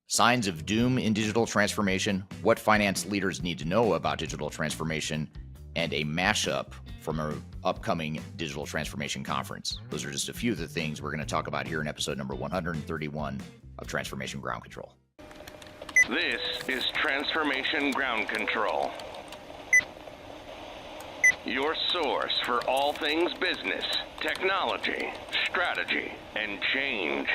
Signs of doom in digital transformation, what finance leaders need to know about digital transformation, and a mashup from our upcoming digital transformation conference. Those are just a few of the things we're going to talk about here in episode number 131 of Transformation Ground Control. This is Transformation Ground Control, your source for all things business, technology, strategy, and change.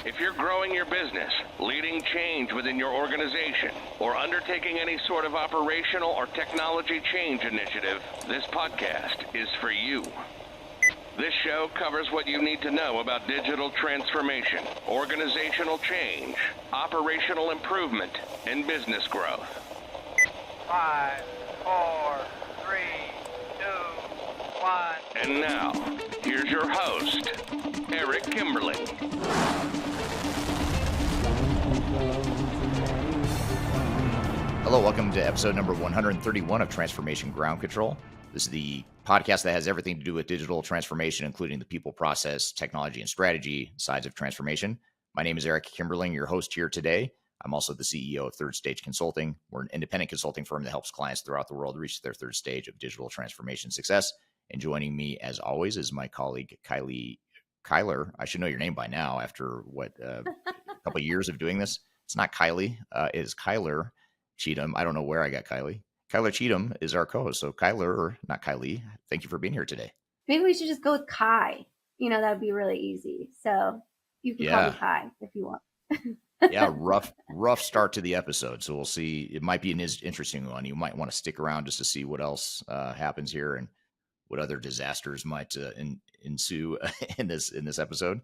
If you're growing your business, leading change within your organization, or undertaking any sort of operational or technology change initiative, this podcast is for you. This show covers what you need to know about digital transformation, organizational change, operational improvement, and business growth. 5, 4, 3, 2, 1. And now, here's your host, Eric Kimberling. Hello, welcome to episode number 131 of Transformation Ground Control. This is the podcast that has everything to do with digital transformation, including the people, process, technology, and strategy sides of transformation. My name is Eric Kimberling, your host here today. I'm also the CEO of Third Stage Consulting. We're an independent consulting firm that helps clients throughout the world reach their third stage of digital transformation success. And joining me, as always, is my colleague, Kyler. I should know your name by now after, a couple of years of doing this. It's not Kylie, it is Kyler Cheatham. I don't know where I got Kylie. Kyler Cheatham is our co-host. So Kyler, or not Kylie, thank you for being here today. Maybe we should just go with Kai. That would be really easy. So you can call me Kai if you want. Yeah, rough start to the episode. So we'll see. It might be an interesting one. You might want to stick around just to see what else happens here and what other disasters might ensue in this episode.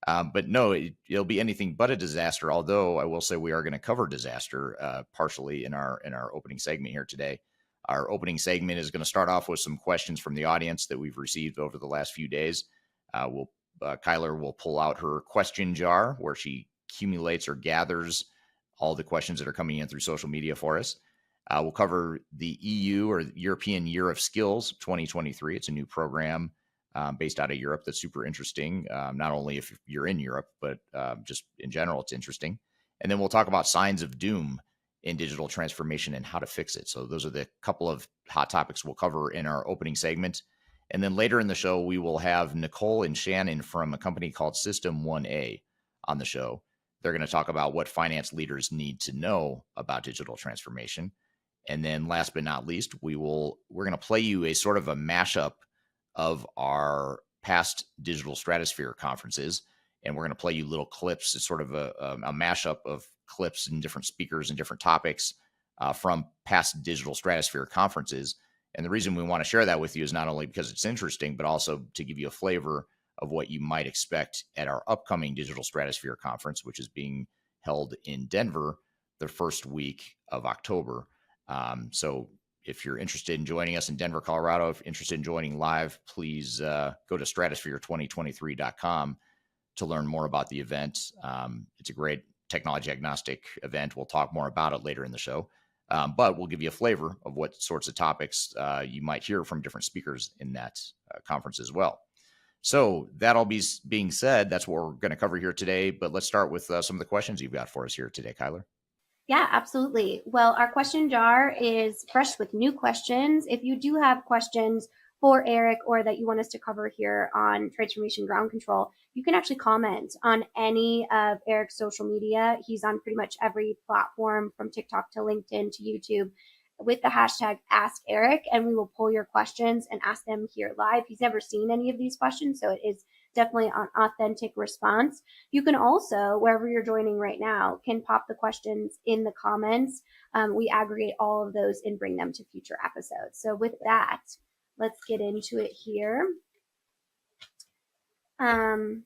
But no, it'll be anything but a disaster. Although I will say we are going to cover disaster partially in our opening segment here today. Our opening segment is going to start off with some questions from the audience that we've received over the last few days. Kyler will pull out her question jar where she accumulates or gathers all the questions that are coming in through social media for us. We'll cover the EU or European Year of Skills 2023. It's a new program based out of Europe that's super interesting, not only if you're in Europe, but just in general, it's interesting. And then we'll talk about signs of doom in digital transformation and how to fix it. So those are the couple of hot topics we'll cover in our opening segment. And then later in the show, we will have Nicole and Shannon from a company called System 1A on the show. They're going to talk about what finance leaders need to know about digital transformation. And then last but not least, we're going to play you a sort of a mashup of our past digital stratosphere conferences. And we're going to play you little clips. It's sort of a mashup of clips and different speakers and different topics from past digital stratosphere conferences. And the reason we want to share that with you is not only because it's interesting, but also to give you a flavor of what you might expect at our upcoming Digital Stratosphere Conference, which is being held in Denver the first week of October. So if you're interested in joining us in Denver, Colorado, if you're interested in joining live, please go to stratosphere2023.com to learn more about the event. It's a great technology agnostic event. We'll talk more about it later in the show. But we'll give you a flavor of what sorts of topics you might hear from different speakers in that conference as well. So that all being said, that's what we're going to cover here today. But let's start with some of the questions you've got for us here today, Kyler. Yeah, absolutely. Well, our question jar is fresh with new questions. If you do have questions for Eric or that you want us to cover here on Transformation Ground Control, you can actually comment on any of Eric's social media. He's on pretty much every platform from TikTok to LinkedIn to YouTube with the hashtag Ask Eric, and we will pull your questions and ask them here live. He's never seen any of these questions, so it is definitely an authentic response. You can also, wherever you're joining right now, can pop the questions in the comments. We aggregate all of those and bring them to future episodes. So with that, let's get into it here. So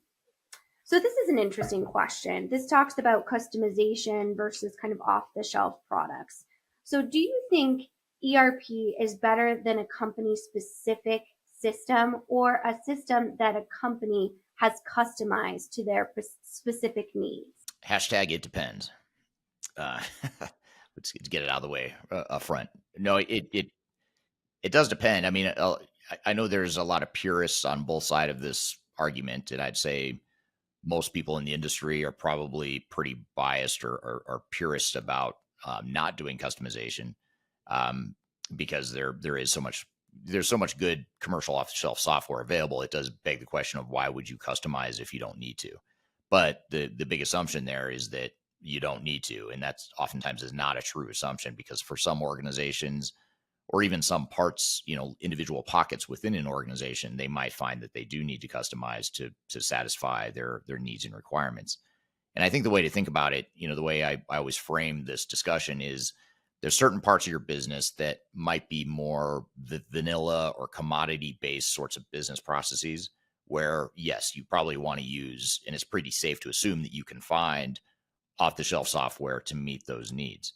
this is an interesting question. This talks about customization versus kind of off-the-shelf products. So do you think ERP is better than a company-specific system or a system that a company has customized to their specific needs? Hashtag it depends. Let's get it out of the way up front. No, it does depend. I mean, I know there's a lot of purists on both sides of this argument, and I'd say most people in the industry are probably pretty biased or purist about not doing customization, um, because there's so much good commercial off the shelf software available. It does beg the question of why would you customize if you don't need to? But the big assumption there is that you don't need to, and that's oftentimes is not a true assumption, because for some organizations or even some parts, individual pockets within an organization, they might find that they do need to customize to satisfy their needs and requirements. And I think the way to think about it, the way I always frame this discussion is there's certain parts of your business that might be more the vanilla or commodity based sorts of business processes where, yes, you probably want to use, and it's pretty safe to assume that you can find off the shelf software to meet those needs.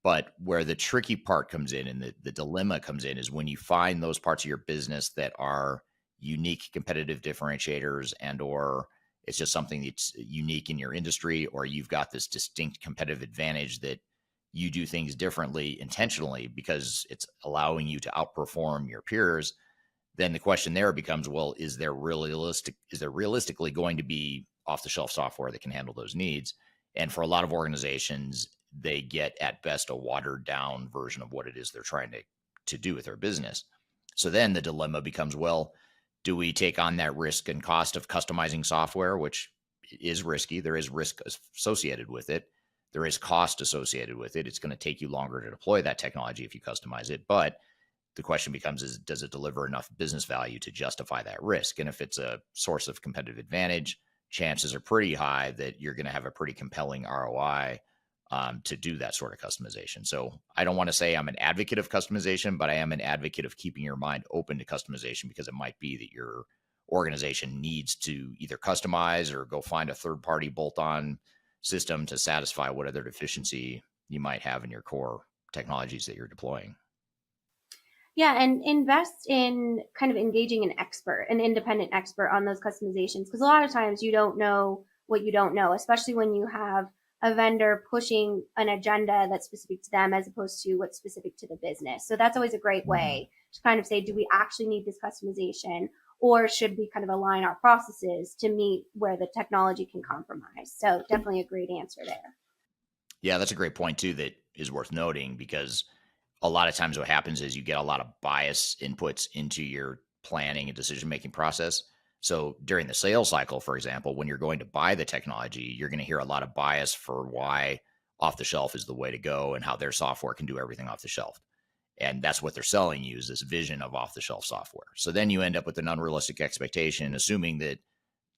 But where the tricky part comes in and the dilemma comes in is when you find those parts of your business that are unique competitive differentiators, and or it's just something that's unique in your industry, or you've got this distinct competitive advantage that you do things differently intentionally because it's allowing you to outperform your peers. Then the question there becomes, well, is there realistically going to be off the shelf software that can handle those needs? And for a lot of organizations, they get at best a watered down version of what it is they're trying to do with their business. So then the dilemma becomes, well, do we take on that risk and cost of customizing software, which is risky? There is risk associated with it. There is cost associated with it. It's going to take you longer to deploy that technology if you customize it. But the question becomes, does it deliver enough business value to justify that risk? And if it's a source of competitive advantage, chances are pretty high that you're going to have a pretty compelling ROI to do that sort of customization. So I don't want to say I'm an advocate of customization, but I am an advocate of keeping your mind open to customization, because it might be that your organization needs to either customize or go find a third-party bolt-on system to satisfy what other deficiency you might have in your core technologies that you're deploying. Yeah, and invest in kind of engaging an independent expert on those customizations, because a lot of times you don't know what you don't know, especially when you have a vendor pushing an agenda that's specific to them as opposed to what's specific to the business. So that's always a great way to kind of say, do we actually need this customization, or should we kind of align our processes to meet where the technology can compromise? So definitely a great answer there. Yeah, that's a great point too that is worth noting, because a lot of times what happens is you get a lot of bias inputs into your planning and decision-making process. So during the sales cycle, for example, when you're going to buy the technology, you're going to hear a lot of bias for why off the shelf is the way to go and how their software can do everything off the shelf. And that's what they're selling you, is this vision of off the shelf software. So then you end up with an unrealistic expectation, assuming that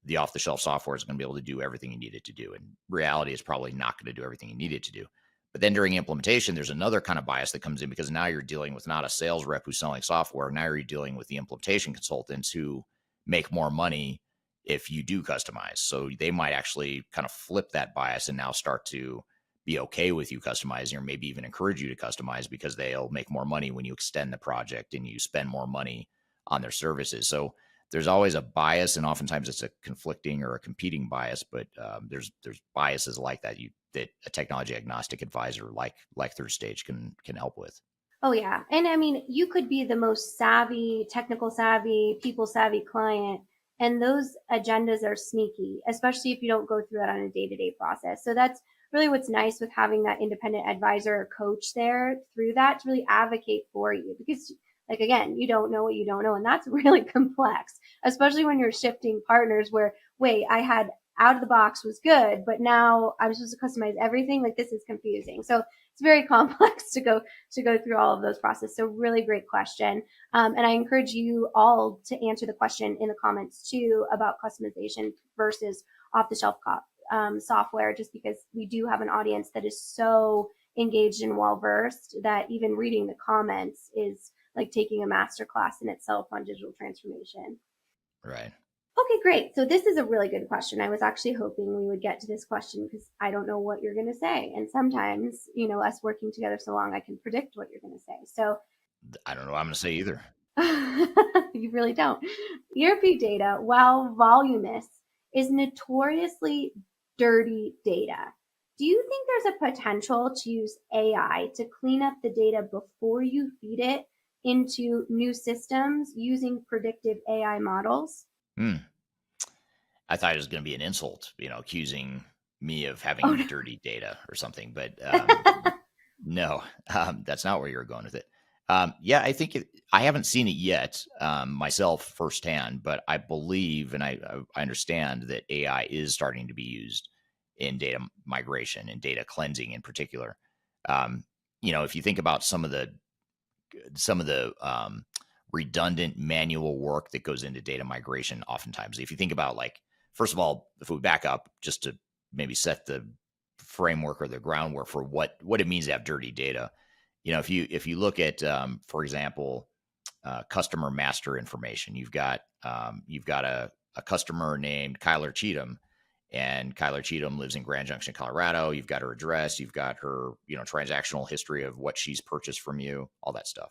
the off the shelf software is going to be able to do everything you need it to do. And reality is probably not going to do everything you need it to do. But then during implementation, there's another kind of bias that comes in, because now you're dealing with not a sales rep who's selling software. Now you're dealing with the implementation consultants who make more money if you do customize. So they might actually kind of flip that bias and now start to be okay with you customizing, or maybe even encourage you to customize, because they'll make more money when you extend the project and you spend more money on their services. So there's always a bias, and oftentimes it's a conflicting or a competing bias, but there's biases like that that a technology agnostic advisor like Third Stage can help with. Oh yeah. And I mean, you could be the most savvy, technical savvy, people savvy client, and those agendas are sneaky, especially if you don't go through that on a day-to-day process. So that's really what's nice with having that independent advisor or coach there through that to really advocate for you, because like, again, you don't know what you don't know. And that's really complex, especially when you're shifting partners where, wait, I had out of the box was good, but now I'm supposed to customize everything. Like, this is confusing. So it's very complex to go through all of those processes. So really great question. And I encourage you all to answer the question in the comments too about customization versus off the shelf software, just because we do have an audience that is so engaged and well versed that even reading the comments is like taking a master class in itself on digital transformation. Right. Okay, great. So this is a really good question. I was actually hoping we would get to this question because I don't know what you're going to say. And sometimes, us working together so long, I can predict what you're going to say. So I don't know what I'm going to say either. you really don't. ERP data, while voluminous, is notoriously dirty data. Do you think there's a potential to use AI to clean up the data before you feed it into new systems using predictive AI models? I thought it was going to be an insult, accusing me of Oh, having no. dirty data or something. But no, that's not where you're going with it. Yeah, I think I haven't seen it yet myself firsthand, but I believe and I understand that AI is starting to be used in data migration and data cleansing in particular. Um, if you think about some of the redundant manual work that goes into data migration, oftentimes, if you think about, like, first of all, if we back up just to maybe set the framework or the groundwork for what it means to have dirty data. If you look at, for example, customer master information, you've got a customer named Kyler Cheatham, and Kyler Cheatham lives in Grand Junction, Colorado. You've got her address, you've got her transactional history of what she's purchased from you, all that stuff.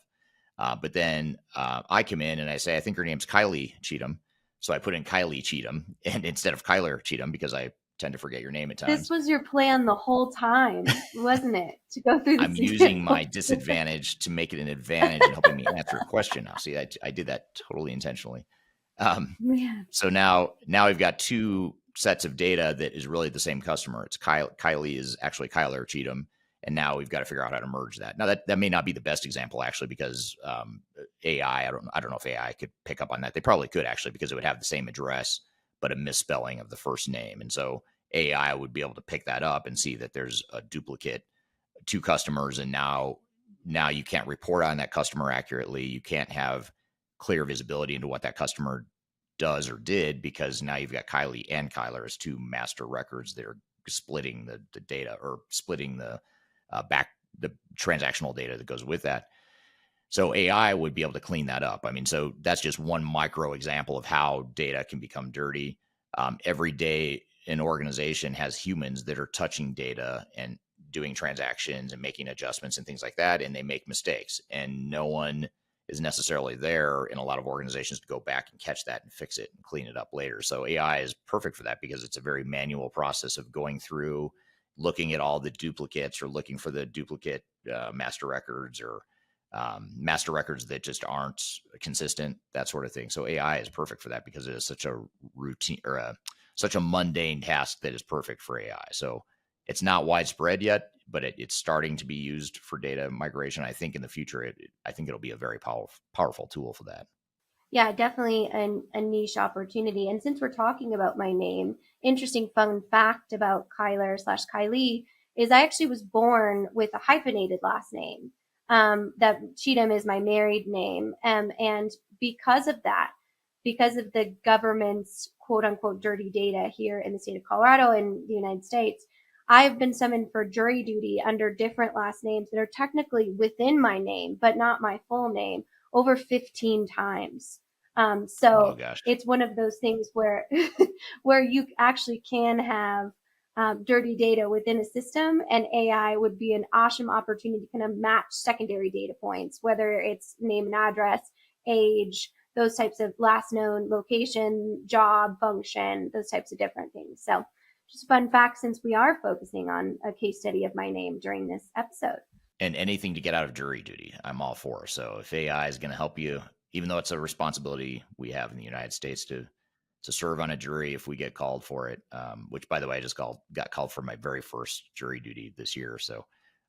But then I come in and I say, I think her name's Kylie Cheatham. So I put in Kylie Cheatham and instead of Kyler Cheatham, because I tend to forget your name at This times. was your plan the whole time, wasn't it? To go through I'm this using my example. disadvantage to make it an advantage and helping me answer a question now. See, I did that totally intentionally. Man, So now we've got two sets of data that is really the same customer. It's Kylie is actually Kyler Cheatham, and now we've got to figure out how to merge that. Now that may not be the best example, actually, because AI. I don't know if AI could pick up on that. They probably could, actually, because it would have the same address but a misspelling of the first name, and so AI would be able to pick that up and see that there's a duplicate, two customers, and now you can't report on that customer accurately. You can't have clear visibility into what that customer does or did, because now you've got Kylie and Kyler as two master records that are splitting the data, or splitting the transactional data that goes with that. So AI would be able to clean that up. I mean, so that's just one micro example of how data can become dirty. Every day, an organization has humans that are touching data and doing transactions and making adjustments and things like that, and they make mistakes. And no one is necessarily there in a lot of organizations to go back and catch that and fix it and clean it up later. So AI is perfect for that, because it's a very manual process of going through, looking at all the duplicates, or looking for the duplicate master records, or master records that just aren't consistent, that sort of thing. So AI is perfect for that, because it is such a routine, or such a mundane task that is perfect for AI. So it's not widespread yet, but it's starting to be used for data migration. I think in the future, I think it'll be a very powerful tool for that. yeah, definitely a niche opportunity. And since we're talking about my name, interesting fun fact about Kyler/Kylie is I actually was born with a hyphenated last name. That Cheatham is my married name. And because of that, because of the government's quote unquote dirty data here in the state of Colorado and the United States, I've been summoned for jury duty under different last names that are technically within my name, but not my full name, over 15 times. Oh So gosh. it's one of those things where where you actually can have dirty data within a system, and AI would be an awesome opportunity to kind of match secondary data points, whether it's name and address, age, those types of last known location, job, function, those types of different things. So just a fun fact, since we are focusing on a case study of my name during this episode. And anything to get out of jury duty, I'm all for. So if AI is going to help you, even though it's a responsibility we have in the United States to serve on a jury if we get called for it, which, by the way, I just got called for my very first jury duty this year. So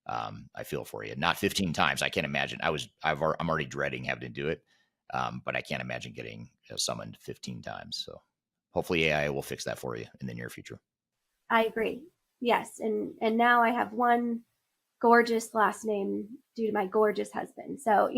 I feel for you. Not 15 times. I can't imagine. I'm already dreading having to do it, but I can't imagine getting summoned 15 times. So hopefully AI will fix that for you in the near future. I agree. Yes, and now I have one gorgeous last name due to my gorgeous husband. So,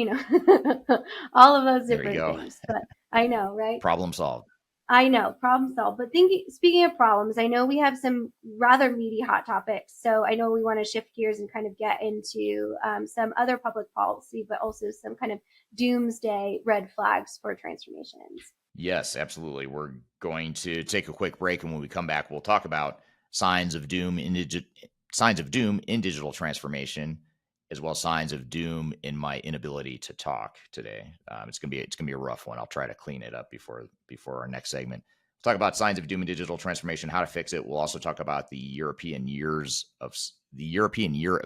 all of those There you different go. things. But I know, right? Problem solved. I know, problem solved. But speaking of problems, I know we have some rather meaty hot topics. So I know we want to shift gears and kind of get into some other public policy, but also some kind of doomsday red flags for transformations. Yes, absolutely. We're going to take a quick break, and when we come back, we'll talk about signs of doom in digital transformation, as well as signs of doom in my inability to talk today. It's gonna be a rough one. I'll try to clean it up before our next segment. We'll talk about signs of doom in digital transformation, how to fix it. We'll also talk about the European Year of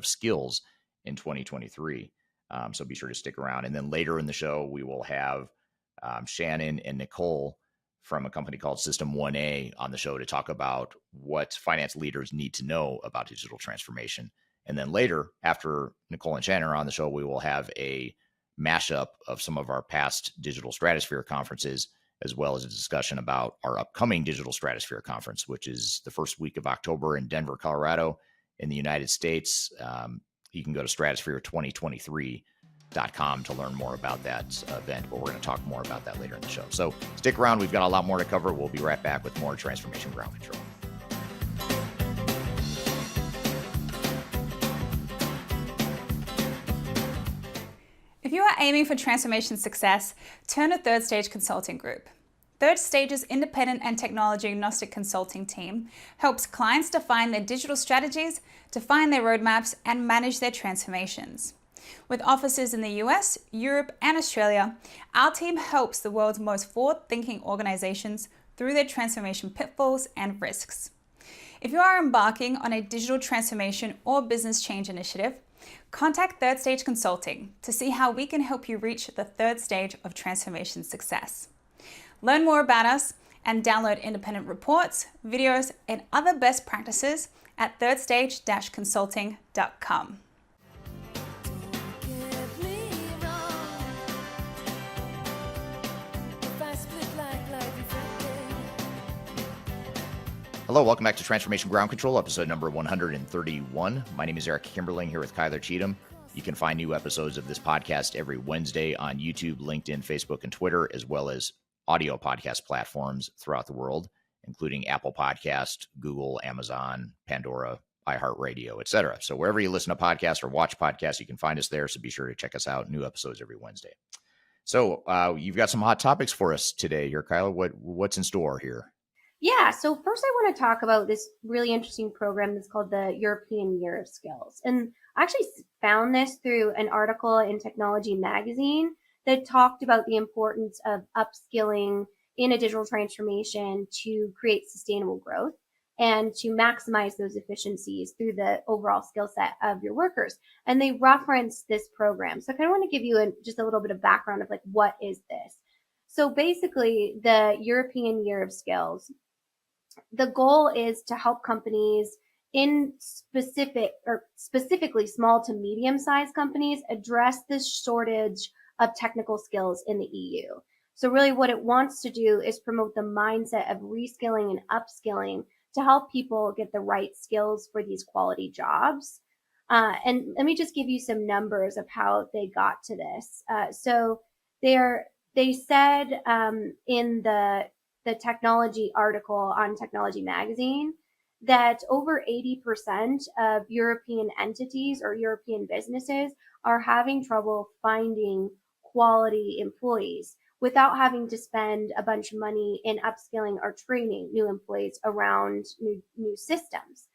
Skills in 2023. So be sure to stick around. And then later in the show, we will have Shannon and Nicole from a company called System 1A on the show to talk about what finance leaders need to know about digital transformation. And then later, after Nicole and Shannon are on the show, we will have a mashup of some of our past Digital Stratosphere conferences, as well as a discussion about our upcoming Digital Stratosphere conference, which is the first week of October in Denver, Colorado, in the United States. You can go to stratosphere2023.com to learn more about that event, but we're going to talk more about that later in the show. So stick around. We've got a lot more to cover. We'll be right back with more Transformation Ground Control. If you are aiming for transformation success, turn to Third Stage Consulting Group. Third Stage's independent and technology agnostic consulting team helps clients define their digital strategies, define their roadmaps, and manage their transformations. With offices in the US, Europe, and Australia, our team helps the world's most forward-thinking organizations through their transformation pitfalls and risks. If you are embarking on a digital transformation or business change initiative, contact Third Stage Consulting to see how we can help you reach the third stage of transformation success. Learn more about us and download independent reports, videos, and other best practices at thirdstage-consulting.com. Hello, welcome back to Transformation Ground Control, episode number 131. My name is Eric Kimberling here with Kyler Cheatham. You can find new episodes of this podcast every Wednesday on YouTube, LinkedIn, Facebook, and Twitter, as well as audio podcast platforms throughout the world, including Apple Podcast, Google, Amazon, Pandora, iHeartRadio, etc. So wherever you listen to podcasts or watch podcasts, you can find us there. So be sure to check us out. New episodes every Wednesday. So you've got some hot topics for us today here, Kyler. What's in store here? Yeah, so first I want to talk about this really interesting program that's called the European Year of Skills. And I actually found this through an article in Technology Magazine that talked about the importance of upskilling in a digital transformation to create sustainable growth and to maximize those efficiencies through the overall skill set of your workers. And they reference this program. So I kind of want to give you just a little bit of background of like, what is this? So basically, the European Year of Skills, the goal is to help companies in specifically small to medium sized companies address this shortage of technical skills in the EU. So really what it wants to do is promote the mindset of reskilling and upskilling to help people get the right skills for these quality jobs. And let me just give you some numbers of how they got to this. So they said in the technology article on Technology Magazine that over 80% of European entities or European businesses are having trouble finding quality employees without having to spend a bunch of money in upskilling or training new employees around new systems.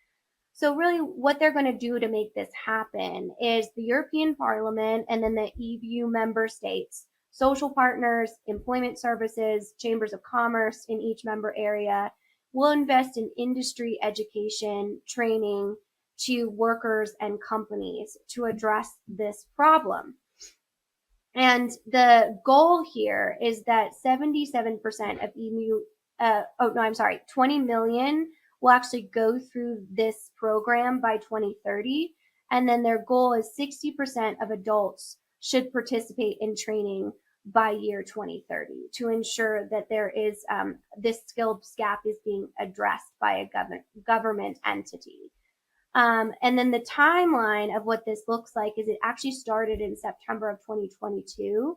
So really what they're going to do to make this happen is the European Parliament and then the EU member states, social partners, employment services, chambers of commerce in each member area will invest in industry education training to workers and companies to address this problem. And the goal here is that 77% of 20 million will actually go through this program by 2030. And then their goal is 60% of adults should participate in training by year 2030 to ensure that there is this skills gap is being addressed by a government entity. And then the timeline of what this looks like is it actually started in September of 2022,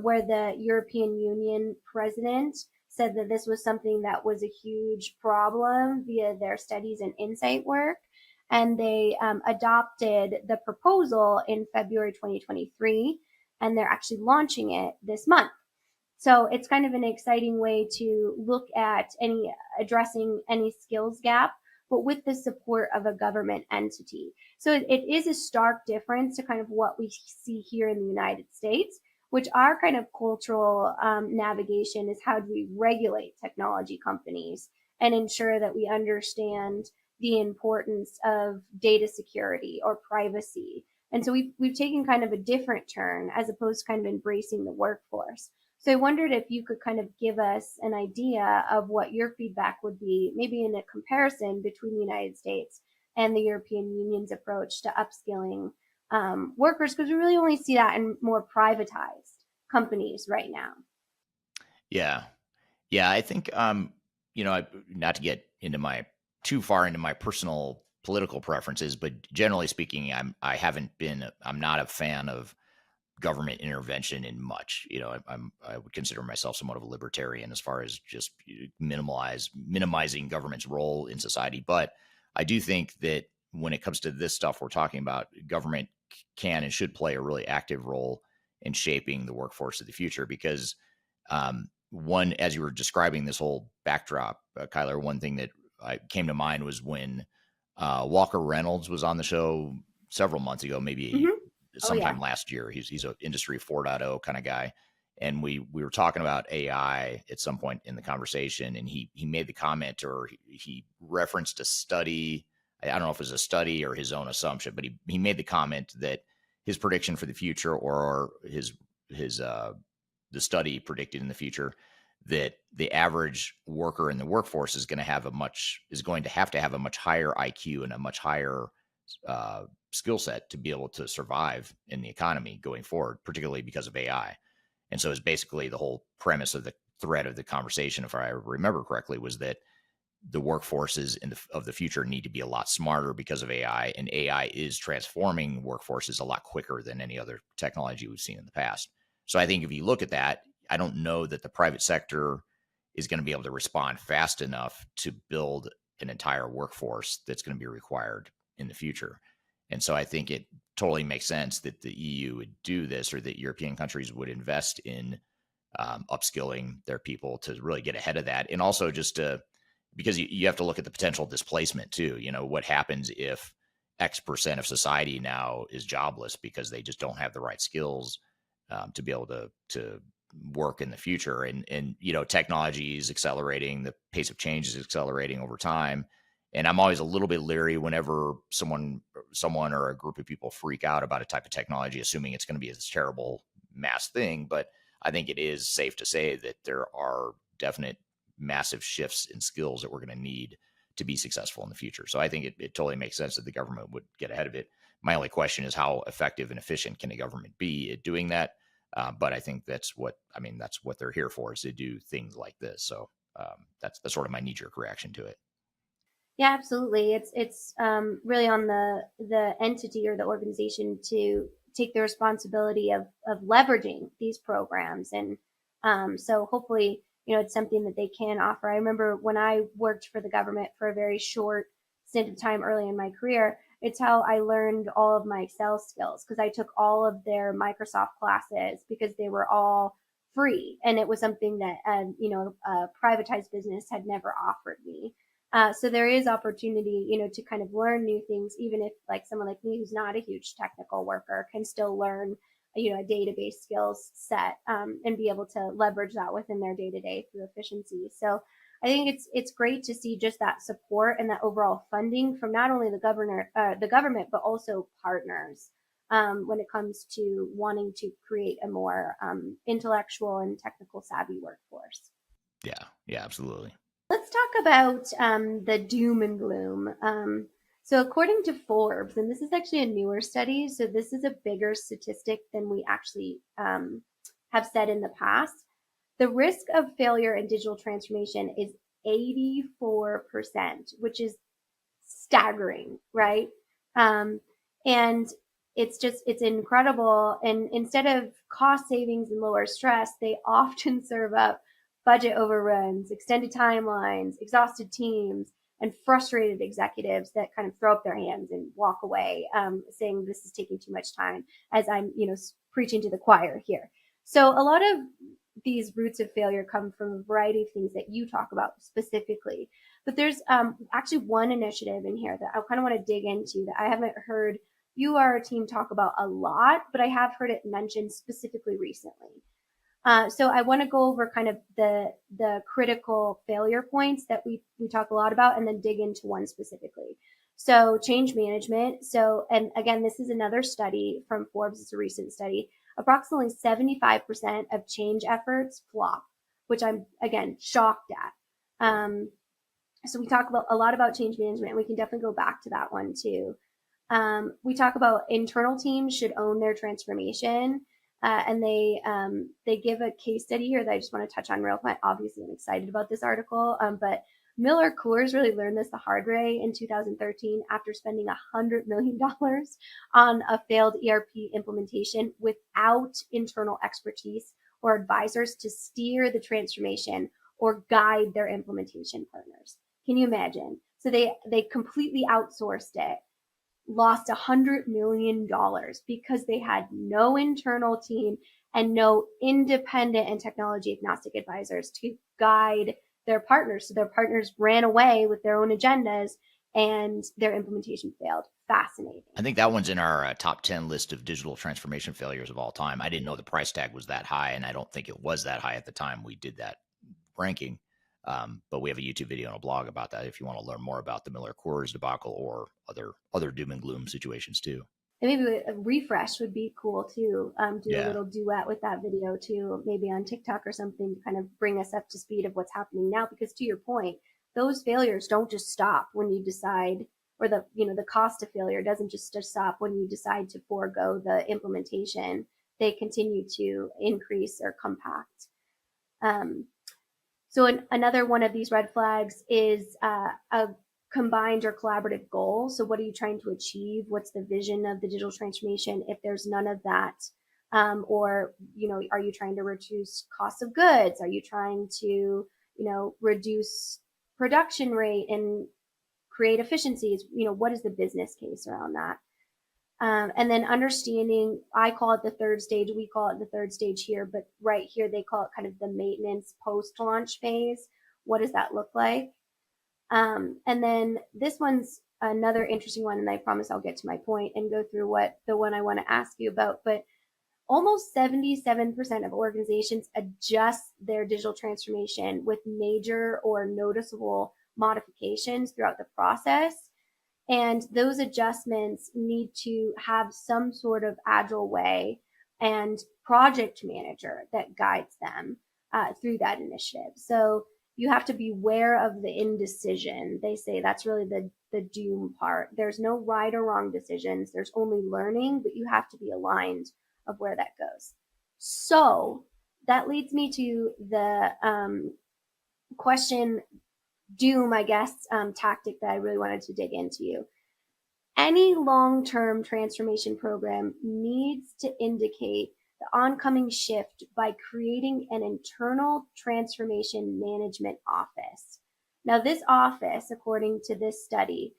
where the European Union president said that this was something that was a huge problem via their studies and insight work. And they adopted the proposal in February 2023, and they're actually launching it this month. So it's kind of an exciting way to look at addressing any skills gap, but with the support of a government entity. So it is a stark difference to kind of what we see here in the United States, which our kind of cultural navigation is how do we regulate technology companies and ensure that we understand the importance of data security or privacy. And so we've taken kind of a different turn as opposed to kind of embracing the workforce. So I wondered if you could kind of give us an idea of what your feedback would be, maybe in a comparison between the United States and the European Union's approach to upskilling workers, because we really only see that in more privatized companies right now. Yeah. Yeah, I think not to get into my too far into my personal political preferences, but generally speaking, I'm not a fan of government intervention in much. I would consider myself somewhat of a libertarian as far as just minimizing government's role in society. But I do think that when it comes to this stuff we're talking about, government can and should play a really active role in shaping the workforce of the future. Because one, as you were describing this whole backdrop, Kyler, one thing that came to mind was when Walker Reynolds was on the show several months ago, maybe sometime last year. He's an industry 4.0 kind of guy. And we were talking about AI at some point in the conversation, and he made the comment, or he referenced a study. I don't know if it was a study or his own assumption, but he made the comment that his prediction for the future, or the study predicted in the future, that the average worker in the workforce is going to have to have a much higher IQ and a much higher skill set to be able to survive in the economy going forward, particularly because of AI. And so it's basically the whole premise of the thread of the conversation, if I remember correctly, was that the workforces of the future need to be a lot smarter because of AI, and AI is transforming workforces a lot quicker than any other technology we've seen in the past. So I think if you look at that, I don't know that the private sector is going to be able to respond fast enough to build an entire workforce that's going to be required in the future. And so I think it totally makes sense that the EU would do this, or that European countries would invest in upskilling their people to really get ahead of that. And also just because you have to look at the potential displacement too. What happens if X percent of society now is jobless because they just don't have the right skills to be able to work in the future. And technology is accelerating, the pace of change is accelerating over time. And I'm always a little bit leery whenever someone or a group of people freak out about a type of technology, assuming it's going to be this terrible mass thing. But I think it is safe to say that there are definite massive shifts in skills that we're going to need to be successful in the future. So I think it totally makes sense that the government would get ahead of it. My only question is, how effective and efficient can a government be at doing that? But I think that's what they're here for, is to do things like this. So that's sort of my knee-jerk reaction to it. Yeah, absolutely. It's really on the entity or the organization to take the responsibility of leveraging these programs, and so hopefully it's something that they can offer. I remember when I worked for the government for a very short stint of time early in my career, it's how I learned all of my Excel skills, because I took all of their Microsoft classes because they were all free, and it was something that a privatized business had never offered me. So there is opportunity, to kind of learn new things, even if like someone like me who's not a huge technical worker can still learn, a database skills set and be able to leverage that within their day to day through efficiency. So I think it's great to see just that support and that overall funding from not only the government, but also partners when it comes to wanting to create a more intellectual and technical savvy workforce. Yeah, absolutely. Let's talk about the doom and gloom. So according to Forbes, and this is actually a newer study, so this is a bigger statistic than we actually have said in the past. The risk of failure in digital transformation is 84%, which is staggering, right? And it's incredible. And instead of cost savings and lower stress, they often serve up budget overruns, extended timelines, exhausted teams, and frustrated executives that kind of throw up their hands and walk away, saying this is taking too much time, as I'm, preaching to the choir here. So a lot of these roots of failure come from a variety of things that you talk about specifically. But there's actually one initiative in here that I kind of want to dig into that I haven't heard you or our team talk about a lot, but I have heard it mentioned specifically recently. So I want to go over kind of the critical failure points that we talk a lot about, and then dig into one specifically. So change management. So, and again, this is another study from Forbes. It's a recent study. approximately 75% of change efforts flop, which I'm, again, shocked at. So we talk about a lot about change management. We can definitely go back to that one too. We talk about internal teams should own their transformation, and they give a case study here that I just want to touch on real quick. Obviously, I'm excited about this article, but Miller Coors really learned this the hard way in 2013 after spending $100 million on a failed ERP implementation without internal expertise or advisors to steer the transformation or guide their implementation partners. Can you imagine? So they completely outsourced it, lost $100 million because they had no internal team and no independent and technology agnostic advisors to guide their partners. So their partners ran away with their own agendas and their implementation failed. Fascinating. I think that one's in our top 10 list of digital transformation failures of all time. I didn't know the price tag was that high, and I don't think it was that high at the time we did that ranking. But we have a YouTube video and a blog about that if you want to learn more about the Miller Coors debacle or other doom and gloom situations too. And maybe a refresh would be cool too. Do a little duet with that video too, maybe on TikTok or something to kind of bring us up to speed of what's happening now. Because to your point, those failures don't just stop when you decide, or the cost of failure doesn't just stop when you decide to forego the implementation. They continue to increase or compact. So another one of these red flags is a combined or collaborative goal. So what are you trying to achieve? What's the vision of the digital transformation? If there's none of that, or, are you trying to reduce cost of goods? Are you trying to, reduce production rate and create efficiencies? What is the business case around that? And then understanding, I call it the third stage, we call it the third stage here, but right here they call it kind of the maintenance post-launch phase. What does that look like? And then this one's another interesting one, and I promise I'll get to my point and go through what the one I want to ask you about. But almost 77% of organizations adjust their digital transformation with major or noticeable modifications throughout the process. And those adjustments need to have some sort of agile way and project manager that guides them through that initiative. So you have to be aware of the indecision. They say that's really the doom part. There's no right or wrong decisions. There's only learning, but you have to be aligned of where that goes. So that leads me to the question doom, I guess, tactic that I really wanted to dig into. Any long-term transformation program needs to indicate the oncoming shift by creating an internal transformation management office. Now, this office, according to this study,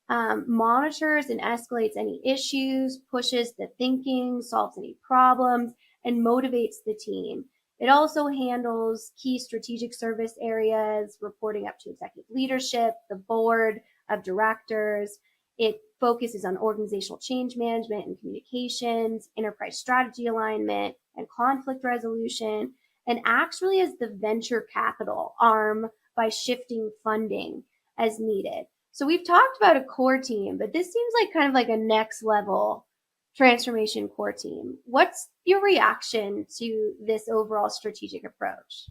monitors and escalates any issues, pushes the thinking, solves any problems, and motivates the team. It also handles key strategic service areas, reporting up to executive leadership, the board of directors. It focuses on organizational change management and communications, enterprise strategy alignment, and conflict resolution, and acts really as the venture capital arm by shifting funding as needed. So we've talked about a core team, but this seems like kind of like a next level transformation core team. What's your reaction to this overall strategic approach?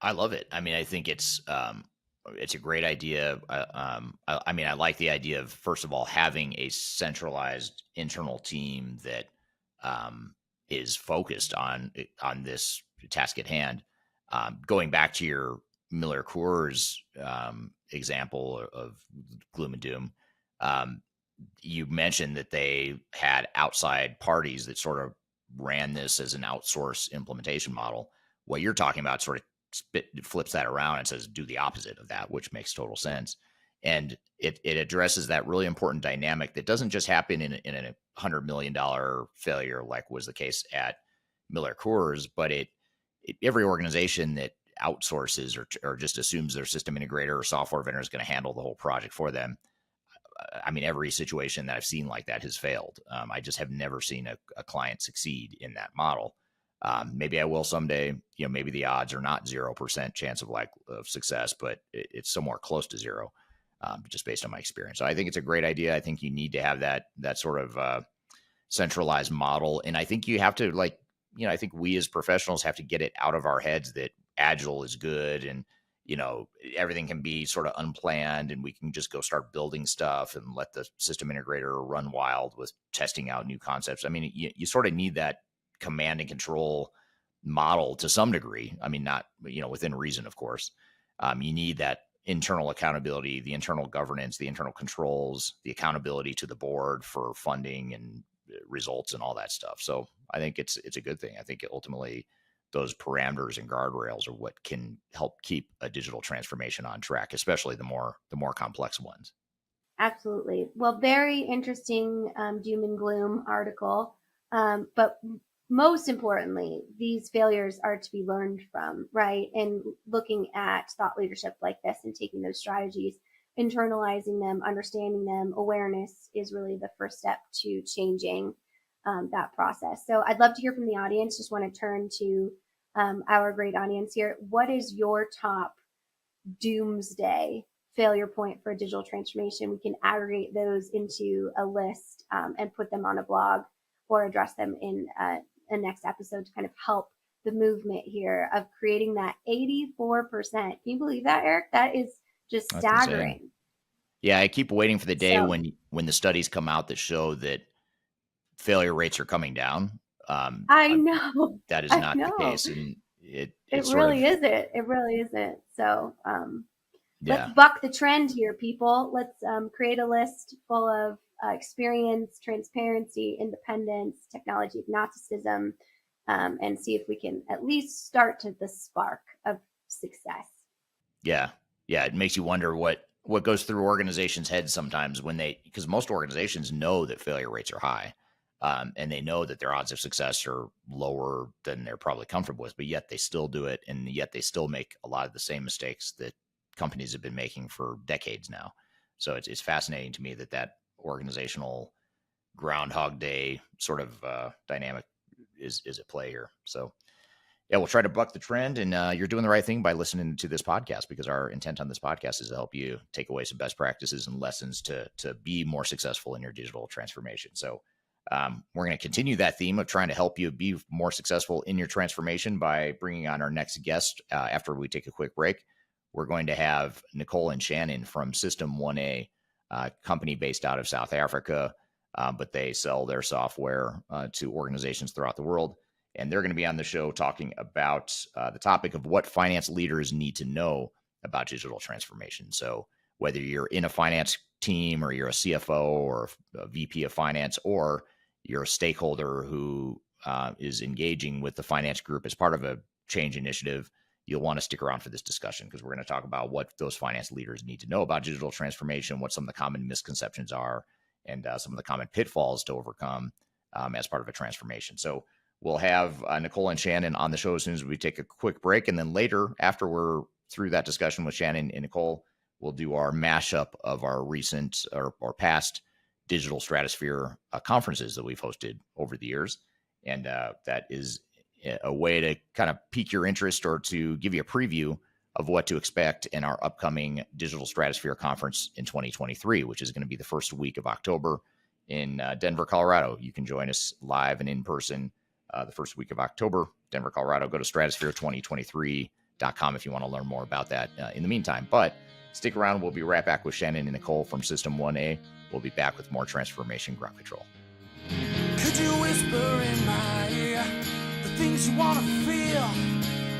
I love it. I mean, I think it's a great idea. I like the idea of, first of all, having a centralized internal team that is focused on this task at hand. Going back to your Miller Coors example of gloom and doom, you mentioned that they had outside parties that sort of ran this as an outsource implementation model. What you're talking about sort of flips that around and says do the opposite of that, which makes total sense. And it addresses that really important dynamic that doesn't just happen in a $100 million failure like was the case at Miller Coors, but every organization that outsources or just assumes their system integrator or software vendor is going to handle the whole project for them. I mean, every situation that I've seen like that has failed. I just have never seen a client succeed in that model. Maybe I will someday. Maybe the odds are not 0% chance of success, but it's somewhere close to zero, just based on my experience. So I think it's a great idea. I think you need to have that sort of centralized model, and I think you have to I think we as professionals have to get it out of our heads that agile is good and, everything can be sort of unplanned and we can just go start building stuff and let the system integrator run wild with testing out new concepts. I mean, you sort of need that command and control model to some degree. I mean, not, within reason, of course. You need that internal accountability, the internal governance, the internal controls, the accountability to the board for funding and results and all that stuff. So I think it's a good thing. I think ultimately those parameters and guardrails are what can help keep a digital transformation on track, especially the more complex ones. Absolutely. Well, very interesting doom and gloom article. But most importantly, these failures are to be learned from, right? And looking at thought leadership like this and taking those strategies, internalizing them, understanding them, awareness is really the first step to changing that process. So I'd love to hear from the audience. Just want to turn to our great audience here. What is your top doomsday failure point for a digital transformation? We can aggregate those into a list and put them on a blog or address them in a next episode to kind of help the movement here of creating that 84%. Can you believe that, Eric? That is just staggering. Insane. Yeah, I keep waiting for the day when the studies come out that show that failure rates are coming down. I know that is not the case, and it really isn't. It really isn't. So let's buck the trend here, people. Let's create a list full of experience, transparency, independence, technology agnosticism, and see if we can at least start to the spark of success. Yeah, it makes you wonder what goes through organizations' heads sometimes because most organizations know that failure rates are high, and they know that their odds of success are lower than they're probably comfortable with, but yet they still do it, and yet they still make a lot of the same mistakes that companies have been making for decades now. So it's fascinating to me that organizational Groundhog Day sort of dynamic is at play here. So yeah, we'll try to buck the trend, and you're doing the right thing by listening to this podcast, because our intent on this podcast is to help you take away some best practices and lessons to be more successful in your digital transformation. So we're going to continue that theme of trying to help you be more successful in your transformation by bringing on our next guest after we take a quick break. We're going to have Nicole and Shannon from System 1A, company based out of South Africa, but they sell their software to organizations throughout the world. And they're going to be on the show talking about the topic of what finance leaders need to know about digital transformation. So whether you're in a finance team or you're a CFO or a VP of finance, or you're a stakeholder who is engaging with the finance group as part of a change initiative, you'll want to stick around for this discussion, because we're going to talk about what those finance leaders need to know about digital transformation, what some of the common misconceptions are, and some of the common pitfalls to overcome as part of a transformation. So we'll have Nicole and Shannon on the show as soon as we take a quick break. And then later, after we're through that discussion with Shannon and Nicole, we'll do our mashup of our recent or past digital stratosphere conferences that we've hosted over the years. And that is a way to kind of pique your interest or to give you a preview of what to expect in our upcoming Digital Stratosphere Conference in 2023, which is going to be the first week of October in Denver, Colorado. You can join us live and in person the first week of October, Denver, Colorado. Go to stratosphere2023.com if you want to learn more about that in the meantime. But stick around. We'll be right back with Shannon and Nicole from System 1A. We'll be back with more Transformation Ground Control. Could you whisper in my ear the things you want to feel?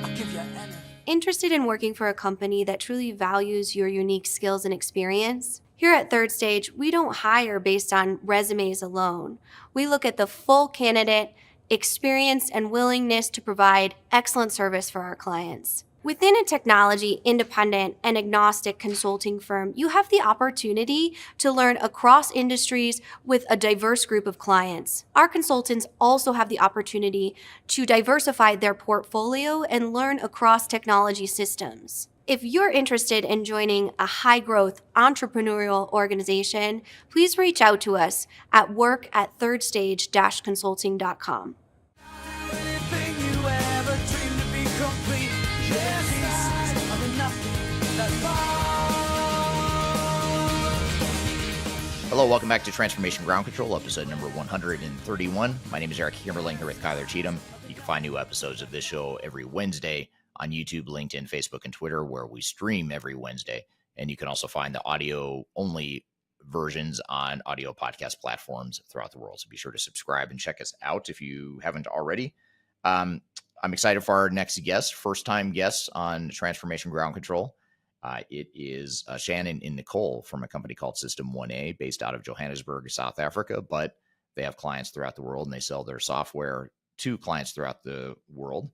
I'll give you anything. Interested in working for a company that truly values your unique skills and experience? Here at Third Stage, we don't hire based on resumes alone. We look at the full candidate, experience, and willingness to provide excellent service for our clients. Within a technology, independent, and agnostic consulting firm, you have the opportunity to learn across industries with a diverse group of clients. Our consultants also have the opportunity to diversify their portfolio and learn across technology systems. If you're interested in joining a high-growth entrepreneurial organization, please reach out to us at work@thirdstage-consulting.com. Hello, welcome back to Transformation Ground Control, episode number 131. My name is Eric Kimberling here with Kyler Cheatham. You can find new episodes of this show every Wednesday on YouTube, LinkedIn, Facebook, and Twitter, where we stream every Wednesday. And you can also find the audio-only versions on audio podcast platforms throughout the world. So be sure to subscribe and check us out if you haven't already. I'm excited for our next guest, first-time guest on Transformation Ground Control. It is Shannon and Nicole from a company called System 1A, based out of Johannesburg, South Africa, but they have clients throughout the world, and they sell their software to clients throughout the world.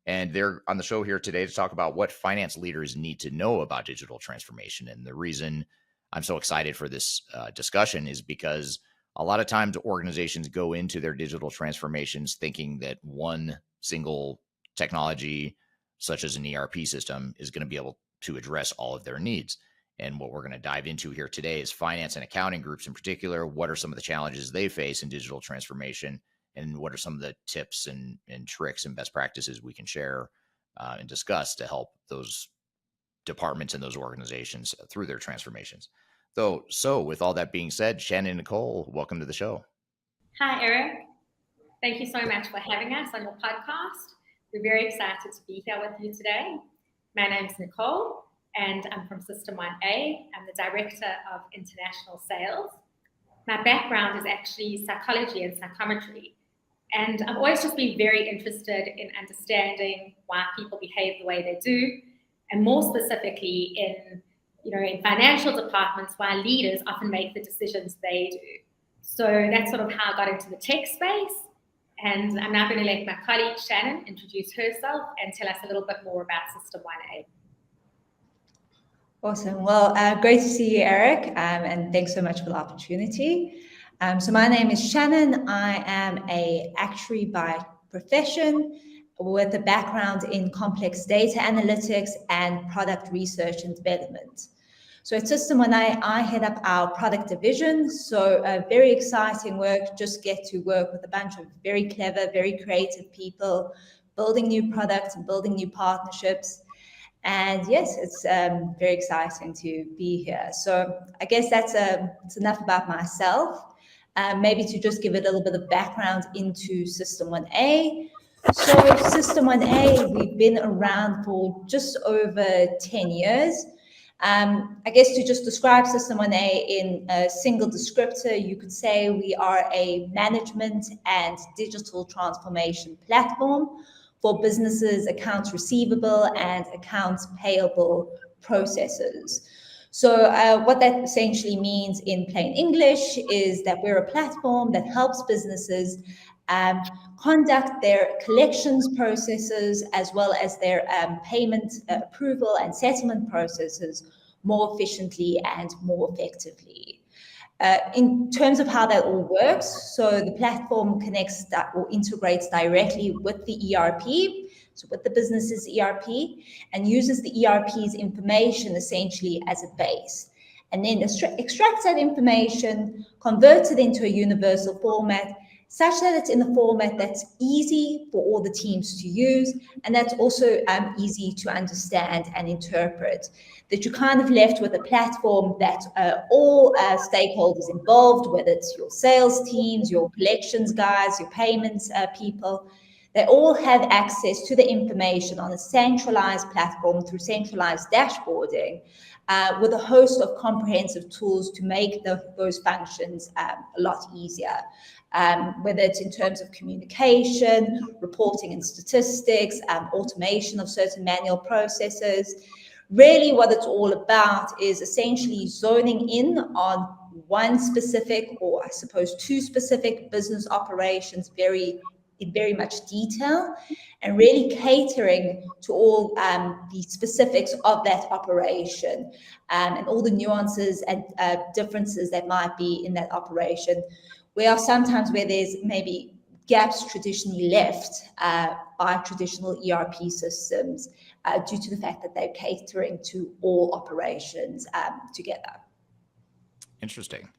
And they're on the show here today to talk about what finance leaders need to know about digital transformation. And the reason I'm so excited for this discussion is because a lot of times organizations go into their digital transformations thinking that one single technology, such as an ERP system, is going to be able to address all of their needs. And what we're going to dive into here today is finance and accounting groups in particular. What are some of the challenges they face in digital transformation? And what are some of the tips and tricks and best practices we can share and discuss to help those departments and those organizations through their transformations? So with all that being said, Shannon and Nicole, welcome to the show. Hi, Eric. Thank you so much for having us on your podcast. We're very excited to be here with you today. My name is Nicole, and I'm from System 1A. I'm the Director of International Sales. My background is actually psychology and psychometry. And I've always just been very interested in understanding why people behave the way they do, and more specifically in financial departments, why leaders often make the decisions they do. So that's sort of how I got into the tech space. And I'm now going to let my colleague Shannon introduce herself and tell us a little bit more about System 1A. Awesome. Well, great to see you, Eric, and thanks so much for the opportunity. So my name is Shannon. I am an actuary by profession with a background in complex data analytics and product research and development. So at System 1A, I head up our product division. So very exciting work, just get to work with a bunch of very clever, very creative people, building new products and building new partnerships. And yes, it's very exciting to be here. So I guess that's enough about myself. Maybe to just give a little bit of background into System 1A. So System 1A, we've been around for just over 10 years. I guess to just describe System 1A in a single descriptor, you could say we are a management and digital transformation platform for businesses' accounts receivable and accounts payable processes. So what that essentially means in plain English is that we're a platform that helps businesses conduct their collections processes as well as their payment approval and settlement processes more efficiently and more effectively. In terms of how that all works, so the platform connects that or integrates directly with the ERP, so with the business's ERP, and uses the ERP's information essentially as a base, and then extracts that information, converts it into a universal format, such that it's in a format that's easy for all the teams to use, and that's also easy to understand and interpret. That you're kind of left with a platform that all stakeholders involved, whether it's your sales teams, your collections guys, your payments people, they all have access to the information on a centralized platform through centralized dashboarding with a host of comprehensive tools to make those functions a lot easier. Whether it's in terms of communication, reporting and statistics, automation of certain manual processes. Really what it's all about is essentially zoning in on one specific, or I suppose two specific business operations in very much detail, and really catering to all the specifics of that operation and all the nuances and differences that might be in that operation. Where there's maybe gaps traditionally left by traditional ERP systems due to the fact that they're catering to all operations together. Interesting.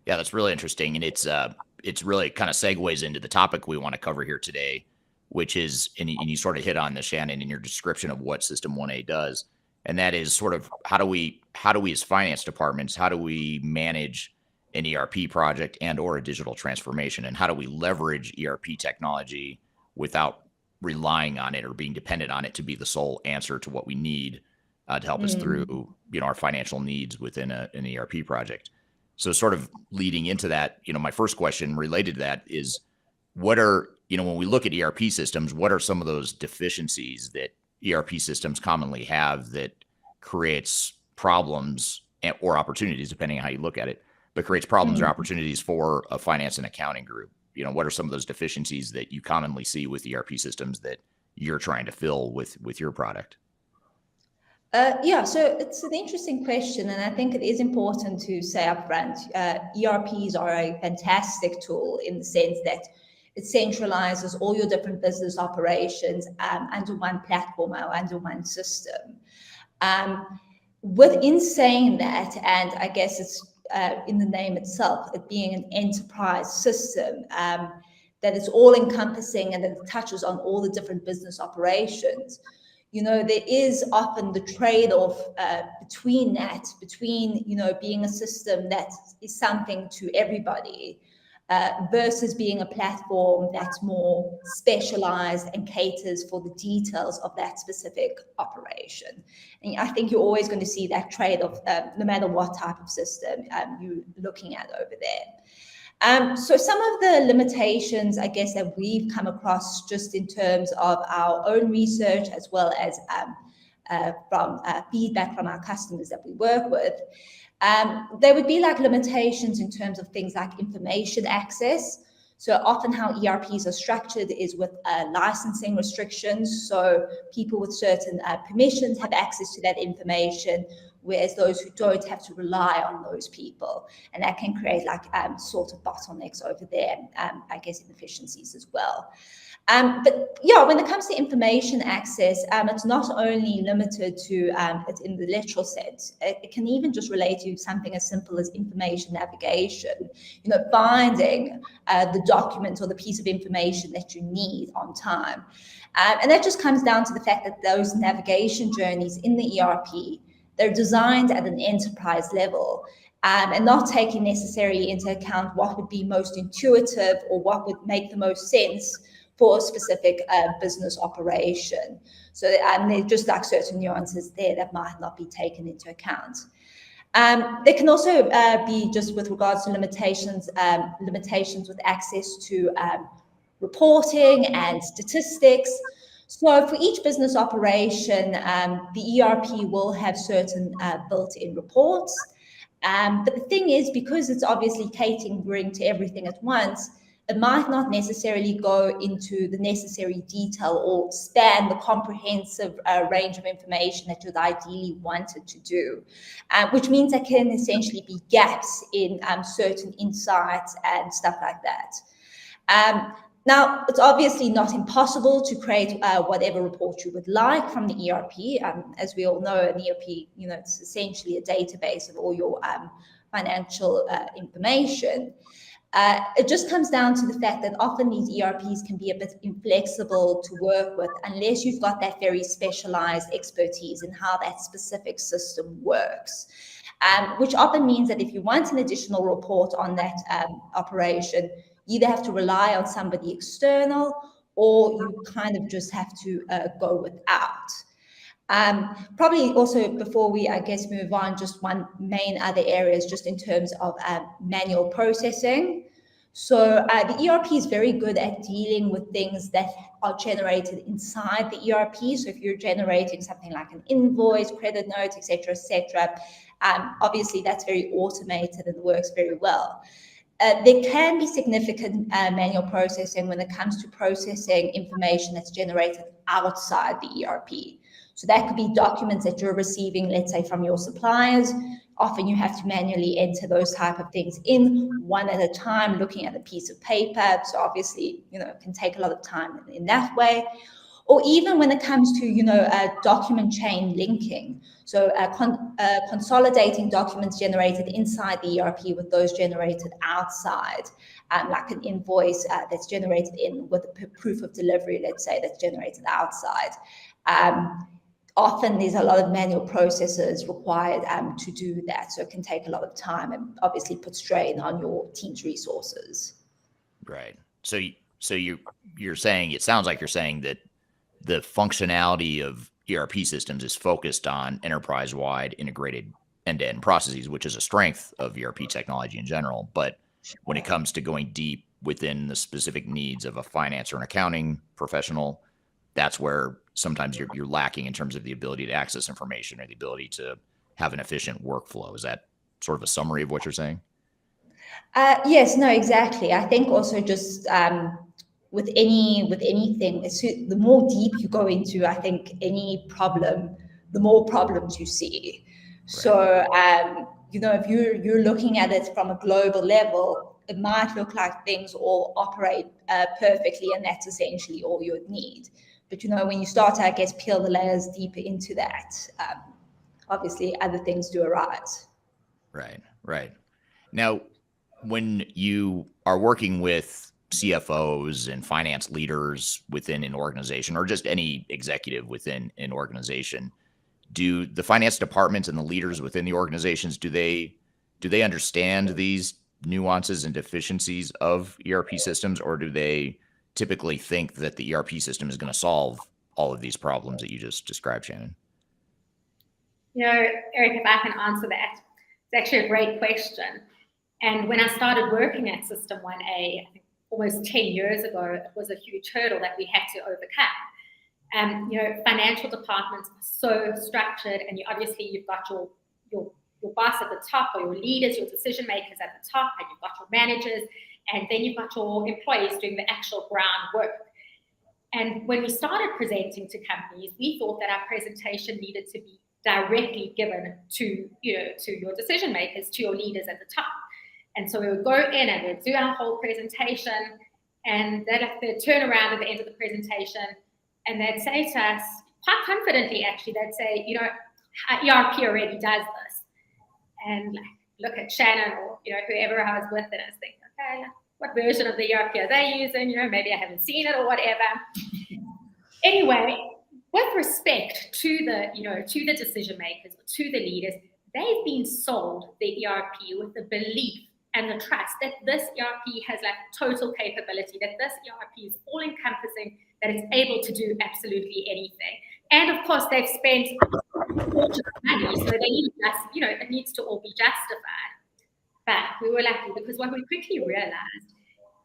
Yeah, that's really interesting. And it's really kind of segues into the topic we want to cover here today, which is, and you sort of hit on this, Shannon, in your description of what System 1A does. And that is sort of how do we as finance departments, how do we manage an ERP project and or a digital transformation, and how do we leverage ERP technology without relying on it or being dependent on it to be the sole answer to what we need to help us through, our financial needs within an ERP project. So sort of leading into that, my first question related to that is, what are, when we look at ERP systems, what are some of those deficiencies that ERP systems commonly have that creates problems or opportunities, depending on how you look at it, but creates problems or opportunities for a finance and accounting group? What are some of those deficiencies that you commonly see with ERP systems that you're trying to fill with your product? So it's an interesting question, and I think it is important to say up front, ERPs are a fantastic tool in the sense that it centralizes all your different business operations under one platform or under one system. Within saying that, and I guess it's in the name itself, it being an enterprise system, that it's all encompassing and that it touches on all the different business operations. There is often the trade-off between being a system that is something to everybody versus being a platform that's more specialized and caters for the details of that specific operation. And I think you're always going to see that trade-off no matter what type of system you're looking at over there. So some of the limitations, I guess, that we've come across just in terms of our own research, as well as from feedback from our customers that we work with, there would be like limitations in terms of things like information access. So often how ERPs are structured is with licensing restrictions. So people with certain permissions have access to that information, whereas those who don't have to rely on those people. And that can create like sort of bottlenecks over there, I guess inefficiencies as well. But yeah, when it comes to information access, it's not only limited to it in the literal sense. It can even just relate to something as simple as information navigation, finding the document or the piece of information that you need on time. And that just comes down to the fact that those navigation journeys in the ERP, they're designed at an enterprise level and not taking necessarily into account what would be most intuitive or what would make the most sense for a specific business operation. So there's just like certain nuances there that might not be taken into account. There can also be, just with regards to limitations with access to reporting and statistics. So for each business operation, the ERP will have certain built-in reports. But the thing is, because it's obviously catering to everything at once, it might not necessarily go into the necessary detail or span the comprehensive range of information that you'd ideally wanted to do, which means there can essentially be gaps in certain insights and stuff like that. Now, it's obviously not impossible to create whatever report you would like from the ERP. As we all know, an ERP, it's essentially a database of all your financial information. It just comes down to the fact that often these ERPs can be a bit inflexible to work with unless you've got that very specialized expertise in how that specific system works, which often means that if you want an additional report on that operation, you either have to rely on somebody external or you kind of just have to go without. Probably also before we, I guess, move on, just one main other area is just in terms of manual processing. So the ERP is very good at dealing with things that are generated inside the ERP. So if you're generating something like an invoice, credit note, etc., obviously that's very automated and works very well. There can be significant manual processing when it comes to processing information that's generated outside the ERP. So that could be documents that you're receiving, let's say, from your suppliers. Often you have to manually enter those type of things in one at a time, looking at a piece of paper. So obviously, it can take a lot of time in that way. Or even when it comes to, document chain linking. So consolidating documents generated inside the ERP with those generated outside, like an invoice that's generated in with a proof of delivery, let's say, that's generated outside. Often there's a lot of manual processes required to do that. So it can take a lot of time and obviously put strain on your team's resources. Right. So you're saying, it sounds like you're saying that the functionality of ERP systems is focused on enterprise-wide integrated end-to-end processes, which is a strength of ERP technology in general. But when it comes to going deep within the specific needs of a finance or an accounting professional, that's where sometimes you're lacking in terms of the ability to access information or the ability to have an efficient workflow. Is that sort of a summary of what you're saying? Yes, no, exactly. I think also just with anything, the more deep you go into, I think any problem, the more problems you see. Right. So if you're looking at it from a global level, it might look like things all operate perfectly, and that's essentially all you would need. But when you start to, I guess, peel the layers deeper into that, obviously other things do arise. Right. Now, when you are working with CFOs and finance leaders within an organization, or just any executive within an organization, do the finance departments and the leaders within the organizations, do they understand these nuances and deficiencies of ERP systems, or do they typically think that the ERP system is going to solve all of these problems that you just described, Shannon? Eric, if I can answer that, it's actually a great question. And when I started working at System 1A, I think almost 10 years ago, it was a huge hurdle that we had to overcome. Financial departments are so structured, and you've got your boss at the top, or your leaders, your decision makers at the top, and you've got your managers, and then you've got your employees doing the actual groundwork. And when we started presenting to companies, we thought that our presentation needed to be directly given to your decision makers, to your leaders at the top. And so we would go in and we'd do our whole presentation, and they'd turn around at the end of the presentation and they'd say to us, quite confidently actually, they'd say, ERP already does this. And look at Shannon or whoever I was with, and I was thinking, okay, what version of the ERP are they using? Maybe I haven't seen it or whatever. Anyway, with respect to the decision makers, to the leaders, they've been sold the ERP with the belief and the trust that this ERP has total capability, that this ERP is all encompassing, that it's able to do absolutely anything. And of course, they've spent a fortune of money, so they need it needs to all be justified. But we were lucky, because what we quickly realized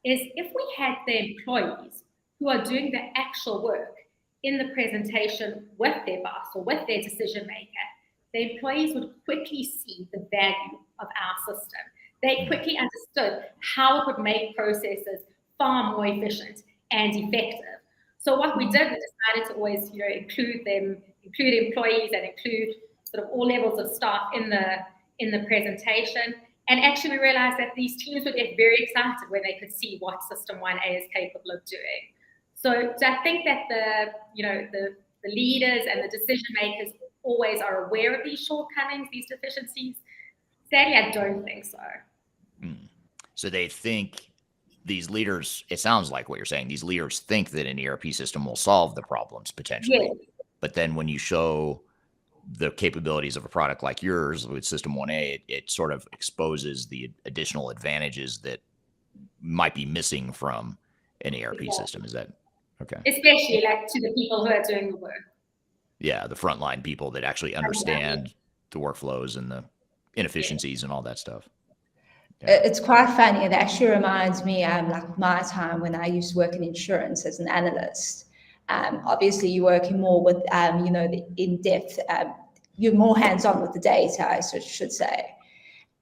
is if we had the employees who are doing the actual work in the presentation with their boss or with their decision maker, the employees would quickly see the value of our system. They quickly understood how it would make processes far more efficient and effective. So what we did, we decided to always, include employees and include sort of all levels of staff in the presentation. And actually, we realized that these teams would get very excited when they could see what System 1A is capable of doing. So I think that the leaders and the decision makers always are aware of these shortcomings, these deficiencies. Sadly, I don't think so. So they think, these leaders, it sounds like what you're saying, these leaders think that an ERP system will solve the problems potentially. Yes. But then when you show the capabilities of a product like yours with System 1A, it sort of exposes the additional advantages that might be missing from an ERP system. Is that okay? Especially to the people who are doing the work. Yeah, the frontline people that actually understand the workflows and the inefficiencies and all that stuff. Yeah. It's quite funny. It actually reminds me my time when I used to work in insurance as an analyst. Obviously, you're working more with, the in-depth, you're more hands-on with the data, I should say.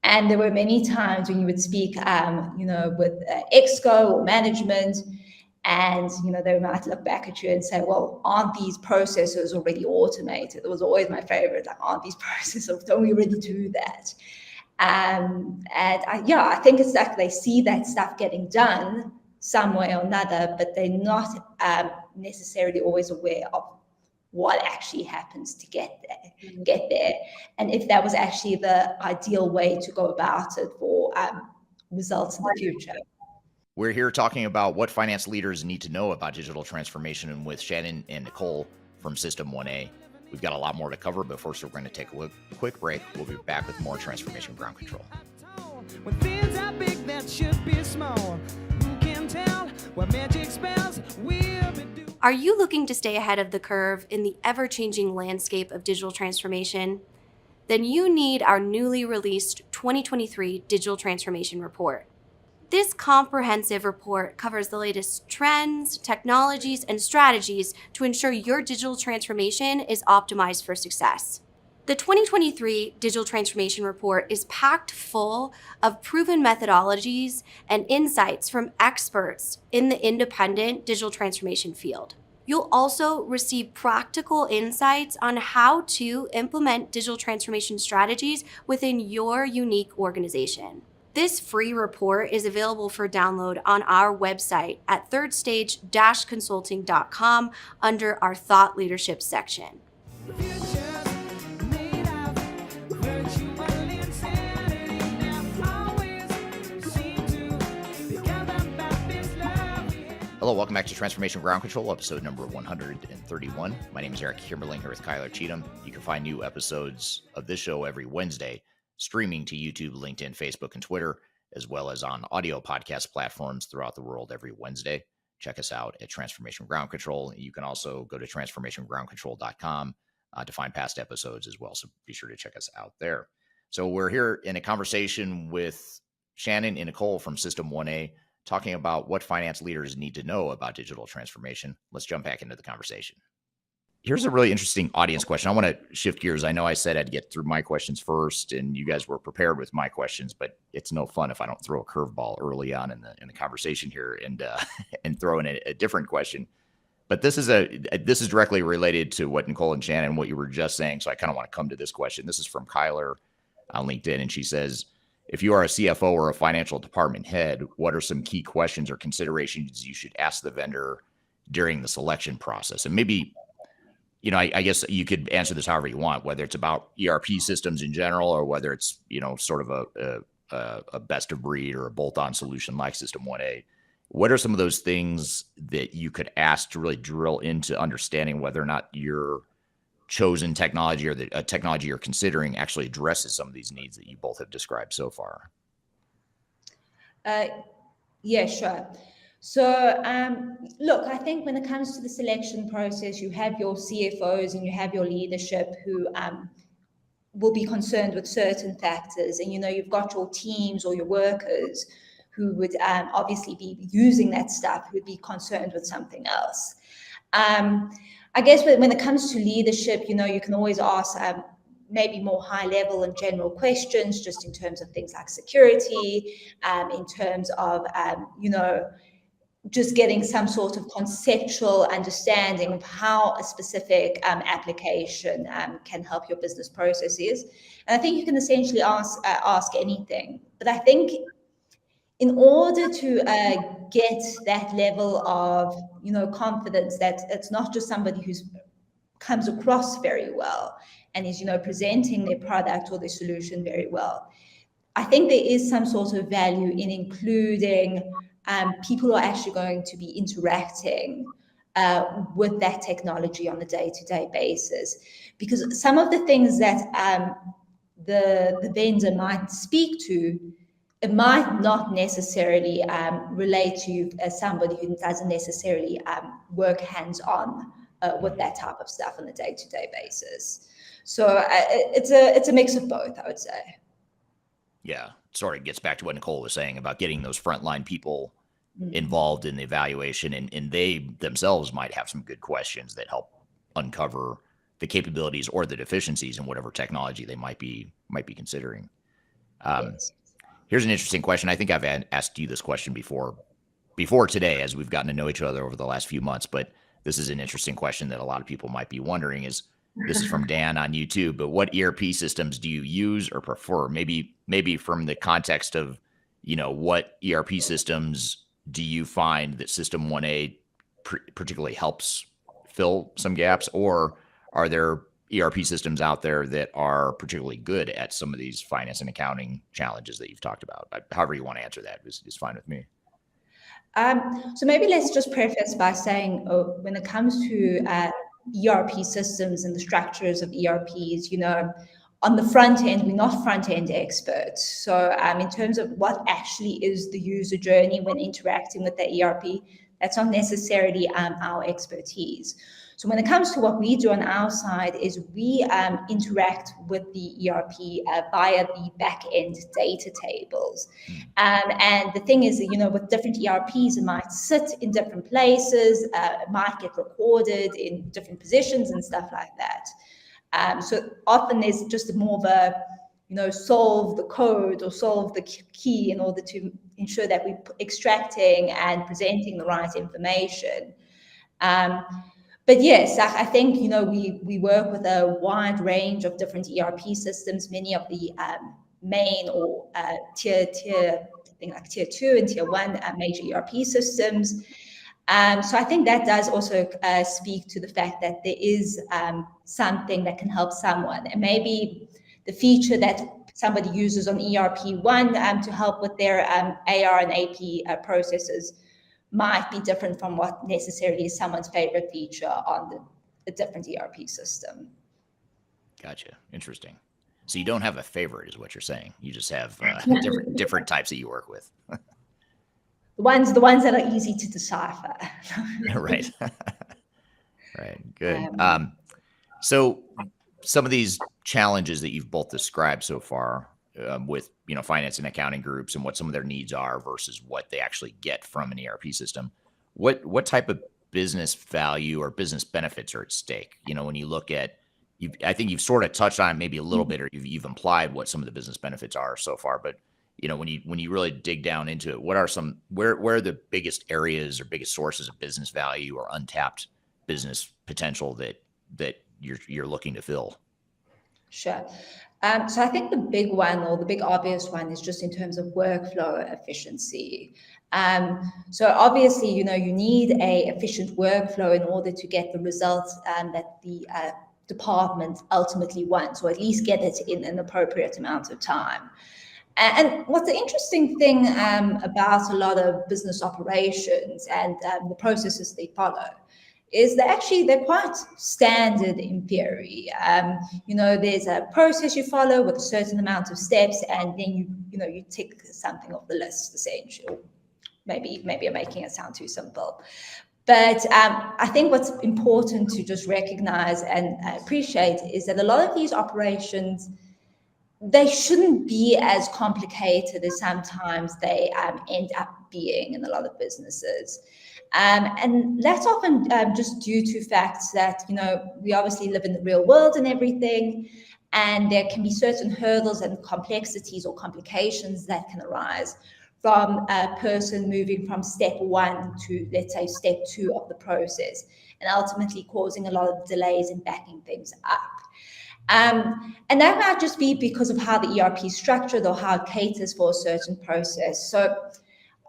And there were many times when you would speak, with Exco or management, and, they might look back at you and say, well, aren't these processes already automated? It was always my favorite, aren't these processes, don't we already do that? I think it's like they see that stuff getting done some way or another, but they're not necessarily always aware of what actually happens to get there, and if that was actually the ideal way to go about it for results in the future. We're here talking about what finance leaders need to know about digital transformation, and with Shannon and Nicole from System 1A. We've got a lot more to cover, but first we're going to take a quick break. We'll be back with more Transformation Ground Control. When things are big that should be small, who can tell what magic spells we'll be doing? Are you looking to stay ahead of the curve in the ever-changing landscape of digital transformation? Then you need our newly released 2023 Digital Transformation Report. This comprehensive report covers the latest trends, technologies, and strategies to ensure your digital transformation is optimized for success. The 2023 Digital Transformation Report is packed full of proven methodologies and insights from experts in the independent digital transformation field. You'll also receive practical insights on how to implement digital transformation strategies within your unique organization. This free report is available for download on our website at thirdstage-consulting.com under our Thought Leadership section. Hello, welcome back to Transformation Ground Control, episode number 131. My name is Eric Kimberling here with Kyler Cheatham. You can find new episodes of this show every Wednesday, streaming to YouTube, LinkedIn, Facebook, and Twitter, as well as on audio podcast platforms throughout the world every Wednesday. Check us out at Transformation Ground Control. You can also go to transformationgroundcontrol.com to find past episodes as well, so be sure to check us out there. So we're here in a conversation with Shannon and Nicole from System 1A, talking about what finance leaders need to know about digital transformation. Let's jump back into the conversation. Here's a really interesting audience question. I want to shift gears. I know I said I'd get through my questions first, and you guys were prepared with my questions, but it's no fun if I don't throw a curveball early on in the conversation here and throw in a different question. But this is directly related to what Nicole and Shannon, what you were just saying. So I kind of want to come to this question. This is from Kyler on LinkedIn, and she says, if you are a CFO or a financial department head, what are some key questions or considerations you should ask the vendor during the selection process? And maybe, I guess you could answer this however you want, whether it's about ERP systems in general, or whether it's, sort of a best of breed or a bolt-on solution like System 1A. What are some of those things that you could ask to really drill into understanding whether or not your chosen technology or the technology you're considering actually addresses some of these needs that you both have described so far? Yeah, sure. So, look, I think when it comes to the selection process, you have your CFOs and you have your leadership who will be concerned with certain factors. And, you've got your teams or your workers who would obviously be using that stuff, who would be concerned with something else. I guess when it comes to leadership, you can always ask maybe more high level and general questions, just in terms of things like security, in terms of, just getting some sort of conceptual understanding of how a specific application can help your business processes. And I think you can essentially ask anything. But I think in order to get that level of, confidence that it's not just somebody who's comes across very well and is, presenting their product or their solution very well, I think there is some sort of value in including people who are actually going to be interacting with that technology on a day-to-day basis. Because some of the things that the vendor might speak to, it might not necessarily relate to you as somebody who doesn't necessarily work hands-on with that type of stuff on a day-to-day basis. So it's a mix of both, I would say. Yeah, sort of gets back to what Nicole was saying about getting those frontline people involved in the evaluation, and they themselves might have some good questions that help uncover the capabilities or the deficiencies in whatever technology they might be considering. Yes. Here's an interesting question. I think I've asked you this question before today, as we've gotten to know each other over the last few months, but this is an interesting question that a lot of people might be wondering. This is from Dan on YouTube, but what ERP systems do you use or prefer? Maybe from the context of, what ERP systems do you find that System 1A particularly helps fill some gaps, or are there ERP systems out there that are particularly good at some of these finance and accounting challenges that you've talked about? However you want to answer that is fine with me. So maybe let's just preface by saying, when it comes to ERP systems and the structures of ERPs, on the front end, we're not front end experts. So in terms of what actually is the user journey when interacting with the ERP, That's not necessarily our expertise. So when it comes to what we do on our side is we interact with the ERP via the back-end data tables. And the thing is, with different ERPs, it might sit in different places, it might get recorded in different positions and stuff like that. So often there's just more of a, solve the code or solve the key in order to ensure that we're extracting and presenting the right information. But yes, I think, we work with a wide range of different ERP systems, many of the main or tier, I think like tier 2 and tier 1 major ERP systems. So I think that does also speak to the fact that there is something that can help someone. And maybe the feature that somebody uses on ERP1 to help with their AR and AP processes might be different from what necessarily is someone's favorite feature on the different ERP system. Gotcha. Interesting. So you don't have a favorite is what you're saying. You just have different types that you work with. The ones that are easy to decipher. Right. Right. Good. So some of these challenges that you've both described so far with, finance and accounting groups and what some of their needs are versus what they actually get from an ERP system, what type of business value or business benefits are at stake? When you look at, I think you've sort of touched on it maybe a little bit, or you've implied what some of the business benefits are so far, but when you really dig down into it, what are where are the biggest areas or biggest sources of business value or untapped business potential that you're looking to fill? Sure. So I think the big one, or the big obvious one, is just in terms of workflow efficiency. So obviously, you need a efficient workflow in order to get the results that the department ultimately wants, or at least get it in an appropriate amount of time. And what's the interesting thing about a lot of business operations and the processes they follow is that they're quite standard in theory. There's a process you follow with a certain amount of steps, and then you tick something off the list, essentially. Maybe I'm making it sound too simple. But I think what's important to just recognize and appreciate is that a lot of these operations, they shouldn't be as complicated as sometimes they end up being in a lot of businesses. And that's often just due to facts that, we obviously live in the real world and everything, and there can be certain hurdles and complexities or complications that can arise from a person moving from step 1 to, let's say, step 2 of the process, and ultimately causing a lot of delays in backing things up. And that might just be because of how the ERP is structured or how it caters for a certain process. So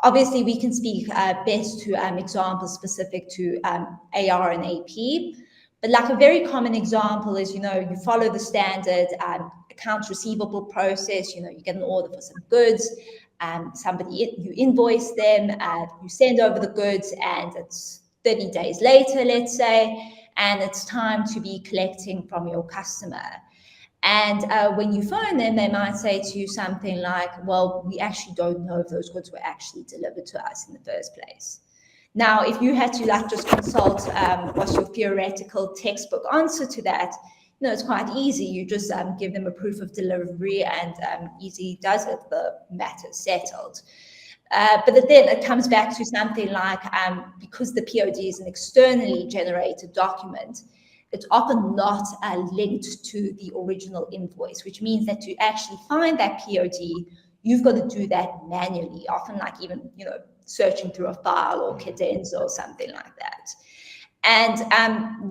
obviously we can speak best to examples specific to AR and AP, but like a very common example is, you follow the standard accounts receivable process. You get an order for some goods, you invoice them, you send over the goods, and it's 30 days later, let's say, and it's time to be collecting from your customer. And when you phone them, they might say to you something like, well, we actually don't know if those goods were actually delivered to us in the first place. Now, if you had to just consult what's your theoretical textbook answer to that, it's quite easy. You just give them a proof of delivery, and easy does it, the matter's settled. But then it comes back to something like, because the POD is an externally generated document, it's often not linked to the original invoice, which means that to actually find that POD, you've got to do that manually, often like even, searching through a file or cadenza or something like that. And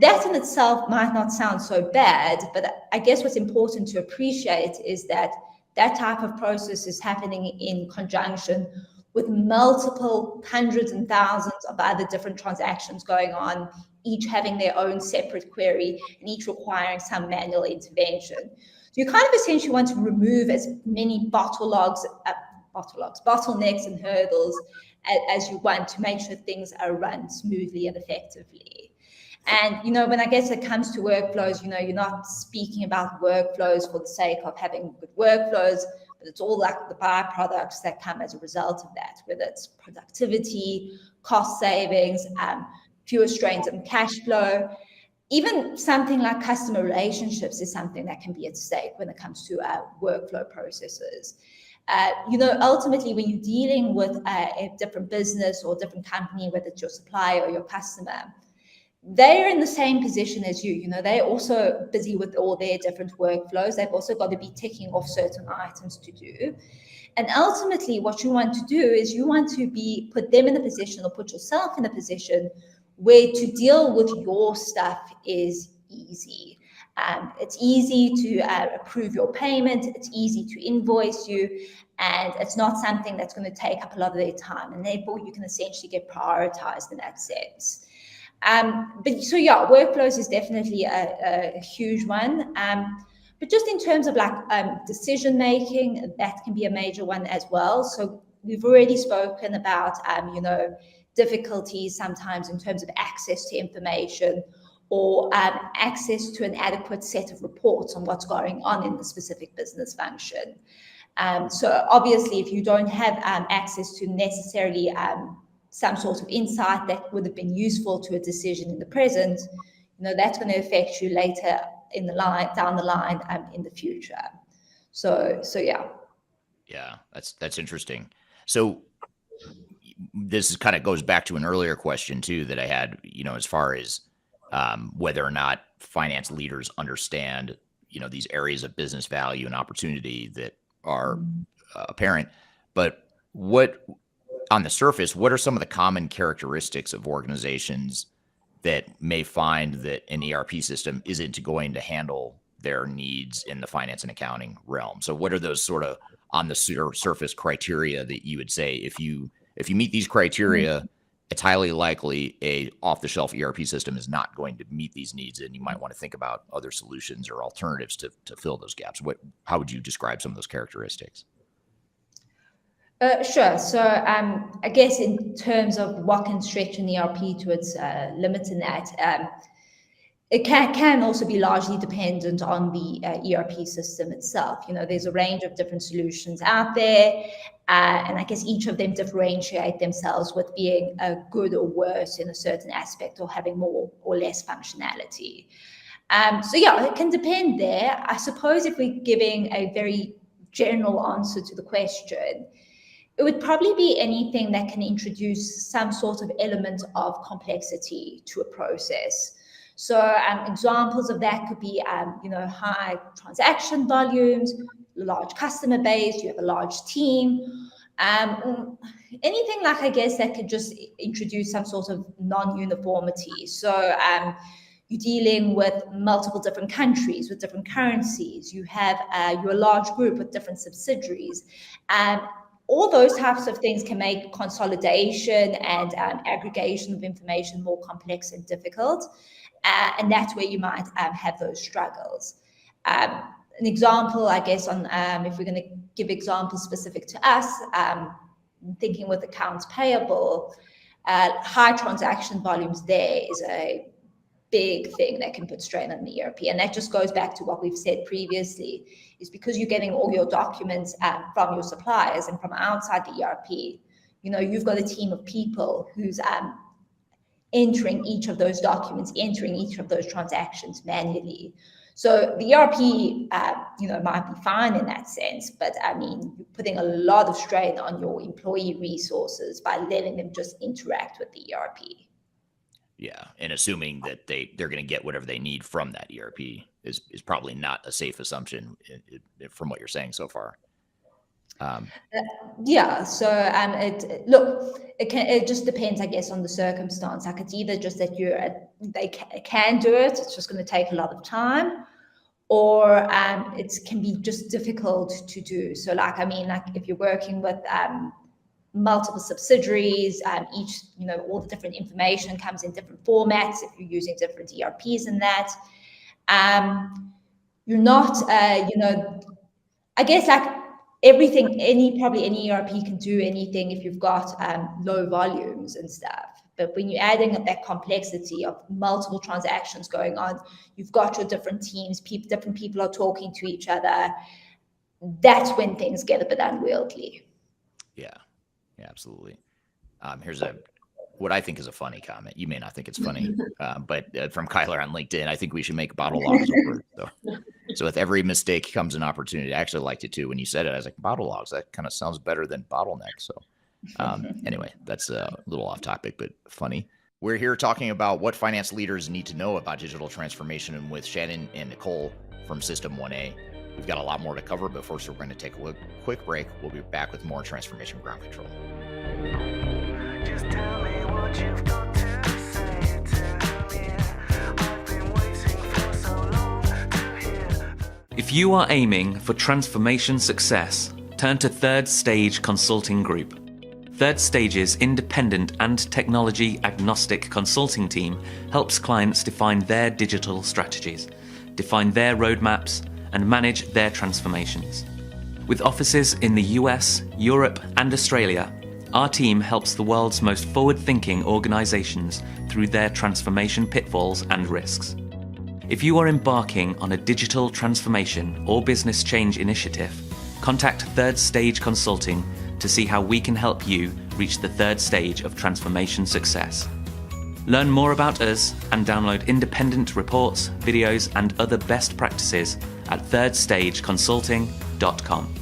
that in itself might not sound so bad, but I guess what's important to appreciate is that that type of process is happening in conjunction with multiple hundreds and thousands of other different transactions going on, each having their own separate query and each requiring some manual intervention. So you kind of essentially want to remove as many bottlenecks and hurdles as you want to make sure things are run smoothly and effectively. And, when I guess it comes to workflows, you're not speaking about workflows for the sake of having good workflows, but it's all like the byproducts that come as a result of that, whether it's productivity, cost savings, fewer strains on cash flow. Even something like customer relationships is something that can be at stake when it comes to workflow processes. Ultimately, when you're dealing with a different business or different company, whether it's your supplier or your customer, they're in the same position as you. They're also busy with all their different workflows. They've also got to be ticking off certain items to do. And ultimately, what you want to do is you want to put them in a position, or put yourself in a position where to deal with your stuff is easy. It's easy to approve your payment. It's easy to invoice you. And it's not something that's going to take up a lot of their time. And therefore, you can essentially get prioritized in that sense. Workflows is definitely a huge one. But just in terms of decision making, that can be a major one as well. So we've already spoken about, difficulties sometimes in terms of access to information, or access to an adequate set of reports on what's going on in the specific business function. So obviously, if you don't have access to necessarily some sort of insight that would have been useful to a decision in the present, that's going to affect you later down the line in the future. So yeah. Yeah, that's interesting. So this kind of goes back to an earlier question too that I had, as far as whether or not finance leaders understand, these areas of business value and opportunity that are apparent. But on the surface, what are some of the common characteristics of organizations that may find that an ERP system isn't going to handle their needs in the finance and accounting realm? So what are those sort of on the surface criteria that you would say, if you meet these criteria, it's highly likely a off-the-shelf ERP system is not going to meet these needs, and you might want to think about other solutions or alternatives to fill those gaps? How would you describe some of those characteristics? Sure. So I guess in terms of what can stretch an ERP to its limits in that, it can also be largely dependent on the ERP system itself. There's a range of different solutions out there, and I guess each of them differentiate themselves with being good or worse in a certain aspect, or having more or less functionality. It can depend there. I suppose if we're giving a very general answer to the question, it would probably be anything that can introduce some sort of element of complexity to a process. So examples of that could be, high transaction volumes, large customer base, you have a large team, anything I guess that could just introduce some sort of non-uniformity. So you're dealing with multiple different countries with different currencies. You have you're a large group with different subsidiaries. All those types of things can make consolidation and aggregation of information more complex and difficult. And that's where you might have those struggles. An example, I guess, on if we're going to give examples specific to us, thinking with accounts payable, high transaction volumes there is a big thing that can put strain on the ERP. And that just goes back to what we've said previously, is because you're getting all your documents from your suppliers and from outside the ERP, you've got a team of people who's entering each of those documents, entering each of those transactions manually. So the ERP, might be fine in that sense, but you're putting a lot of strain on your employee resources by letting them just interact with the ERP. Yeah, and assuming that they're going to get whatever they need from that ERP is probably not a safe assumption from what you're saying so far. It just depends, I guess, on the circumstance. Like, it's either just that they can do it, it's just going to take a lot of time, or it can be just difficult to do. So if you're working with multiple subsidiaries, each, all the different information comes in different formats. If you're using different ERPs in that, you're not, I guess probably any ERP can do anything if you've got low volumes and stuff. But when you're adding up that complexity of multiple transactions going on, you've got your different teams, different people are talking to each other. that's when things get a bit unwieldy. Yeah, absolutely. Here's what I think is a funny comment. You may not think it's funny, but from Kyler on LinkedIn, I think we should make bottle logs over. So with every mistake comes an opportunity. I actually liked it too. When you said it, I was like, bottle logs, that kind of sounds better than bottleneck. So anyway, that's a little off topic, but funny. We're here talking about what finance leaders need to know about digital transformation, and with Shannon and Nicole from System 1A. We've got a lot more to cover, but first we're going to take a quick break. We'll be back with more Transformation Ground Control. Just tell me what you've got to say to me. I've been waiting for so long to hear. If you are aiming for transformation success, turn to Third Stage Consulting Group. Third Stage's independent and technology agnostic consulting team helps clients define their digital strategies, define their roadmaps, and manage their transformations. With offices in the US, Europe, and Australia, our team helps the world's most forward-thinking organizations through their transformation pitfalls and risks. If you are embarking on a digital transformation or business change initiative, contact Third Stage Consulting to see how we can help you reach the third stage of transformation success. Learn more about us and download independent reports, videos, and other best practices at thirdstageconsulting.com.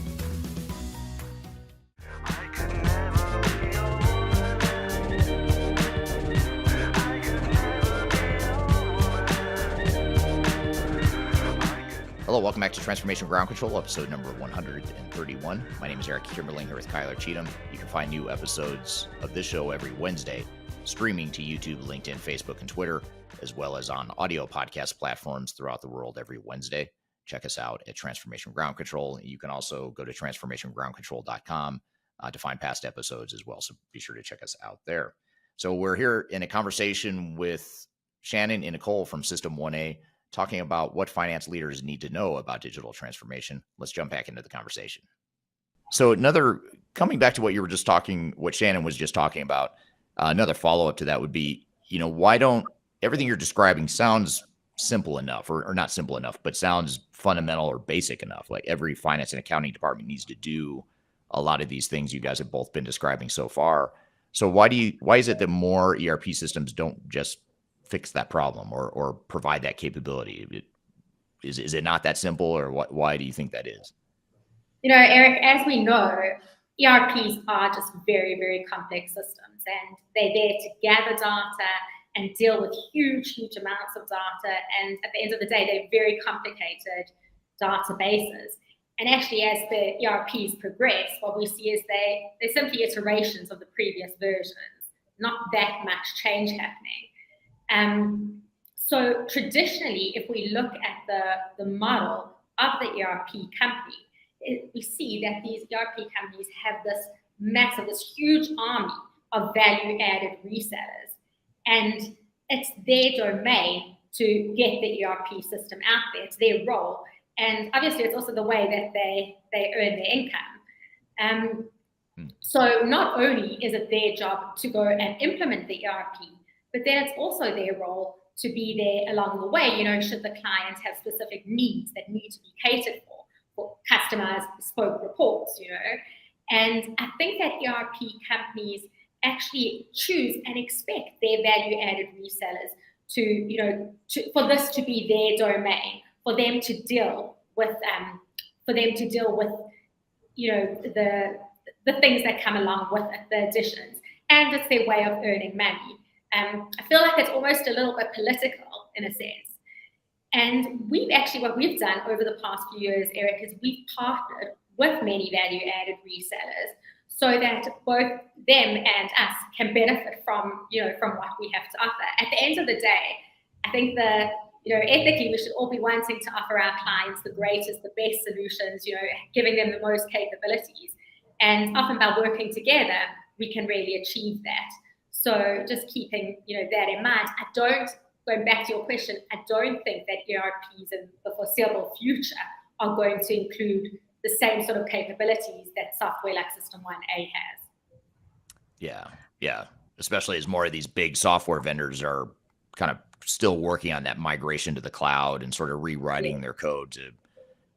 Hello, welcome back to Transformation Ground Control, episode number 131. My name is Eric Kimberling here with Kyler Cheatham. You can find new episodes of this show every Wednesday, streaming to YouTube, LinkedIn, Facebook, and Twitter, as well as on audio podcast platforms throughout the world every Wednesday. Check us out at Transformation Ground Control. You can also go to transformationgroundcontrol.com to find past episodes as well, so be sure to check us out there. So we're here in a conversation with Shannon and Nicole from System 1A, talking about what finance leaders need to know about digital transformation. Let's jump back into the conversation. So coming back to what you were just talking, what Shannon was just talking about, another follow-up to that would be, why don't everything you're describing sounds simple enough, or not simple enough, but sounds fundamental or basic enough. Like every finance and accounting department needs to do a lot of these things you guys have both been describing so far. So why is it that more ERP systems don't just fix that problem or provide that capability? Is it not that simple, or why do you think that is? Eric, as we know, ERPs are just very, very complex systems, and they're there to gather data and deal with huge, huge amounts of data. And at the end of the day, they're very complicated databases. And actually, as the ERPs progress, what we see is they're simply iterations of the previous versions, not that much change happening. So traditionally, if we look at the model of the ERP company, we see that these ERP companies have this huge army of value-added resellers. And it's their domain to get the ERP system out there. It's their role. And obviously, it's also the way that they earn their income. So not only is it their job to go and implement the ERP, but then it's also their role to be there along the way, should the client have specific needs that need to be catered for customized bespoke reports, And I think that ERP companies actually choose and expect their value-added resellers for this to be their domain, for them to deal with, the things that come along with it, the additions, and it's their way of earning money. I feel like it's almost a little bit political in a sense. And what we've done over the past few years, Eric, is we've partnered with many value-added resellers so that both them and us can benefit from what we have to offer. At the end of the day, I think ethically we should all be wanting to offer our clients the greatest, the best solutions, giving them the most capabilities. And often by working together, we can really achieve that. So just keeping, that in mind, going back to your question, I don't think that ERPs in the foreseeable future are going to include the same sort of capabilities that software like System 1A has. Yeah. Especially as more of these big software vendors are kind of still working on that migration to the cloud and sort of rewriting their code to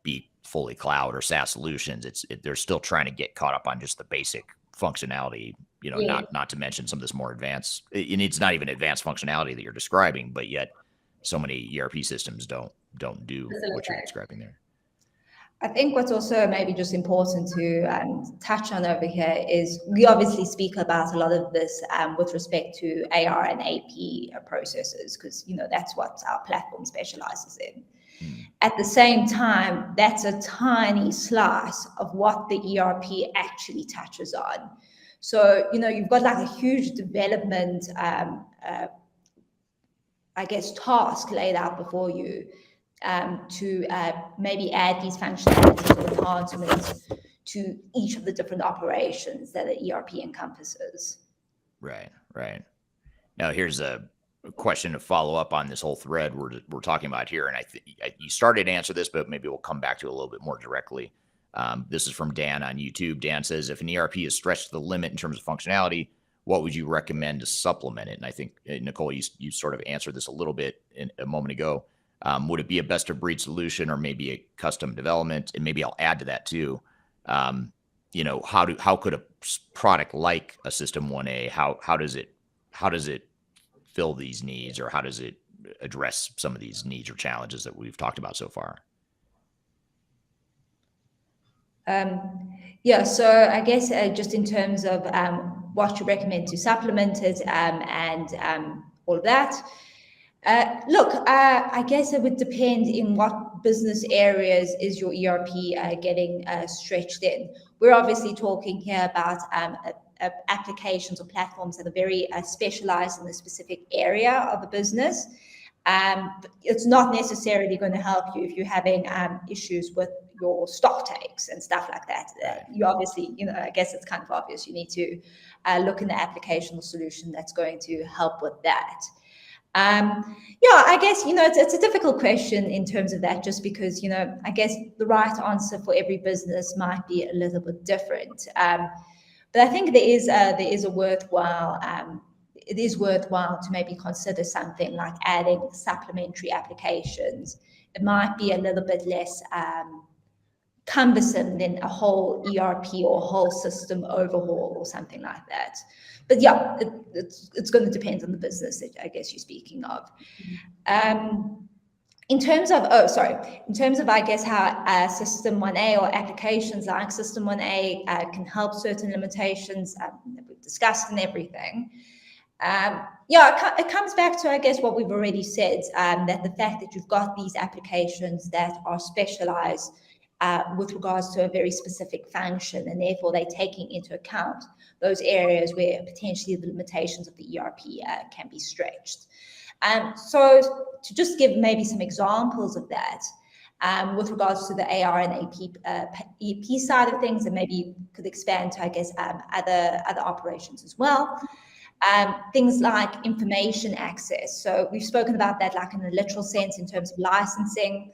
be fully cloud or SaaS solutions, they're still trying to get caught up on just the basic functionality, Yeah. not to mention some of this more advanced, and it's not even advanced functionality that you're describing, but yet so many ERP systems don't do what you're describing there. I think what's also maybe just important to touch on over here is we obviously speak about a lot of this with respect to AR and AP processes, because that's what our platform specializes in. At the same time, that's a tiny slice of what the ERP actually touches on. So you've got like a huge development, task laid out before you. To maybe add these functionalities or enhancements to each of the different operations that the ERP encompasses. Right. Now, here's a question to follow up on this whole thread we're talking about here, and I think you started to answer this, but maybe we'll come back to it a little bit more directly. This is from Dan on YouTube. Dan says, if an ERP is stretched to the limit in terms of functionality, what would you recommend to supplement it? And I think, Nicole, you sort of answered this a little bit a moment ago. Would it be a best of breed solution or maybe a custom development? And maybe I'll add to that too. How could a product like a System 1A, how does it fill these needs, or how does it address some of these needs or challenges that we've talked about so far? So I guess just in terms of what you recommend to supplement it and all of that. I guess it would depend in what business areas is your ERP getting stretched in. We're obviously talking here about applications or platforms that are very specialized in a specific area of the business. It's not necessarily going to help you if you're having issues with your stock takes and stuff like that. You obviously, I guess it's kind of obvious you need to look in the application or solution that's going to help with that. I guess, it's a difficult question in terms of that, just because, I guess the right answer for every business might be a little bit different. But I think it is worthwhile to maybe consider something like adding supplementary applications. It might be a little bit less cumbersome than a whole ERP or a whole system overhaul or something like that. But it's going to depend on the business that I guess you're speaking of. In terms of, I guess, how System 1A or applications like System 1A can help certain limitations that we've discussed and everything. It comes back to, I guess, what we've already said, that the fact that you've got these applications that are specialized with regards to a very specific function, and therefore they're taking into account those areas where potentially the limitations of the ERP can be stretched. So to just give maybe some examples of that, with regards to the AR and EP side of things, and maybe could expand to, I guess, other operations as well. Things like information access. So we've spoken about that like in a literal sense in terms of licensing,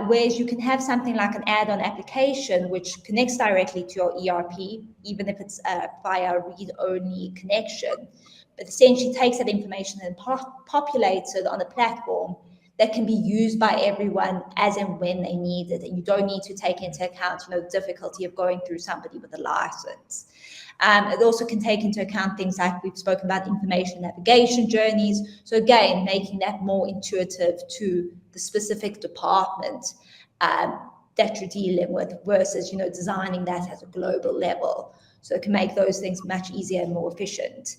whereas you can have something like an add-on application which connects directly to your ERP, even if it's via a read-only connection, but essentially takes that information and populates it on a platform that can be used by everyone as and when they need it. And you don't need to take into account, the difficulty of going through somebody with a license. It also can take into account things like we've spoken about information navigation journeys. So again, making that more intuitive to the specific department that you're dealing with versus, designing that at a global level. So it can make those things much easier and more efficient.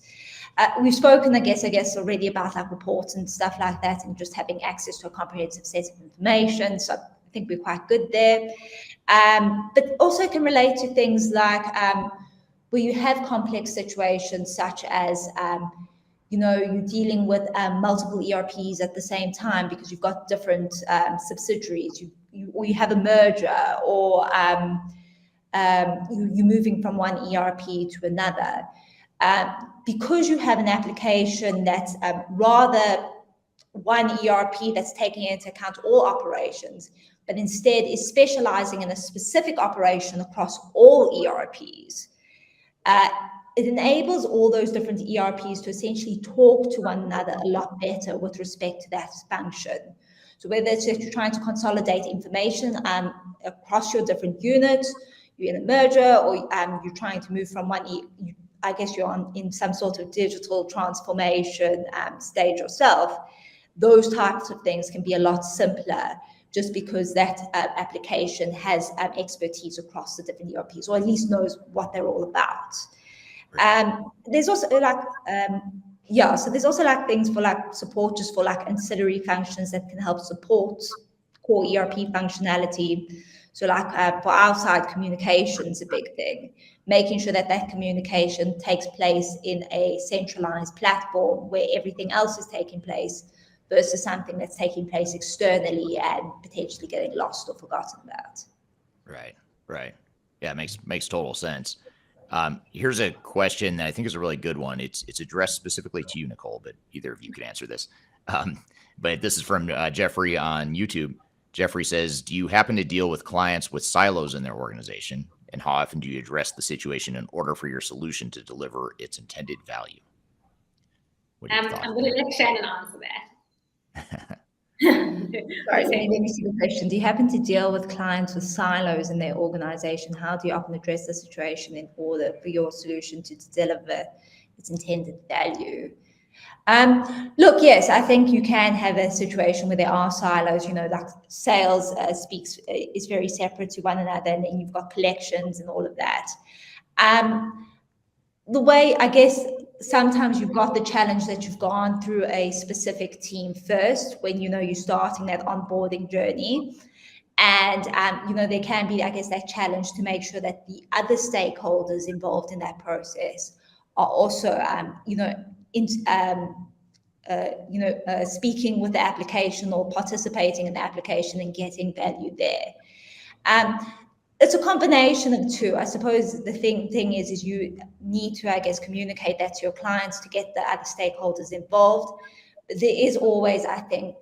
We've spoken, I guess, already about like reports and stuff like that, and just having access to a comprehensive set of information. So I think we're quite good there. But also can relate to things like where you have complex situations such as, you're dealing with multiple ERPs at the same time because you've got different subsidiaries, or you have a merger, or you're moving from one ERP to another. Because you have an application that's rather one ERP that's taking into account all operations, but instead is specializing in a specific operation across all ERPs, it enables all those different ERPs to essentially talk to one another a lot better with respect to that function. So whether it's that you're trying to consolidate information across your different units, you're in a merger, or you're trying to move from one, I guess you're in some sort of digital transformation stage yourself, those types of things can be a lot simpler just because that application has expertise across the different ERPs, or at least knows what they're all about. There's also so there's also like things for like support, just for like ancillary functions that can help support core ERP functionality. So like for outside communication is a big thing, making sure that that communication takes place in a centralized platform where everything else is taking place versus something that's taking place externally and potentially getting lost or forgotten about. Right. Yeah, it makes total sense. Here's a question that I think is a really good one. It's addressed specifically to you, Nicole, but either of you can answer this. But this is from Jeffrey on YouTube. Jeffrey says, do you happen to deal with clients with silos in their organization? And how often do you address the situation in order for your solution to deliver its intended value? What are your thoughts? I'm going to let Shannon answer that. Sorry, let me see the question. Do you happen to deal with clients with silos in their organization? How do you often address the situation in order for your solution to deliver its intended value? Look, yes, I think you can have a situation where there are silos, like sales is very separate to one another, and then you've got collections and all of that. The way, I guess, sometimes you've got the challenge that you've gone through a specific team first when you're starting that onboarding journey. And, there can be, I guess, that challenge to make sure that the other stakeholders involved in that process are also, speaking with the application or participating in the application and getting value there. It's a combination of the two. I suppose the thing is you need to, I guess, communicate that to your clients to get the other stakeholders involved. But there is always, I think,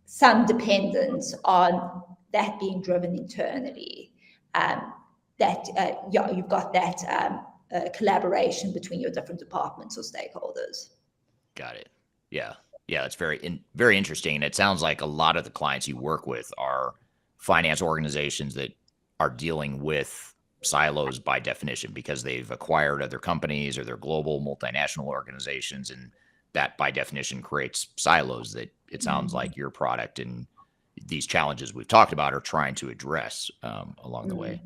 some dependence on that being driven internally. You've got that collaboration between your different departments or stakeholders. Got it. Yeah. It's very interesting. And it sounds like a lot of the clients you work with are finance organizations that are dealing with silos by definition because they've acquired other companies or they're global multinational organizations, and that by definition creates silos that it sounds like your product and these challenges we've talked about are trying to address along the way.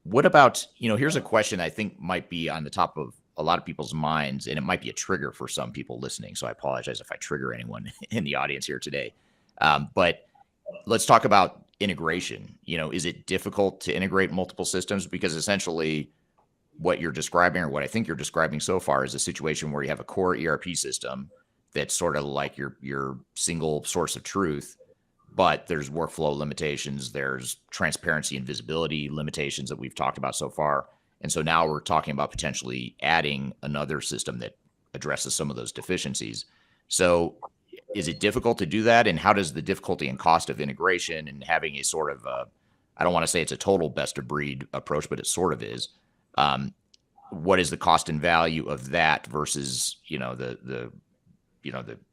What about, here's a question I think might be on the top of a lot of people's minds, and it might be a trigger for some people listening. So I apologize if I trigger anyone in the audience here today. But let's talk about integration. Is it difficult to integrate multiple systems? Because essentially what you're describing, or what I think you're describing so far, is a situation where you have a core ERP system that's sort of like your single source of truth, but there's workflow limitations, there's transparency and visibility limitations that we've talked about so far. And so now we're talking about potentially adding another system that addresses some of those deficiencies. So is it difficult to do that? And how does the difficulty and cost of integration and having a sort of, I don't want to say it's a total best of breed approach, but it sort of is. What is the cost and value of that versus,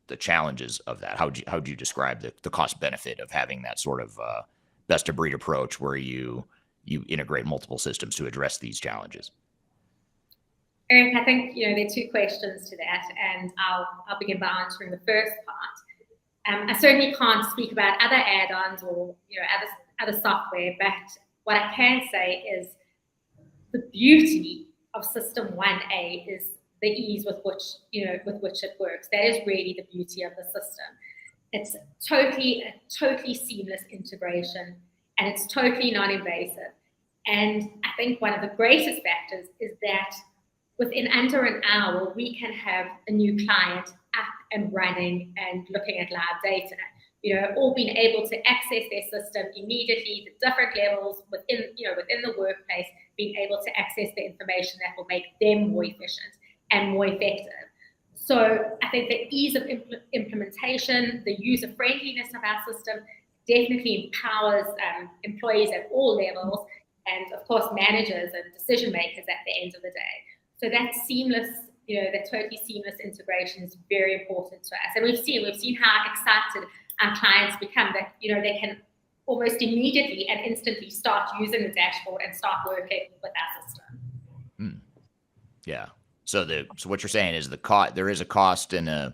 the challenges of that? How would you describe the cost benefit of having that sort of best of breed approach where you integrate multiple systems to address these challenges? Eric, I think there are two questions to that, and I'll begin by answering the first part. I certainly can't speak about other add-ons or other software, but what I can say is the beauty of System 1A is the ease with which it works. That is really the beauty of the system. It's a totally seamless integration, and it's totally non-invasive. And I think one of the greatest factors is that within under an hour, we can have a new client up and running and looking at live data, or being able to access their system immediately, the different levels within the workplace, being able to access the information that will make them more efficient and more effective. So I think the ease of implementation, the user-friendliness of our system definitely empowers employees at all levels, and of course managers and decision makers at the end of the day. So that seamless the totally seamless integration is very important to us. And we've seen how excited our clients become that, they can almost immediately and instantly start using the dashboard and start working with our system. Yeah. So what you're saying is there is a cost and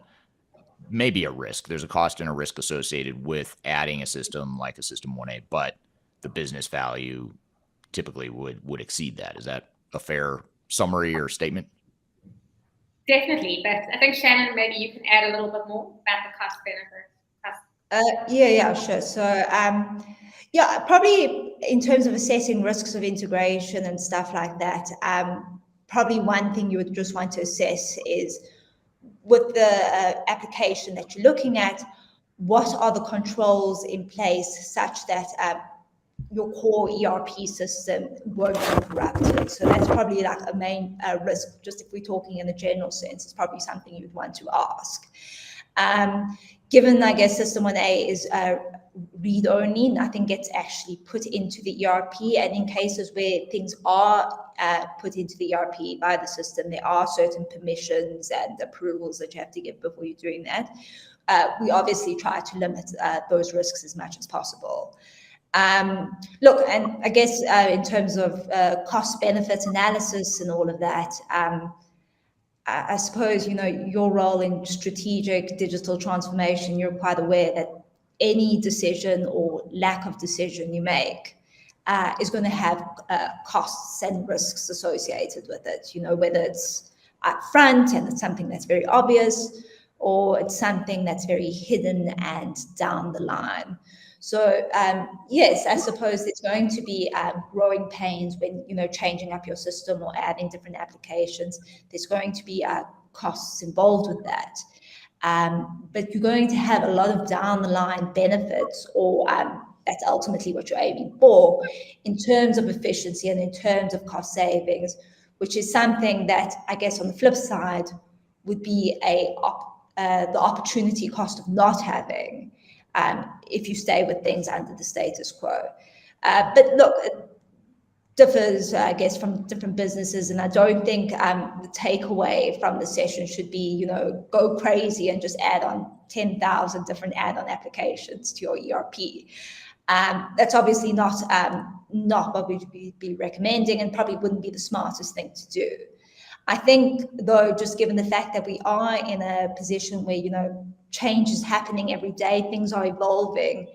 maybe a risk. There's a cost and a risk associated with adding a system like a System 1A, but the business value typically would exceed that. Is that a fair summary or statement? Definitely, but I think Shannon, maybe you can add a little bit more about the cost benefit. Yeah, sure. So, probably in terms of assessing risks of integration and stuff like that, probably one thing you would just want to assess is with the application that you're looking at, what are the controls in place such that your core ERP system won't be corrupted. So that's probably like a main risk. Just if we're talking in a general sense, it's probably something you'd want to ask. Given, I guess, System 1A is read-only, nothing gets actually put into the ERP. And in cases where things are put into the ERP by the system, there are certain permissions and approvals that you have to give before you're doing that. We obviously try to limit those risks as much as possible. Look, and I guess in terms of cost-benefit analysis and all of that, I suppose, your role in strategic digital transformation, you're quite aware that any decision or lack of decision you make is going to have costs and risks associated with it, whether it's upfront and it's something that's very obvious, or it's something that's very hidden and down the line. So yes, I suppose there's going to be growing pains when changing up your system or adding different applications. There's going to be costs involved with that, but you're going to have a lot of down the line benefits, or that's ultimately what you're aiming for in terms of efficiency and in terms of cost savings, which is something that I guess on the flip side would be the opportunity cost of not having. If you stay with things under the status quo. But look, it differs, I guess, from different businesses. And I don't think the takeaway from the session should be, go crazy and just add on 10,000 different add-on applications to your ERP. That's obviously not what we'd be recommending, and probably wouldn't be the smartest thing to do. I think, though, just given the fact that we are in a position where, change is happening every day, things are evolving,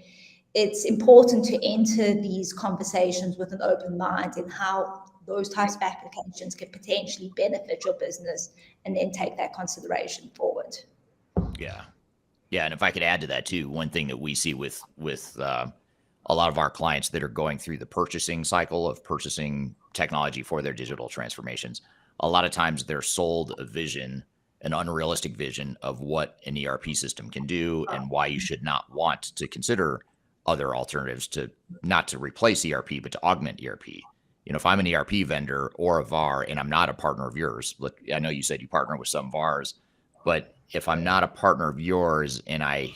it's important to enter these conversations with an open mind in how those types of applications can potentially benefit your business, and then take that consideration forward. Yeah. And if I could add to that too, one thing that we see with a lot of our clients that are going through the purchasing cycle of purchasing technology for their digital transformations, a lot of times they're sold a vision, an unrealistic vision of what an ERP system can do and why you should not want to consider other alternatives not to replace ERP, but to augment ERP. If I'm an ERP vendor or a VAR and I'm not a partner of yours, look, I know you said you partner with some VARs, but if I'm not a partner of yours and I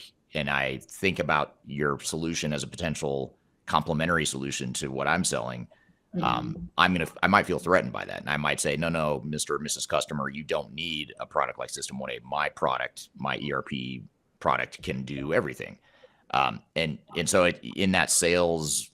think about your solution as a potential complementary solution to what I'm selling, I might feel threatened by that. And I might say, no, Mr. or Mrs. Customer, you don't need a product like System 1A. My product, my ERP product can do everything. And so in that sales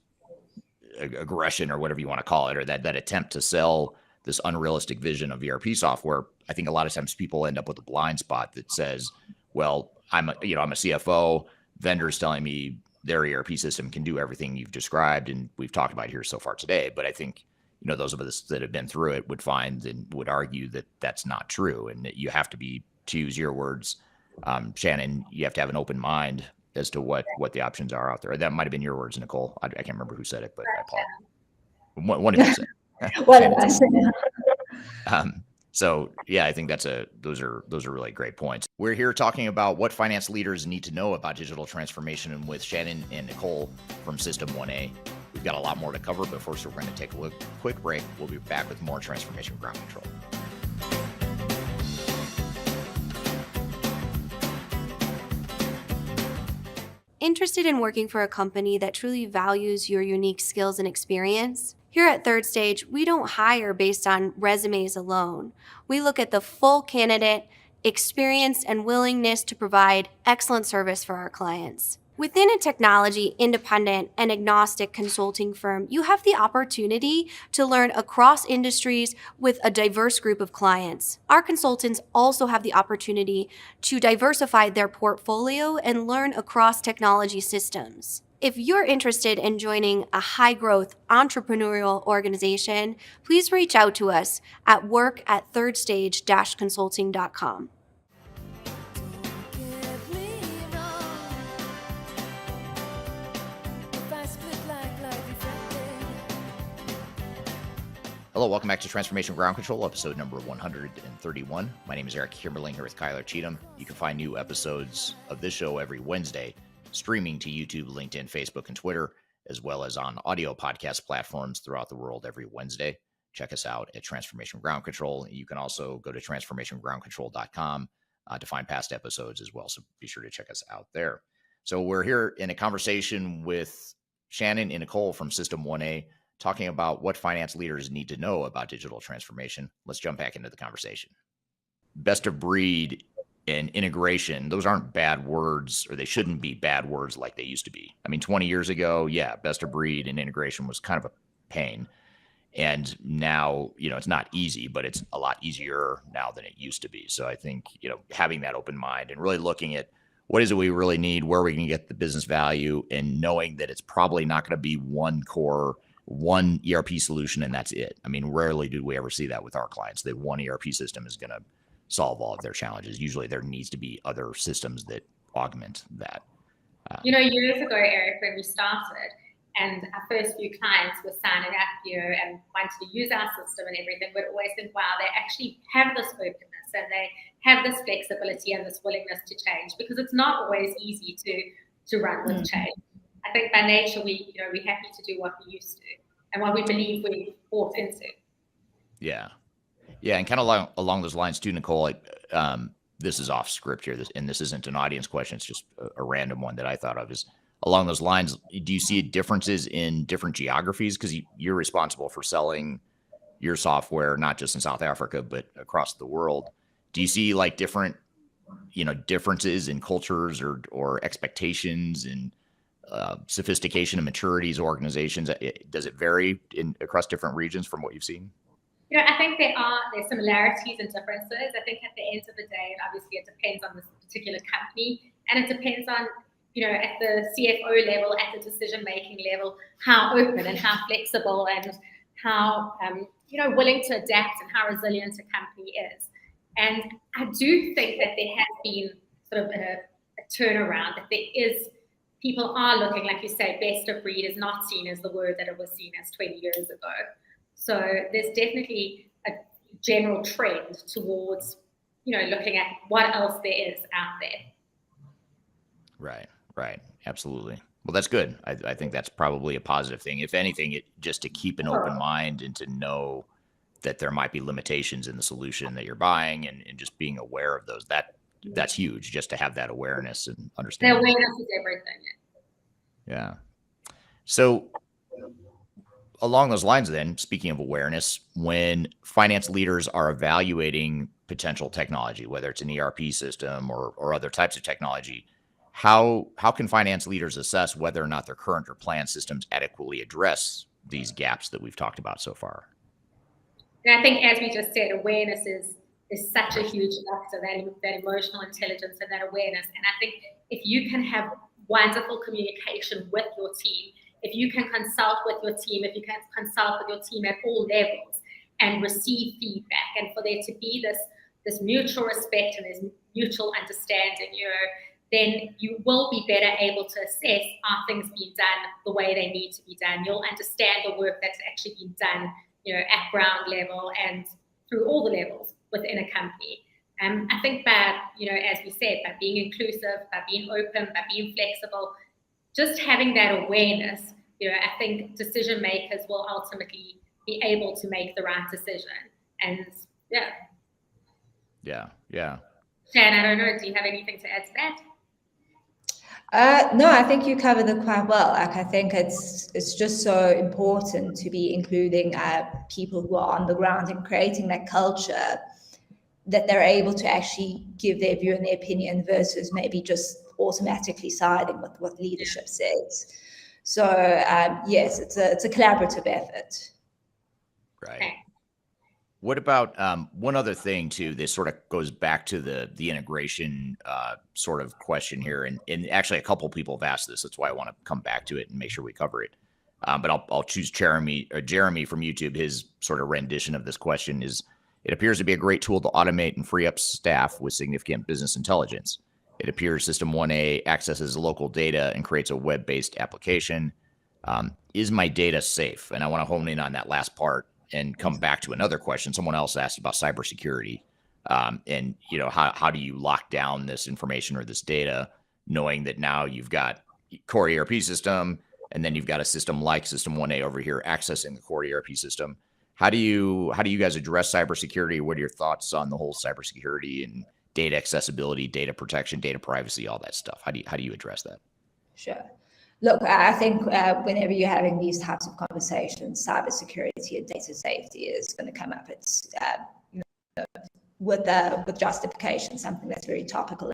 aggression, or whatever you want to call it, or that attempt to sell this unrealistic vision of ERP software, I think a lot of times people end up with a blind spot that says, well, I'm a CFO, vendors telling me their ERP system can do everything you've described and we've talked about here so far today. But I think, those of us that have been through it would find and would argue that that's not true, and that you have to be, to use your words, Shannon, you have to have an open mind as to what the options are out there. That might have been your words, Nicole. I can't remember who said it, but I apologize. One of you said it. One of us. So yeah, I think those are really great points. We're here talking about what finance leaders need to know about digital transformation, and with Shannon and Nicole from System 1A. We've got a lot more to cover, but first we're going to take a quick break. We'll be back with more Transformation Ground Control. Interested in working for a company that truly values your unique skills and experience? Here at Third Stage, we don't hire based on resumes alone. We look at the full candidate, experience, and willingness to provide excellent service for our clients. Within a technology, independent, and agnostic consulting firm, you have the opportunity to learn across industries with a diverse group of clients. Our consultants also have the opportunity to diversify their portfolio and learn across technology systems. If you're interested in joining a high-growth entrepreneurial organization, please reach out to us at work@thirdstage-consulting.com. Hello, welcome back to Transformation Ground Control, episode number 131. My name is Eric Kimberling here with Kyler Cheatham. You can find new episodes of this show every Wednesday, streaming to YouTube, LinkedIn, Facebook, and Twitter, as well as on audio podcast platforms throughout the world every Wednesday. Check us out at Transformation Ground Control. You can also go to transformationgroundcontrol.com to find past episodes as well, so be sure to check us out there. So we're here in a conversation with Shannon and Nicole from System 1A, talking about what finance leaders need to know about digital transformation. Let's jump back into the conversation. Best of breed and integration, those aren't bad words, or they shouldn't be bad words like they used to be. I mean, 20 years ago, yeah, best of breed and integration was kind of a pain. And now, it's not easy, but it's a lot easier now than it used to be. So I think, having that open mind and really looking at what is it we really need, where we can get the business value, and knowing that it's probably not going to be one ERP solution and that's it. I mean, rarely do we ever see that with our clients, that one ERP system is going to solve all of their challenges. Usually there needs to be other systems that augment that. Years ago, Eric, when we started and our first few clients were signing up, and wanted to use our system and everything, we'd always think, wow, they actually have this openness and they have this flexibility and this willingness to change, because it's not always easy to run with change. I think by nature, we're happy to do what we used to and what we believe we bought into. Yeah. Yeah. And kind of along those lines too, Nicole, this is off script here, and this isn't an audience question. It's just a random one that I thought of, is along those lines. Do you see differences in different geographies? Because you're responsible for selling your software, not just in South Africa, but across the world. Do you see like different, differences in cultures or expectations and sophistication and maturities, organizations? Does it vary across different regions from what you've seen? I think there's similarities and differences. I think at the end of the day, and obviously it depends on this particular company, and it depends on, at the CFO level, at the decision-making level, how open and how flexible and how, willing to adapt and how resilient a company is. And I do think that there has been sort of a turnaround, that people are looking, like you say, best of breed is not seen as the word that it was seen as 20 years ago. So there's definitely a general trend towards, looking at what else there is out there. Right. Absolutely. Well, that's good. I think that's probably a positive thing. If anything, just to keep an open mind and to know that there might be limitations in the solution that you're buying, and just being aware of those. That's huge, just to have that awareness and understand. The awareness is everything. Yeah. So along those lines then, speaking of awareness, when finance leaders are evaluating potential technology, whether it's an ERP system or other types of technology, how can finance leaders assess whether or not their current or planned systems adequately address these gaps that we've talked about so far? And I think, as we just said, awareness is such a huge factor, that emotional intelligence and that awareness. And I think if you can have wonderful communication with your team, if you can consult with your team, if you can consult with your team at all levels and receive feedback, and for there to be this mutual respect and this mutual understanding, then you will be better able to assess, are things being done the way they need to be done? You'll understand the work that's actually been done, at ground level and through all the levels within a company. I think by, as we said, by being inclusive, by being open, by being flexible, just having that awareness, I think decision makers will ultimately be able to make the right decision. And Yeah. Shannon, I don't know, do you have anything to add to that? No, I think you covered it quite well. Like, I think it's just so important to be including people who are on the ground and creating that culture that they're able to actually give their view and their opinion versus maybe just automatically siding with what leadership says. So yes, it's a collaborative effort. Right. Okay. What about one other thing too? This sort of goes back to the integration sort of question here, and actually a couple people have asked this. That's why I want to come back to it and make sure we cover it. But I'll choose Jeremy from YouTube. His sort of rendition of this question is: it appears to be a great tool to automate and free up staff with significant business intelligence. It appears System 1A accesses local data and creates a web-based application. Is my data safe? And I want to hone in on that last part and come back to another question. Someone else asked about cybersecurity. And, you know, how do you lock down this information or this data, knowing that now you've got core ERP system, and then you've got a system like System 1A over here accessing the core ERP system. How do you guys address cybersecurity? What are your thoughts on the whole cybersecurity and data accessibility, data protection, data privacy, all that stuff? How do you address that? Sure. Look, I think whenever you're having these types of conversations, cybersecurity and data safety is going to come up. It's with justification, something that's very topical.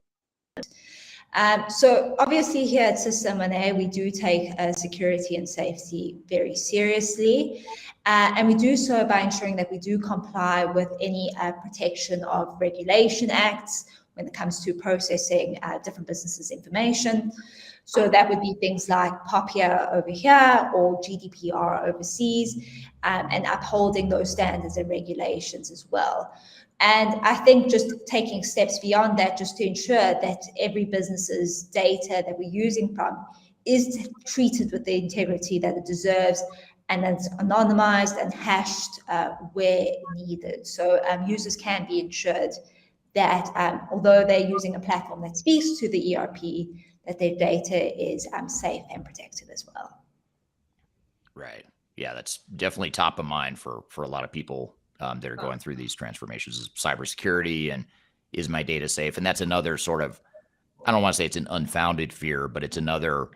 So obviously here at System 1A, we do take security and safety very seriously. And we do so by ensuring that we do comply with any protection of regulation acts when it comes to processing different businesses' information. So that would be things like POPIA over here or GDPR overseas, and upholding those standards and regulations as well. And I think just taking steps beyond that, just to ensure that every business's data that we're using from is treated with the integrity that it deserves, and it's anonymized and hashed where needed. So users can be ensured that although they're using a platform that speaks to the ERP, that their data is safe and protected as well. Right. Yeah, that's definitely top of mind for a lot of people that are going through these transformations, is cybersecurity and is my data safe? And that's another sort of, I don't want to say it's an unfounded fear, but it's another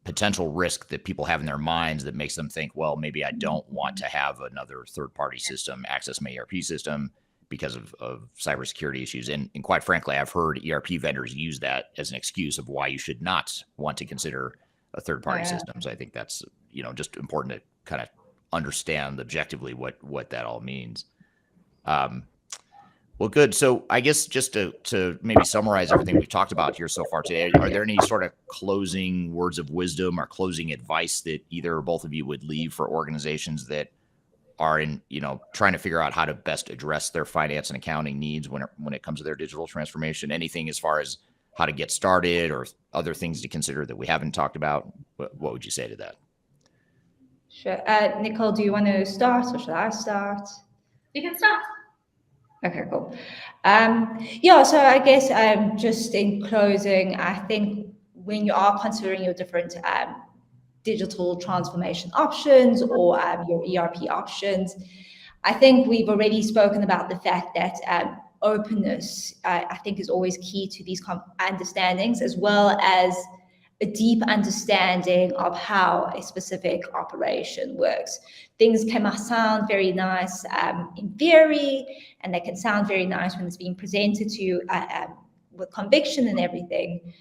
potential risk that people have in their minds that makes them think, well, maybe I don't want to have another third-party system access my ERP system because of cybersecurity issues. And quite frankly, I've heard ERP vendors use that as an excuse of why you should not want to consider a third-party system. So I think that's, you know, just important to kind of understand objectively what that all means. Well, good. So I guess just to maybe summarize everything we've talked about here so far today, are there any sort of closing words of wisdom or closing advice that either or both of you would leave for organizations that are in, you know, trying to figure out how to best address their finance and accounting needs when it comes to their digital transformation? Anything as far as how to get started or other things to consider that we haven't talked about? What would you say to that? Sure. Nicole, do you want to start or should I start? You can start. Okay, cool. Yeah, so I guess just in closing, I think when you are considering your different digital transformation options or your ERP options, I think we've already spoken about the fact that openness, I think, is always key to these understandings, as well as a deep understanding of how a specific operation works. Things can sound very nice in theory, and they can sound very nice when it's being presented to you with conviction and everything.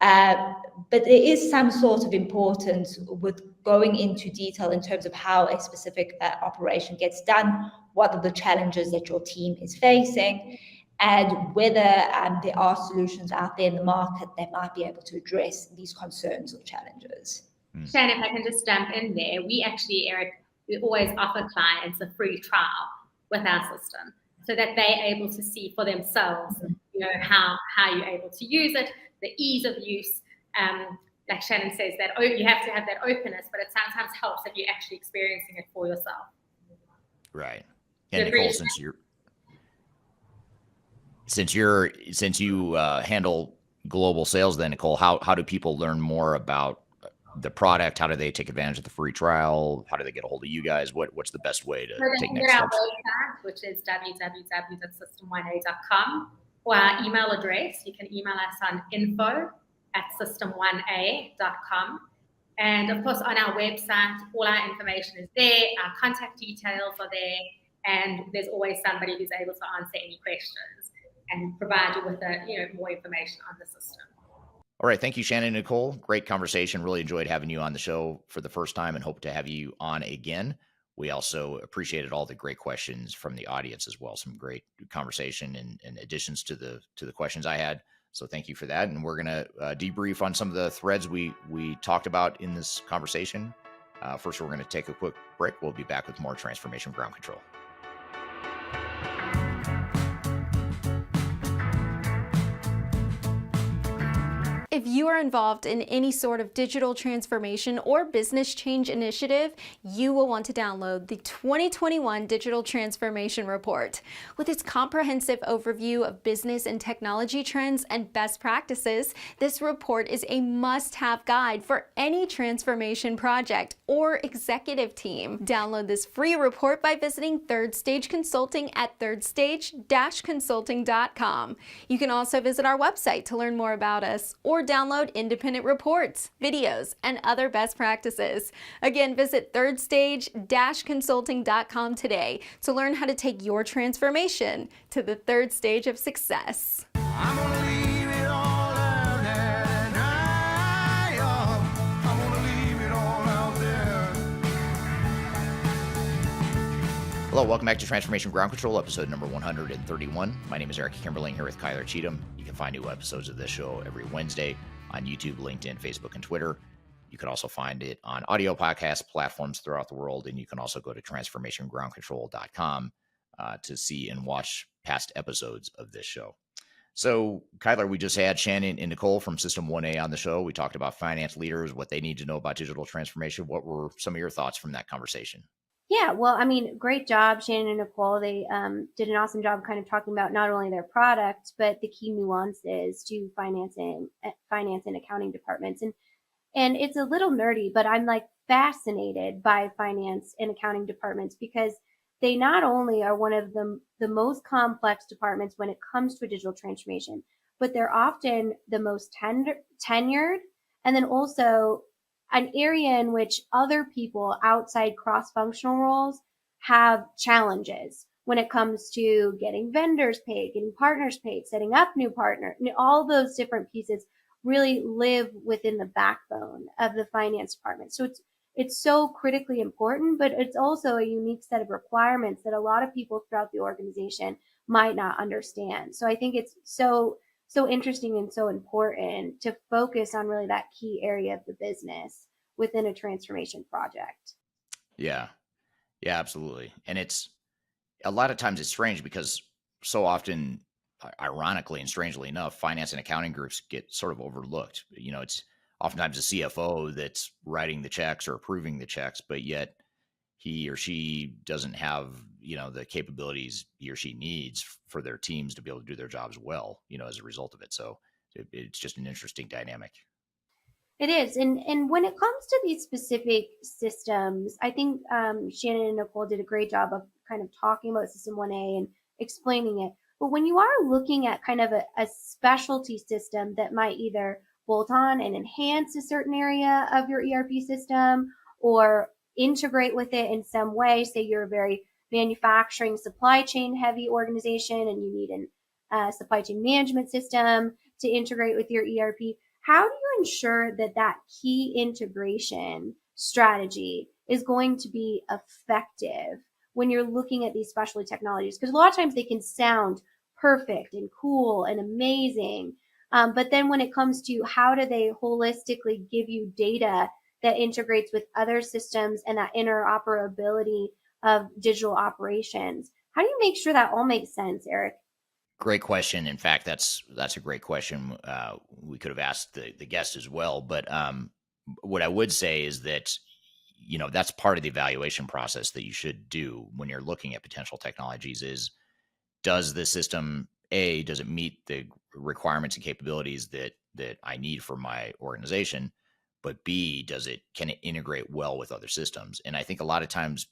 But there is some sort of importance with going into detail in terms of how a specific operation gets done, what are the challenges that your team is facing, and whether there are solutions out there in the market that might be able to address these concerns or challenges. Shannon, if I can just jump in there, we actually, Eric, we always offer clients a free trial with our system so that they're able to see for themselves, you know, how you're able to use it, the ease of use. Like Shannon says, that you have to have that openness, but it sometimes helps if you're actually experiencing it for yourself. Right. And Nicole, since you handle global sales, then Nicole, how do people learn more about the product? How do they take advantage of the free trial? How do they get a hold of you guys? What's the best way to take next steps? Our website, which is www.system1a.com, or our email address. You can email us on info at system1a.com. And of course, on our website, all our information is there, our contact details are there, and there's always somebody who's able to answer any questions and provide you with more information on the system. All right. Thank you, Shannon and Nicole. Great conversation. Really enjoyed having you on the show for the first time and hope to have you on again. We also appreciated all the great questions from the audience as well. Some great conversation and additions to the questions I had. So thank you for that. And we're going to debrief on some of the threads we talked about in this conversation. First, we're going to take a quick break. We'll be back with more Transformation Ground Control. If you are involved in any sort of digital transformation or business change initiative, you will want to download the 2021 Digital Transformation Report. With its comprehensive overview of business and technology trends and best practices, this report is a must-have guide for any transformation project or executive team. Download this free report by visiting Third Stage Consulting at thirdstage-consulting.com. You can also visit our website to learn more about us or download independent reports, videos, and other best practices. Again, visit thirdstage-consulting.com today to learn how to take your transformation to the third stage of success. I'm gonna leave it all out there and I'm gonna leave it all out there. Hello, welcome back to Transformation Ground Control, episode number 131. My name is Eric Kimberling here with Kyler Cheatham. You can find new episodes of this show every Wednesday on YouTube, LinkedIn, Facebook, and Twitter. You can also find it on audio podcast platforms throughout the world, and you can also go to transformationgroundcontrol.com to see and watch past episodes of this show. So, Kyler, we just had Shannon and Nicole from System 1A on the show. We talked about finance leaders, what they need to know about digital transformation. What were some of your thoughts from that conversation? Yeah, well, I mean, great job, Shannon and Nicole. They did an awesome job kind of talking about not only their product, but the key nuances to finance and accounting departments. And it's a little nerdy, but I'm like fascinated by finance and accounting departments because they not only are one of the most complex departments when it comes to a digital transformation, but they're often the most tenured, and then also an area in which other people outside cross-functional roles have challenges when it comes to getting vendors paid, getting partners paid, setting up new partners. All those different pieces really live within the backbone of the finance department. So it's so critically important, but it's also a unique set of requirements that a lot of people throughout the organization might not understand. So I think it's so interesting and so important to focus on really that key area of the business within a transformation project. Yeah, absolutely. And it's a lot of times it's strange because so often, ironically and strangely enough, finance and accounting groups get sort of overlooked. It's oftentimes the CFO that's writing the checks or approving the checks, but yet he or she doesn't have, the capabilities he or she needs for their teams to be able to do their jobs well, as a result of it. So it's just an interesting dynamic. It is. And when it comes to these specific systems, I think Shannon and Nicole did a great job of kind of talking about System 1A and explaining it. But when you are looking at kind of a specialty system that might either bolt on and enhance a certain area of your ERP system or integrate with it in some way, say you're a very manufacturing supply chain heavy organization and you need a supply chain management system to integrate with your ERP, how do you ensure that key integration strategy is going to be effective when you're looking at these specialty technologies? Because a lot of times they can sound perfect and cool and amazing, but then when it comes to how do they holistically give you data that integrates with other systems and that interoperability of digital operations, how do you make sure that all makes sense, Eric? Great question. In fact, that's a great question. We could have asked the guest as well, but what I would say is that that's part of the evaluation process that you should do when you're looking at potential technologies. Is does the system does it meet the requirements and capabilities that I need for my organization? But B, can it integrate well with other systems? And I think a lot of times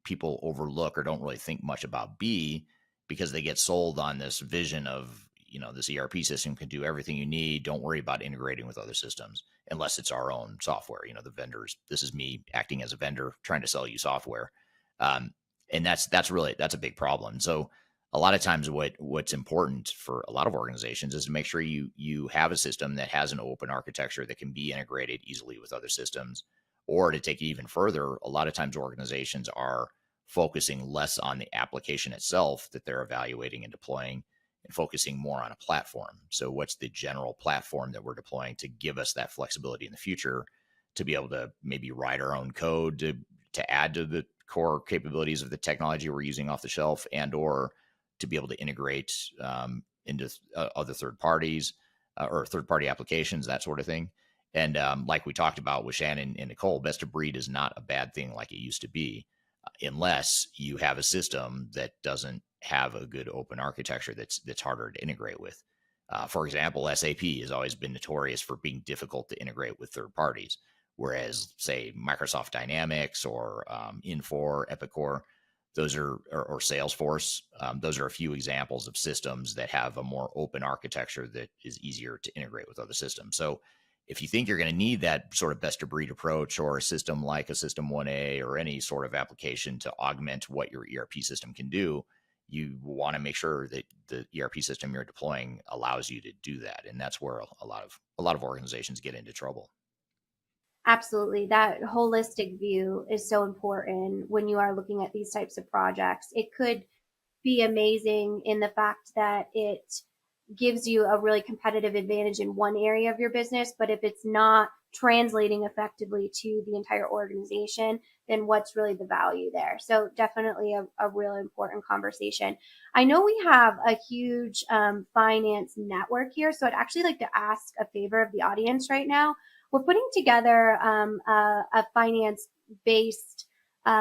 people overlook or don't really think much about B, because they get sold on this vision of, this ERP system can do everything you need. Don't worry about integrating with other systems unless it's our own software. The vendors, this is me acting as a vendor trying to sell you software. And that's a big problem. So a lot of times what's important for a lot of organizations is to make sure you have a system that has an open architecture that can be integrated easily with other systems. Or to take it even further, a lot of times organizations are focusing less on the application itself that they're evaluating and deploying and focusing more on a platform. So what's the general platform that we're deploying to give us that flexibility in the future to be able to maybe write our own code to add to the core capabilities of the technology we're using off the shelf, and or to be able to integrate into other third parties or third party applications, that sort of thing. And like we talked about with Shannon and Nicole, best of breed is not a bad thing like it used to be, unless you have a system that doesn't have a good open architecture that's harder to integrate with. For example, SAP has always been notorious for being difficult to integrate with third parties, whereas, say, Microsoft Dynamics or Infor, Epicor, those are, or Salesforce, those are a few examples of systems that have a more open architecture that is easier to integrate with other systems. So if you think you're going to need that sort of best of breed approach, or a system like a System 1A or any sort of application to augment what your ERP system can do, you want to make sure that the ERP system you're deploying allows you to do that. And that's where a lot of organizations get into trouble. Absolutely. That holistic view is so important when you are looking at these types of projects. It could be amazing in the fact that it gives you a really competitive advantage in one area of your business, but if it's not translating effectively to the entire organization, then what's really the value there? So definitely a really important conversation. I know we have a huge finance network here, so I'd actually like to ask a favor of the audience right now. We're putting together a finance-based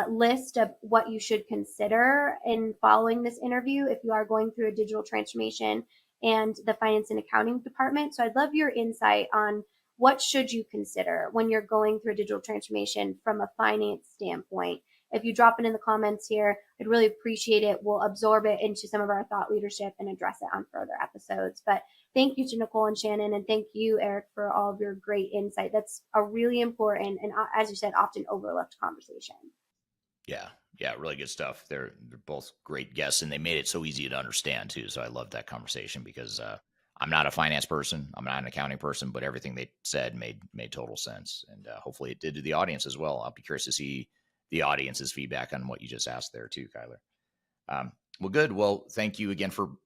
list of what you should consider in following this interview if you are going through a digital transformation and the finance and accounting department. So I'd love your insight on what should you consider when you're going through a digital transformation from a finance standpoint. If you drop it in the comments here, I'd really appreciate it. We'll absorb it into some of our thought leadership and address it on further episodes. But thank you to Nicole and Shannon, and thank you, Eric, for all of your great insight. That's a really important and, as you said, often overlooked conversation. Yeah, really good stuff. They're both great guests, and they made it so easy to understand too. So I love that conversation because I'm not a finance person, I'm not an accounting person, but everything they said made total sense, and hopefully it did to the audience as well. I'll be curious to see the audience's feedback on what you just asked there too, Kyler. Well, good. Well, thank you again to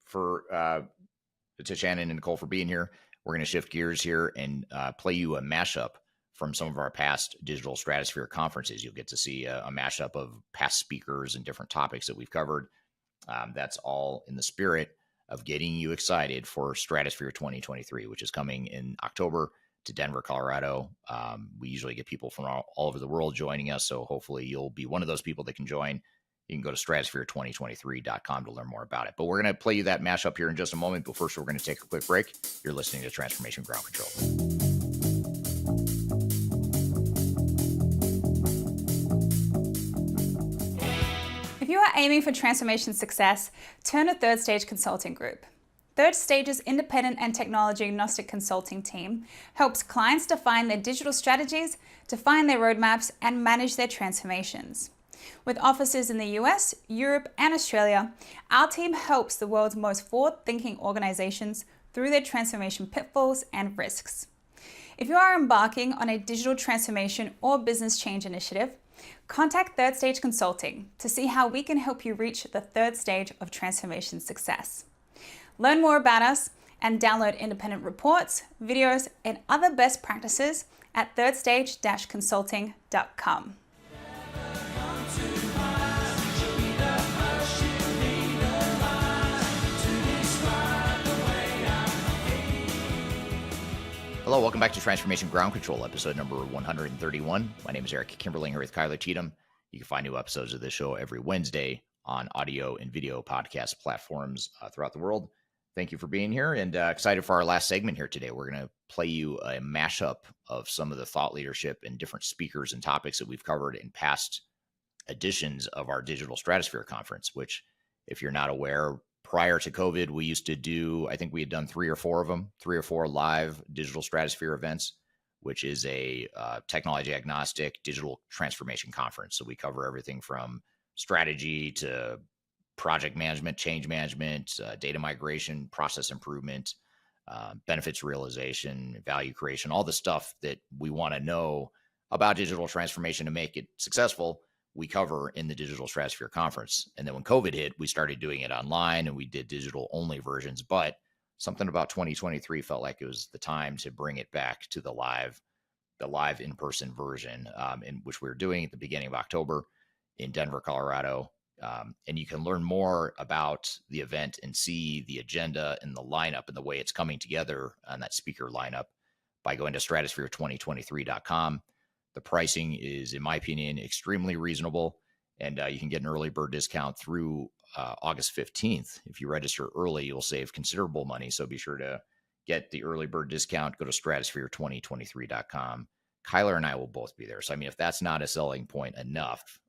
Shannon and Nicole for being here. We're going to shift gears here and play you a mashup from some of our past Digital Stratosphere conferences. You'll get to see a mashup of past speakers and different topics that we've covered. That's all in the spirit of getting you excited for Stratosphere 2023, which is coming in October to Denver, Colorado. We usually get people from all over the world joining us, so hopefully you'll be one of those people that can join. You can go to stratosphere2023.com to learn more about it. But we're going to play you that mashup here in just a moment. But first, we're going to take a quick break. You're listening to Transformation Ground Control. If you are aiming for transformation success, turn to Third Stage Consulting Group. Third Stage's independent and technology agnostic consulting team helps clients define their digital strategies, define their roadmaps, and manage their transformations. With offices in the US, Europe, and Australia, our team helps the world's most forward-thinking organizations through their transformation pitfalls and risks. If you are embarking on a digital transformation or business change initiative, contact Third Stage Consulting to see how we can help you reach the third stage of transformation success. Learn more about us and download independent reports, videos, and other best practices at thirdstage-consulting.com. Hello, welcome back to Transformation Ground Control, episode number 131. My name is Eric Kimberling here with Kyler Cheatham. You can find new episodes of this show every Wednesday on audio and video podcast platforms throughout the world. Thank you for being here, and excited for our last segment here today. We're going to play you a mashup of some of the thought leadership and different speakers and topics that we've covered in past editions of our Digital Stratosphere conference, which, if you're not aware, prior to COVID, we used to do, I think we had done 3 or 4 of them, 3 or 4 live digital stratosphere events, which is a technology agnostic digital transformation conference. So we cover everything from strategy to project management, change management, data migration, process improvement, benefits realization, value creation, all the stuff that we want to know about digital transformation to make it successful, we cover in the Digital Stratosphere Conference. And then when COVID hit, we started doing it online and we did digital only versions. But something about 2023 felt like it was the time to bring it back to the live in-person version, in which we were doing at the beginning of October in Denver, Colorado. And you can learn more about the event and see the agenda and the lineup and the way it's coming together on that speaker lineup by going to stratosphere2023.com. The pricing is, in my opinion, extremely reasonable, and you can get an early bird discount through August 15th. If you register early, you'll save considerable money, so be sure to get the early bird discount. Go to stratosphere2023.com. Kyler and I will both be there. So, I mean, if that's not a selling point enough,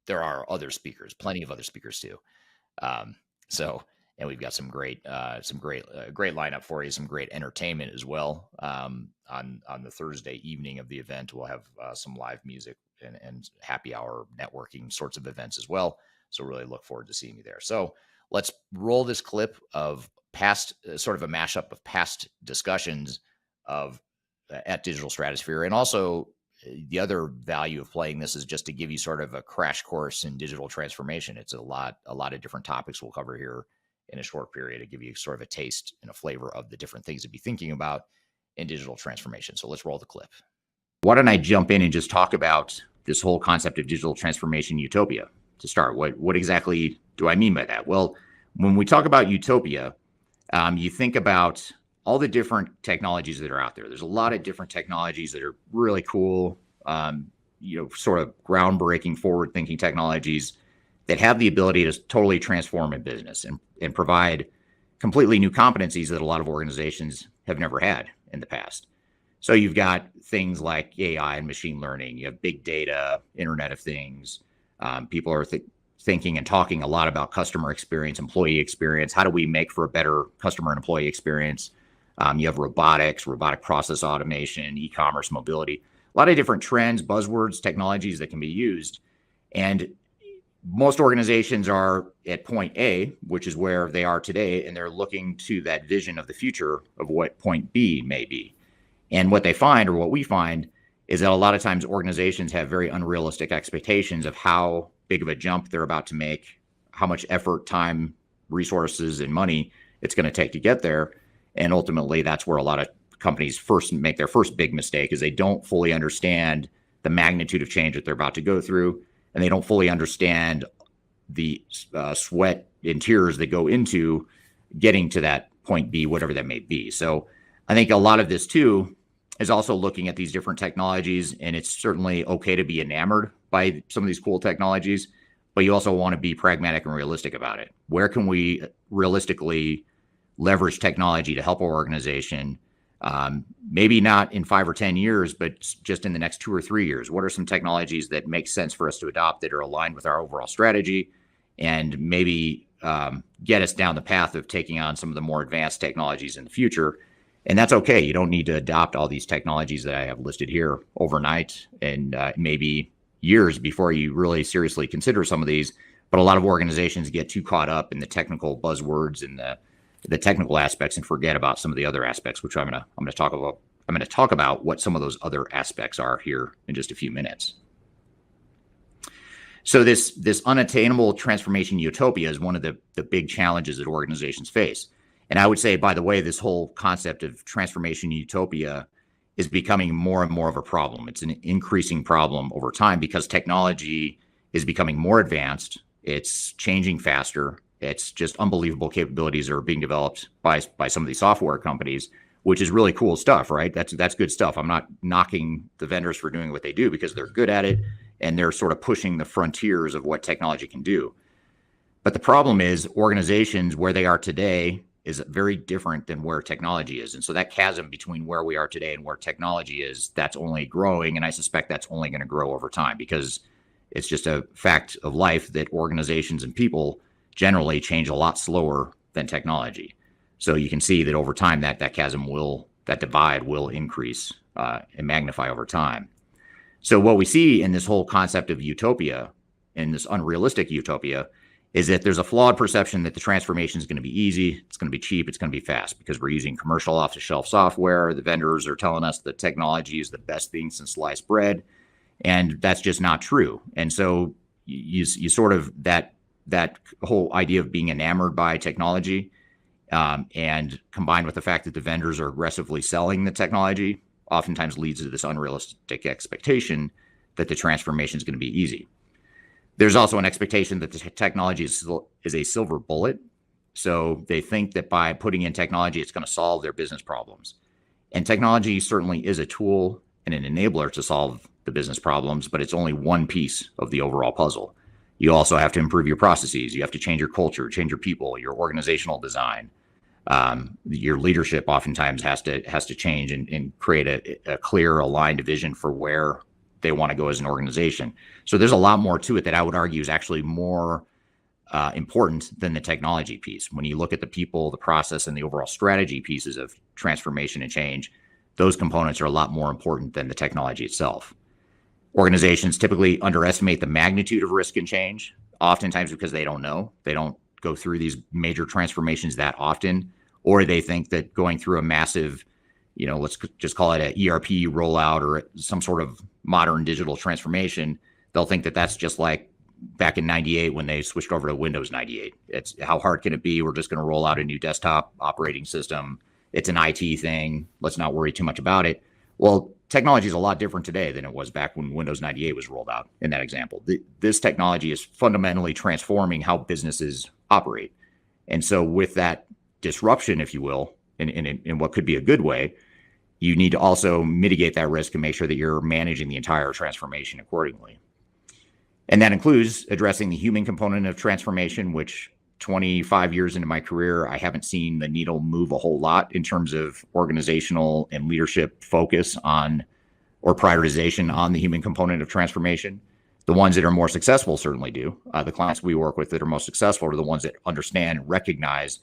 there are other speakers, plenty of other speakers too. And we've got some great lineup for you, some great entertainment as well. On the Thursday evening of the event, we'll have some live music and happy hour networking sorts of events as well. So really look forward to seeing you there. So let's roll this clip of past, sort of a mashup of past discussions at Digital Stratosphere. And also the other value of playing this is just to give you sort of a crash course in digital transformation. It's a lot of different topics we'll cover here in a short period to give you sort of a taste and a flavor of the different things to be thinking about in digital transformation. So let's roll the clip. Why don't I jump in and just talk about this whole concept of digital transformation utopia to start? What exactly do I mean by that? Well, when we talk about utopia, you think about all the different technologies that are out there. There's a lot of different technologies that are really cool, sort of groundbreaking, forward-thinking technologies that have the ability to totally transform a business and provide completely new competencies that a lot of organizations have never had in the past. So you've got things like AI and machine learning. You have big data, Internet of Things. People are thinking and talking a lot about customer experience, employee experience. How do we make for a better customer and employee experience? You have robotics, robotic process automation, e-commerce, mobility, a lot of different trends, buzzwords, technologies that can be used. And most organizations are at point A, which is where they are today, and they're looking to that vision of the future of what point B may be. And what they find, or what we find, is that a lot of times organizations have very unrealistic expectations of how big of a jump they're about to make, how much effort, time, resources, and money it's going to take to get there. And ultimately, that's where a lot of companies first make their first big mistake, is they don't fully understand the magnitude of change that they're about to go through, and they don't fully understand the sweat and tears that go into getting to that point B, whatever that may be. So I think a lot of this too is also looking at these different technologies, and it's certainly okay to be enamored by some of these cool technologies, but you also want to be pragmatic and realistic about it. Where can we realistically leverage technology to help our organization? Maybe not in 5 or 10 years, but just in the next 2 or 3 years. What are some technologies that make sense for us to adopt that are aligned with our overall strategy, and maybe get us down the path of taking on some of the more advanced technologies in the future? And that's okay. You don't need to adopt all these technologies that I have listed here overnight, and maybe years before you really seriously consider some of these. But a lot of organizations get too caught up in the technical buzzwords and the technical aspects and forget about some of the other aspects, which I'm going to talk about. I'm going to talk about what some of those other aspects are here in just a few minutes. So this unattainable transformation utopia is one of the big challenges that organizations face. And I would say, by the way, this whole concept of transformation utopia is becoming more and more of a problem. It's an increasing problem over time because technology is becoming more advanced. It's changing faster. It's just unbelievable capabilities are being developed by some of these software companies, which is really cool stuff, right? That's good stuff. I'm not knocking the vendors for doing what they do, because they're good at it and they're sort of pushing the frontiers of what technology can do. But the problem is, organizations where they are today is very different than where technology is. And so that chasm between where we are today and where technology is, that's only growing. And I suspect that's only going to grow over time, because it's just a fact of life that organizations and people generally change a lot slower than technology. So you can see that over time that divide will increase and magnify over time. So what we see in this whole concept of utopia, in this unrealistic utopia, is that there's a flawed perception that the transformation is going to be easy, it's going to be cheap, it's going to be fast, because we're using commercial off-the-shelf software. The vendors are telling us that technology is the best thing since sliced bread, and that's just not true. And so you sort of that whole idea of being enamored by technology, and combined with the fact that the vendors are aggressively selling the technology, oftentimes leads to this unrealistic expectation that the transformation is going to be easy. There's also an expectation that the technology is a silver bullet. So they think that by putting in technology, it's going to solve their business problems. And technology certainly is a tool and an enabler to solve the business problems, but it's only one piece of the overall puzzle. You also have to improve your processes. You have to change your culture, change your people, your organizational design. Your leadership oftentimes has to change and create a clear, aligned vision for where they want to go as an organization. So there's a lot more to it that I would argue is actually more important than the technology piece. When you look at the people, the process, and the overall strategy pieces of transformation and change, those components are a lot more important than the technology itself. Organizations typically underestimate the magnitude of risk and change, oftentimes because they don't know. They don't go through these major transformations that often, or they think that going through a massive, let's just call it an ERP rollout or some sort of modern digital transformation, they'll think that that's just like back in 98 when they switched over to Windows 98. It's how hard can it be? We're just going to roll out a new desktop operating system. It's an IT thing. Let's not worry too much about it. Well, technology is a lot different today than it was back when Windows 98 was rolled out in that example. This technology is fundamentally transforming how businesses operate. And so with that disruption, if you will, in what could be a good way, you need to also mitigate that risk and make sure that you're managing the entire transformation accordingly. And that includes addressing the human component of transformation, which 25 years into my career, I haven't seen the needle move a whole lot in terms of organizational and leadership focus on or prioritization on the human component of transformation. The ones that are more successful certainly do. The clients we work with that are most successful are the ones that understand and recognize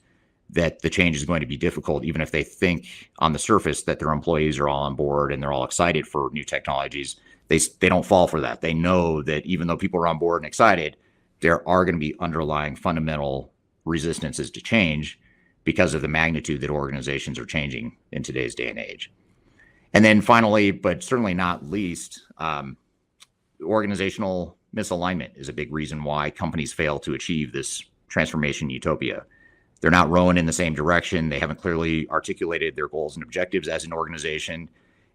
that the change is going to be difficult, even if they think on the surface that their employees are all on board and they're all excited for new technologies. They don't fall for that. They know that even though people are on board and excited, there are going to be underlying fundamental resistances to change because of the magnitude that organizations are changing in today's day and age. And then finally, but certainly not least, organizational misalignment is a big reason why companies fail to achieve this transformation utopia. They're not rowing in the same direction. They haven't clearly articulated their goals and objectives as an organization.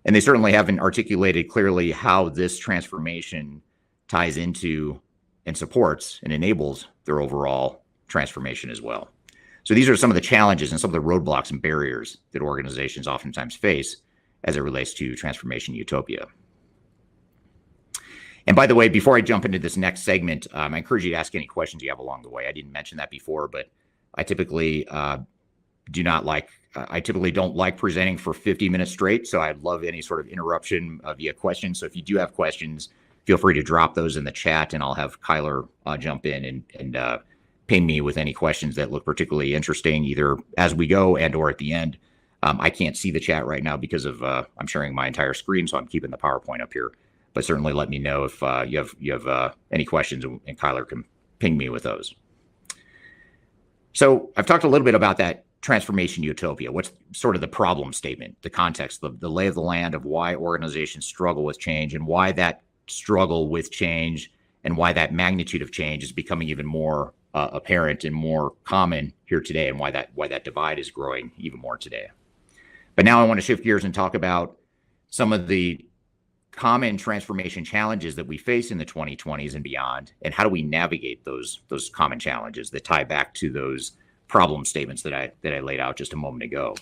And they certainly haven't articulated clearly how this transformation ties into and supports and enables their overall transformation as well. So these are some of the challenges and some of the roadblocks and barriers that organizations oftentimes face as it relates to transformation utopia. And by the way, before I jump into this next segment, I encourage you to ask any questions you have along the way. I didn't mention that before, but I typically don't like presenting for 50 minutes straight. So I'd love any sort of interruption via questions. So if you do have questions, feel free to drop those in the chat and I'll have Kyler jump in and ping me with any questions that look particularly interesting, either as we go and or at the end. I can't see the chat right now because of I'm sharing my entire screen, so I'm keeping the PowerPoint up here. But certainly let me know if you have any questions, and Kyler can ping me with those. So I've talked a little bit about that transformation utopia. What's sort of the problem statement, the context, the lay of the land of why organizations struggle with change and why that struggle with change and why that magnitude of change is becoming even more apparent and more common here today, and why that divide is growing even more today. But now I want to shift gears and talk about some of the common transformation challenges that we face in the 2020s and beyond, and how do we navigate those common challenges that tie back to those problem statements that I laid out just a moment ago.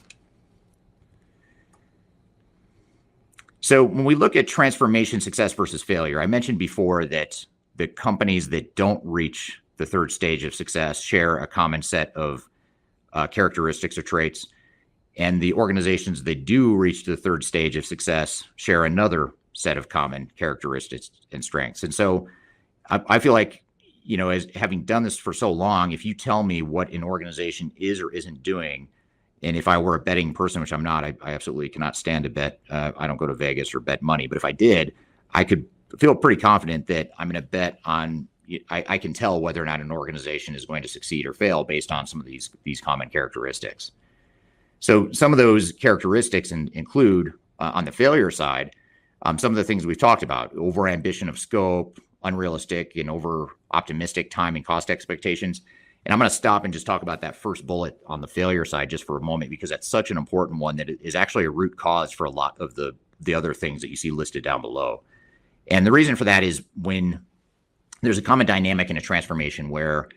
So when we look at transformation success versus failure, I mentioned before that the companies that don't reach the third stage of success share a common set of characteristics or traits, and the organizations that do reach the third stage of success share another set of common characteristics and strengths. And so I feel like as having done this for so long, if you tell me what an organization is or isn't doing, and if I were a betting person, which I'm not, I absolutely cannot stand to bet. I don't go to Vegas or bet money. But if I did, I could feel pretty confident that I'm going to bet on, I can tell whether or not an organization is going to succeed or fail based on some of these common characteristics. So some of those characteristics include, on the failure side, some of the things we've talked about: overambition of scope, unrealistic and over optimistic time and cost expectations. And I'm going to stop and just talk about that first bullet on the failure side just for a moment, because that's such an important one that it is actually a root cause for a lot of the other things that you see listed down below. And the reason for that is when there's a common dynamic in a transformation where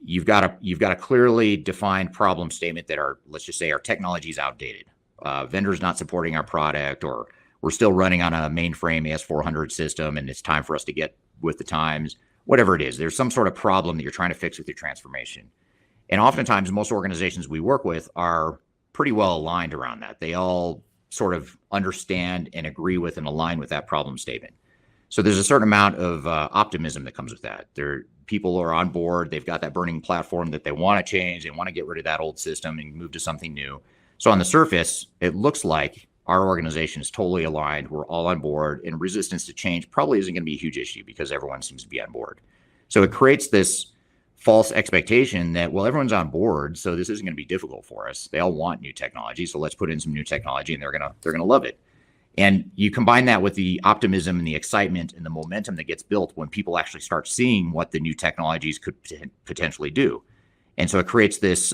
you've got a clearly defined problem statement that let's just say our technology is outdated. Vendors not supporting our product, or we're still running on a mainframe AS400 system and it's time for us to get with the times. Whatever it is, there's some sort of problem that you're trying to fix with your transformation. And oftentimes, most organizations we work with are pretty well aligned around that. They all sort of understand and agree with and align with that problem statement. So there's a certain amount of optimism that comes with that. People are on board. They've got that burning platform that they want to change. They want to get rid of that old system and move to something new. So on the surface, it looks like our organization is totally aligned. We're all on board, and resistance to change probably isn't going to be a huge issue because everyone seems to be on board. So it creates this false expectation that, well, everyone's on board, so this isn't going to be difficult for us. They all want new technology, so let's put in some new technology, and they're gonna love it. And you combine that with the optimism and the excitement and the momentum that gets built when people actually start seeing what the new technologies could potentially do. And so it creates this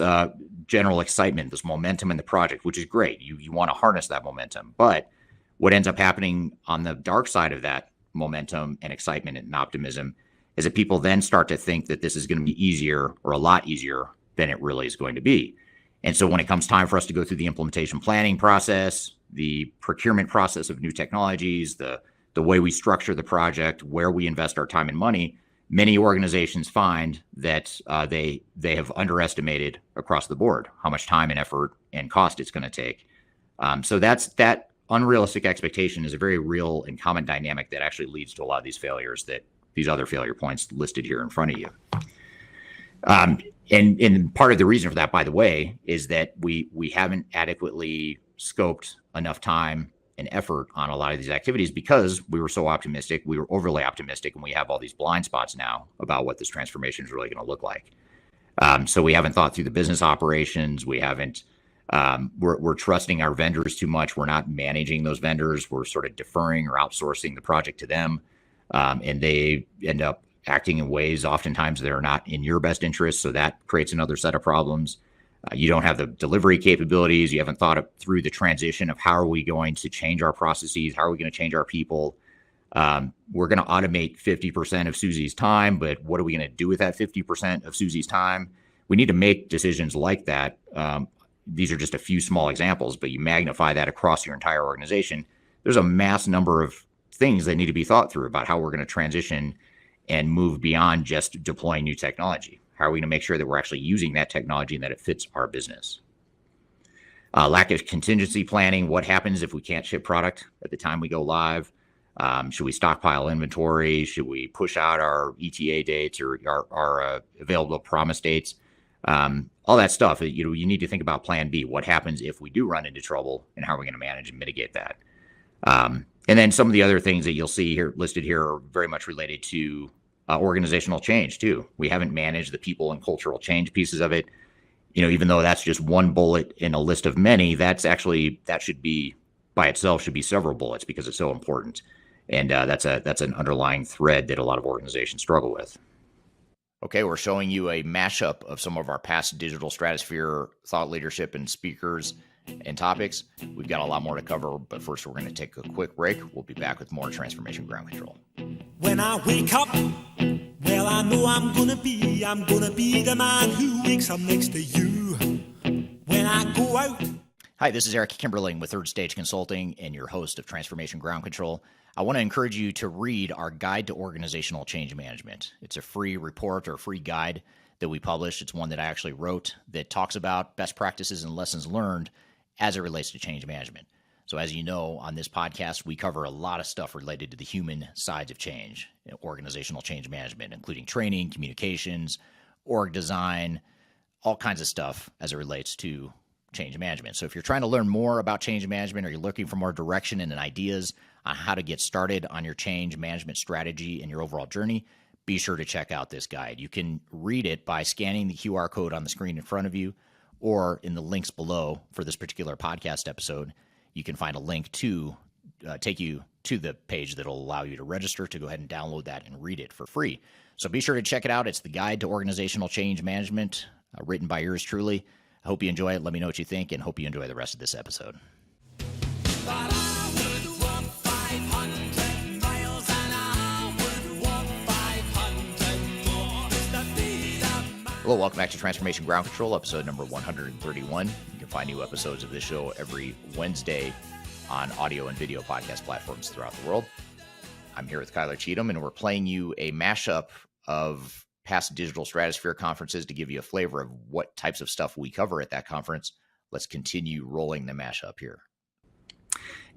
general excitement, this momentum in the project, which is great. You want to harness that momentum. But what ends up happening on the dark side of that momentum and excitement and optimism is that people then start to think that this is going to be easier, or a lot easier than it really is going to be. And so when it comes time for us to go through the implementation planning process, the procurement process of new technologies, the way we structure the project, where we invest our time and money, many organizations find that they have underestimated across the board how much time and effort and cost it's going to take. So that unrealistic expectation is a very real and common dynamic that actually leads to a lot of these failures, that these other failure points listed here in front of you. And part of the reason for that, by the way, is that we haven't adequately scoped enough time and effort on a lot of these activities because we were so optimistic. We were overly optimistic, and we have all these blind spots now about what this transformation is really going to look like. So we haven't thought through the business operations. We haven't. We're trusting our vendors too much. We're not managing those vendors. We're sort of deferring or outsourcing the project to them, and they end up acting in ways oftentimes that are not in your best interest. So that creates another set of problems. You don't have the delivery capabilities. You haven't thought through the transition of how are we going to change our processes? How are we going to change our people? We're going to automate 50% of Susie's time, but what are we going to do with that 50% of Susie's time? We need to make decisions like that. These are just a few small examples, but you magnify that across your entire organization. There's a mass number of things that need to be thought through about how we're going to transition and move beyond just deploying new technology. How are we going to make sure that we're actually using that technology and that it fits our business? Lack of contingency planning. What happens if we can't ship product at the time we go live? Should we stockpile inventory? Should we push out our ETA dates or our available promise dates? All that stuff. You need to think about Plan B. What happens if we do run into trouble, and how are we going to manage and mitigate that? And then some of the other things that you'll see here listed here are very much related to organizational change too. We haven't managed the people and cultural change pieces of it. Even though that's just one bullet in a list of many, that should be by itself should be several bullets because it's so important. And that's an underlying thread that a lot of organizations struggle with. Okay, we're showing you a mashup of some of our past digital stratosphere thought leadership and speakers and topics. We've got a lot more to cover, but first we're going to take a quick break. We'll be back with more Transformation Ground Control. When I wake up, well, I know I'm gonna be the man who wakes up next to you. When I go out. Hi, this is Eric Kimberling with Third Stage Consulting and your host of Transformation Ground Control. I want to encourage you to read our Guide to Organizational Change Management. It's a free report or free guide that we published. It's one that I actually wrote that talks about best practices and lessons learned as it relates to change management. So as you know, on this podcast, we cover a lot of stuff related to the human sides of change, organizational change management, including training, communications, org design, all kinds of stuff as it relates to change management. So if you're trying to learn more about change management, or you're looking for more direction and ideas on how to get started on your change management strategy and your overall journey, be sure to check out this guide. You can read it by scanning the QR code on the screen in front of you, or in the links below for this particular podcast episode. You can find a link to take you to the page that'll allow you to register to go ahead and download that and read it for free. So be sure to check it out. It's the Guide to Organizational Change Management, written by yours truly. I hope you enjoy it. Let me know what you think, and hope you enjoy the rest of this episode. Hello, welcome back to Transformation Ground Control, episode number 131. You can find new episodes of this show every Wednesday on audio and video podcast platforms throughout the world. I'm here with Kyler Cheatham, and we're playing you a mashup of past Digital Stratosphere conferences to give you a flavor of what types of stuff we cover at that conference. Let's continue rolling the mashup here.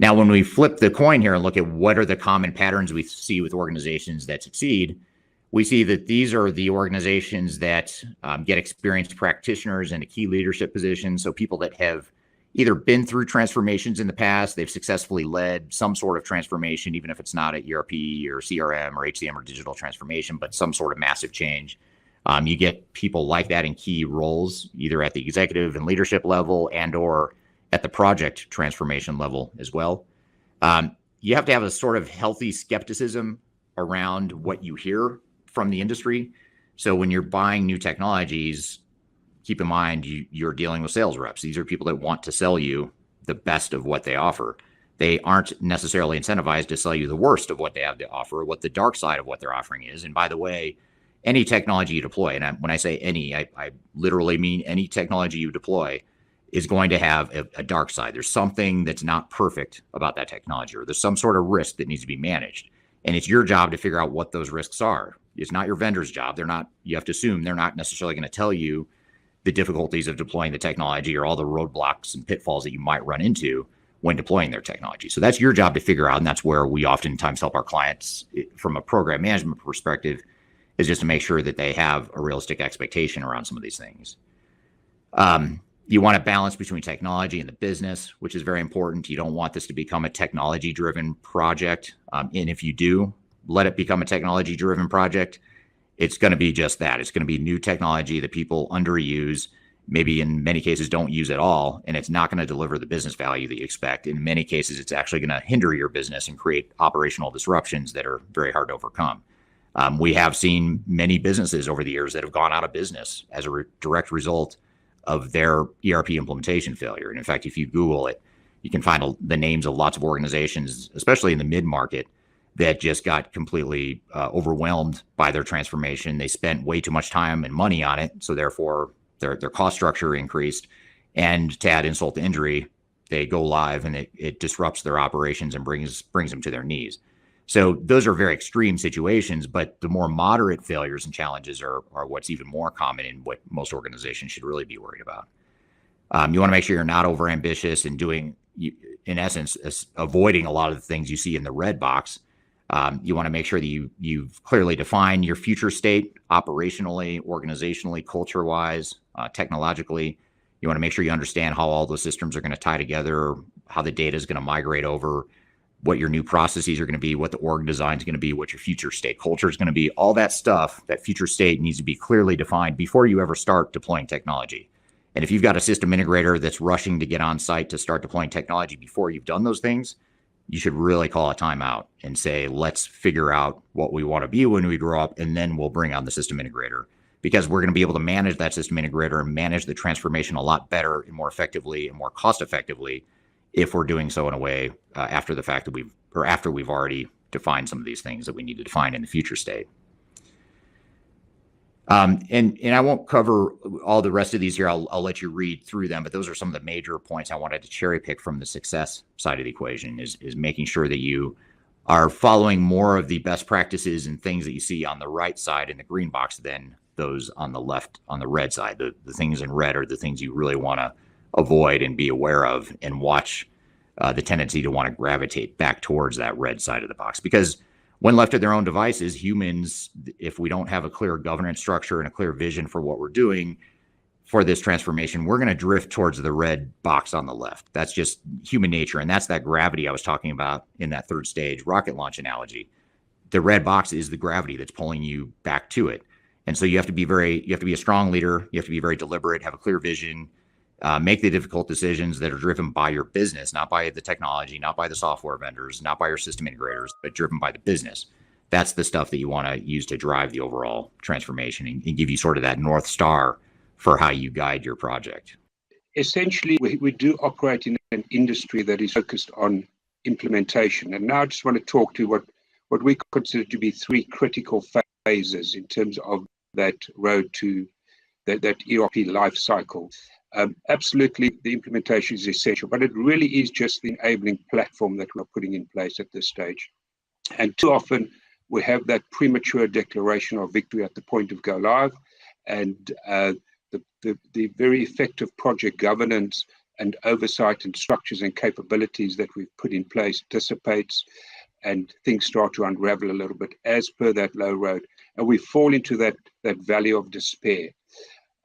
Now, when we flip the coin here and look at what are the common patterns we see with organizations that succeed, we see that these are the organizations that get experienced practitioners into key leadership positions. So people that have either been through transformations in the past, they've successfully led some sort of transformation, even if it's not at ERP or CRM or HCM or digital transformation, but some sort of massive change. You get people like that in key roles, either at the executive and leadership level and or at the project transformation level as well. You have to have a sort of healthy skepticism around what you hear from the industry. So when you're buying new technologies, keep in mind you're dealing with sales reps. These are people that want to sell you the best of what they offer. They aren't necessarily incentivized to sell you the worst of what they have to offer, what the dark side of what they're offering is. And by the way, any technology you deploy, and when I say any, I literally mean any technology you deploy, is going to have a dark side. There's something that's not perfect about that technology, or there's some sort of risk that needs to be managed. And it's your job to figure out what those risks are. It's not your vendor's job. You have to assume they're not necessarily going to tell you the difficulties of deploying the technology or all the roadblocks and pitfalls that you might run into when deploying their technology. So that's your job to figure out. And that's where we oftentimes help our clients from a program management perspective, is just to make sure that they have a realistic expectation around some of these things. You want a balance between technology and the business, which is very important. You don't want this to become a technology-driven project. And if you do let it become a technology-driven project, it's going to be just that. It's going to be new technology that people underuse, maybe in many cases don't use at all, and it's not going to deliver the business value that you expect. In many cases, it's actually going to hinder your business and create operational disruptions that are very hard to overcome. We have seen many businesses over the years that have gone out of business as a direct result of their ERP implementation failure. And in fact, if you Google it, you can find the names of lots of organizations, especially in the mid-market, that just got completely overwhelmed by their transformation. They spent way too much time and money on it, so therefore their cost structure increased. And to add insult to injury, they go live and it disrupts their operations and brings them to their knees. So those are very extreme situations, but the more moderate failures and challenges are what's even more common and what most organizations should really be worried about. You want to make sure you're not overambitious and doing, in essence, avoiding a lot of the things you see in the red box. You want to make sure that you've clearly defined your future state operationally, organizationally, culture-wise, technologically. You want to make sure you understand how all those systems are going to tie together, how the data is going to migrate over, what your new processes are going to be, what the org design is going to be, what your future state culture is going to be. All that stuff, that future state needs to be clearly defined before you ever start deploying technology. And if you've got a system integrator that's rushing to get on site to start deploying technology before you've done those things, you should really call a timeout and say, let's figure out what we want to be when we grow up, and then we'll bring on the system integrator, because we're going to be able to manage that system integrator and manage the transformation a lot better and more effectively and more cost effectively if we're doing so in a way after the fact that after we've already defined some of these things that we need to define in the future state. And I won't cover all the rest of these here. I'll let you read through them, but those are some of the major points I wanted to cherry pick from the success side of the equation, is making sure that you are following more of the best practices and things that you see on the right side in the green box than those on the left, on the red side. The things in red are the things you really want to avoid and be aware of and watch the tendency to want to gravitate back towards that red side of the box. Because when left to their own devices, humans, if we don't have a clear governance structure and a clear vision for what we're doing for this transformation, we're going to drift towards the red box on the left. That's just human nature. And that's that gravity I was talking about in that third stage rocket launch analogy. The red box is the gravity that's pulling you back to it. And so you have to be a strong leader. You have to be very deliberate, have a clear vision, make the difficult decisions that are driven by your business, not by the technology, not by the software vendors, not by your system integrators, but driven by the business. That's the stuff that you want to use to drive the overall transformation and give you sort of that North Star for how you guide your project. Essentially, we do operate in an industry that is focused on implementation. And now I just want to talk to what we consider to be three critical phases in terms of that road to that ERP life cycle. Absolutely, the implementation is essential, but it really is just the enabling platform that we're putting in place at this stage. And too often, we have that premature declaration of victory at the point of go live, and the very effective project governance and oversight and structures and capabilities that we've put in place dissipates, and things start to unravel a little bit as per that low road, and we fall into that valley of despair.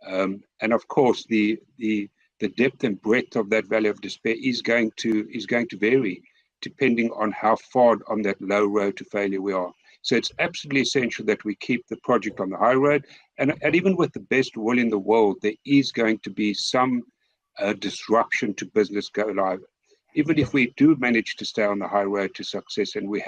And of course, the depth and breadth of that valley of despair is going to vary depending on how far on that low road to failure we are. So it's absolutely essential that we keep the project on the high road. And even with the best will in the world, there is going to be some disruption to business go live. Even if we do manage to stay on the high road to success, and we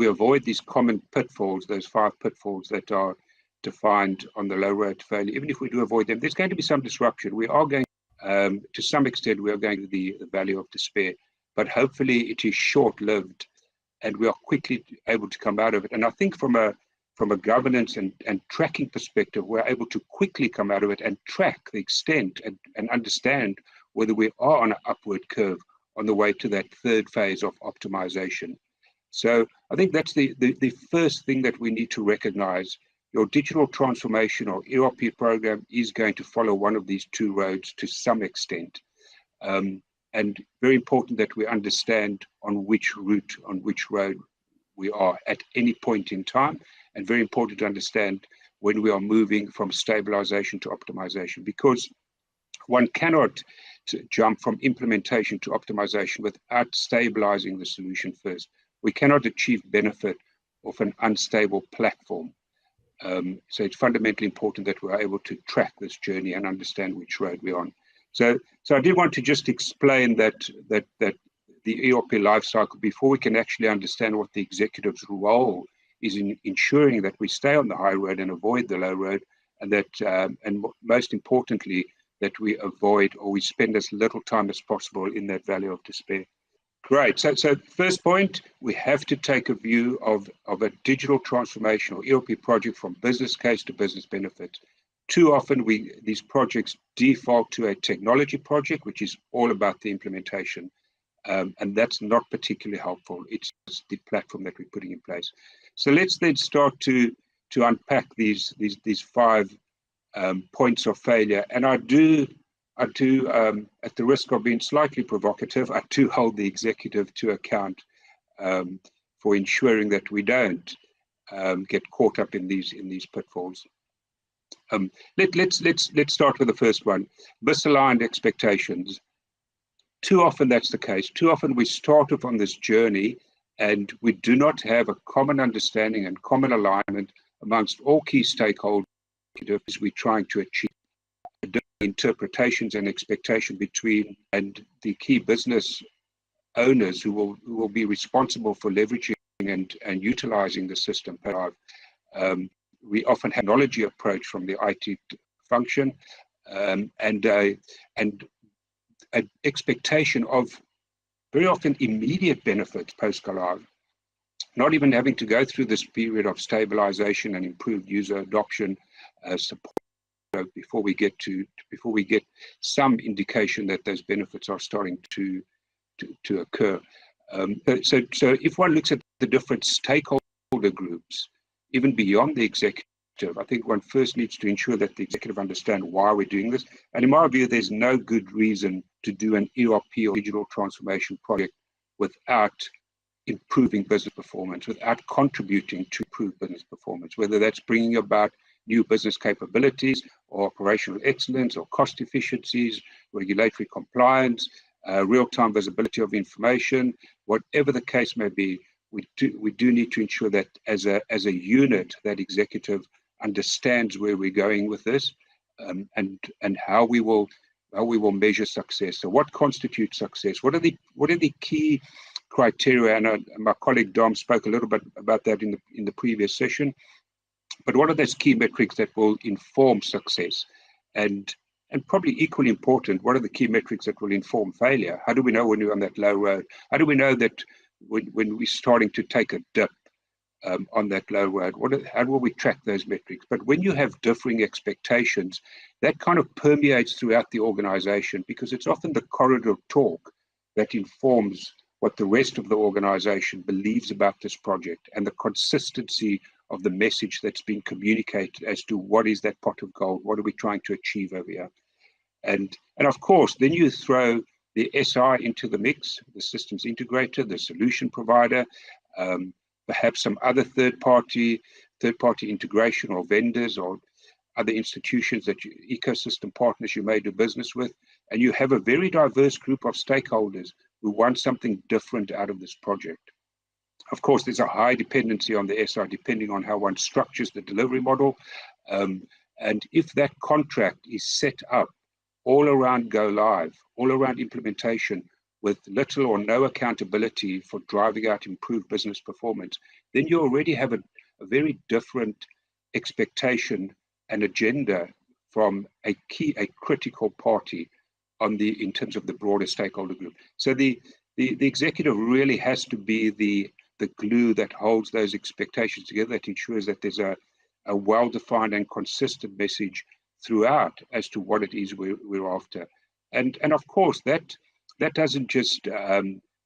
avoid these common pitfalls, those 5 pitfalls that are defined on the low road to failure, even if we do avoid them, there's going to be some disruption. We are going, to some extent, we are going to the valley of despair, but hopefully it is short-lived and we are quickly able to come out of it. And I think from a governance and tracking perspective, we're able to quickly come out of it and track the extent and understand whether we are on an upward curve on the way to that third phase of optimization. So I think that's the first thing that we need to recognize. Your digital transformation or ERP program is going to follow one of these 2 roads to some extent. And very important that we understand on which route, on which road we are at any point in time, and very important to understand when we are moving from stabilization to optimization, because one cannot jump from implementation to optimization without stabilizing the solution first. We cannot achieve benefit of an unstable platform. So it's fundamentally important that we're able to track this journey and understand which road we're on. So I did want to just explain that the ERP lifecycle before we can actually understand what the executive's role is in ensuring that we stay on the high road and avoid the low road, and that and most importantly that we avoid or we spend as little time as possible in that valley of despair. Great. So first point, we have to take a view of a digital transformation or ERP project from business case to business benefit. Too often these projects default to a technology project, which is all about the implementation. And that's not particularly helpful. It's the platform that we're putting in place. So let's then start to unpack these 5 points of failure. And I do, at the risk of being slightly provocative, I do hold the executive to account for ensuring that we don't get caught up in these pitfalls. Let's start with the first one: misaligned expectations. Too often that's the case. Too often we start off on this journey and we do not have a common understanding and common alignment amongst all key stakeholders as we're trying to achieve. Interpretations and expectation between and the key business owners who will be responsible for leveraging and utilizing the system. We often have a technology approach from the IT function and an expectation of very often immediate benefits post-go-live, not even having to go through this period of stabilization and improved user adoption support before we get some indication that those benefits are starting to occur. So if one looks at the different stakeholder groups, even beyond the executive, I think one first needs to ensure that the executive understand why we're doing this. And in my view, there's no good reason to do an ERP or digital transformation project without improving business performance, without contributing to improve business performance, whether that's bringing about new business capabilities or operational excellence or cost efficiencies, regulatory compliance, real-time visibility of information, whatever the case may be. We do need to ensure that as a unit, that executive understands where we're going with this, and how we will measure success. So what constitutes success? What are the key criteria? And my colleague Dom spoke a little bit about that in the previous session. But what are those key metrics that will inform success? And probably equally important, what are the key metrics that will inform failure? How do we know when we're on that low road? How do we know that when we're starting to take a dip on that low road? How will we track those metrics? But when you have differing expectations, that kind of permeates throughout the organization, because it's often the corridor talk that informs what the rest of the organization believes about this project, and the consistency of the message that's been communicated as to what is that pot of gold, what are we trying to achieve over here. And of course, then you throw the SI into the mix, the systems integrator, the solution provider, perhaps some other third-party integration or vendors or other institutions ecosystem partners you may do business with, and you have a very diverse group of stakeholders who want something different out of this project. Of course, there's a high dependency on the SI depending on how one structures the delivery model. And if that contract is set up all around go live, all around implementation, with little or no accountability for driving out improved business performance, then you already have a very different expectation and agenda from a critical party in terms of the broader stakeholder group. So the executive really has to be the glue that holds those expectations together, that ensures that there's a well-defined and consistent message throughout as to what it is we're after. And of course, that doesn't just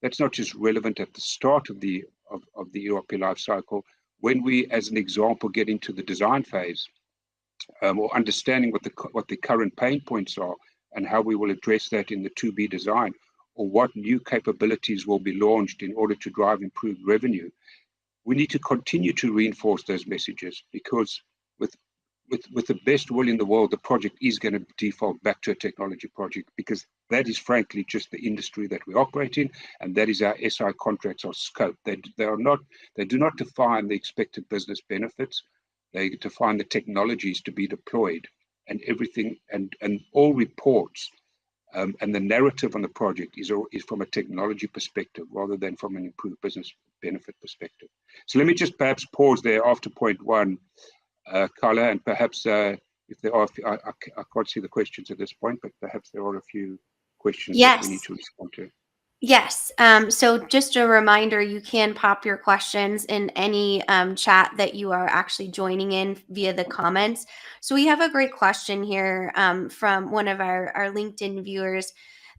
that's not just relevant at the start of the ERP life cycle. When we, as an example, get into the design phase, or understanding what the current pain points are and how we will address that in the 2B design, or what new capabilities will be launched in order to drive improved revenue, we need to continue to reinforce those messages, because with the best will in the world, the project is going to default back to a technology project, because that is frankly just the industry that we operate in, and that is our SI contracts or scope. They do not define the expected business benefits. They define the technologies to be deployed, and everything and all reports and the narrative on the project is from a technology perspective rather than from an improved business benefit perspective. So let me just perhaps pause there after point one, Carla, and perhaps if there are, I can't see the questions at this point, but perhaps there are a few questions that we need to respond to. Yes. So just a reminder, you can pop your questions in any chat that you are actually joining in via the comments. So we have a great question here from one of our LinkedIn viewers.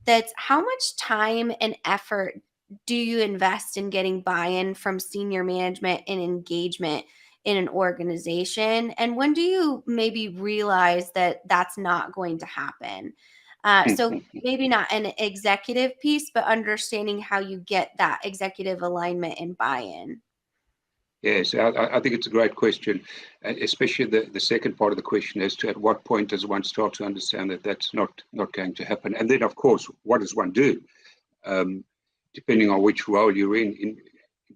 That's how much time and effort do you invest in getting buy-in from senior management and engagement in an organization? And when do you maybe realize that that's not going to happen? So maybe not an executive piece, but understanding how you get that executive alignment and buy-in. Yes, I think it's a great question, especially the second part of the question as to at what point does one start to understand that that's not going to happen. And then, of course, what does one do, depending on which role you're in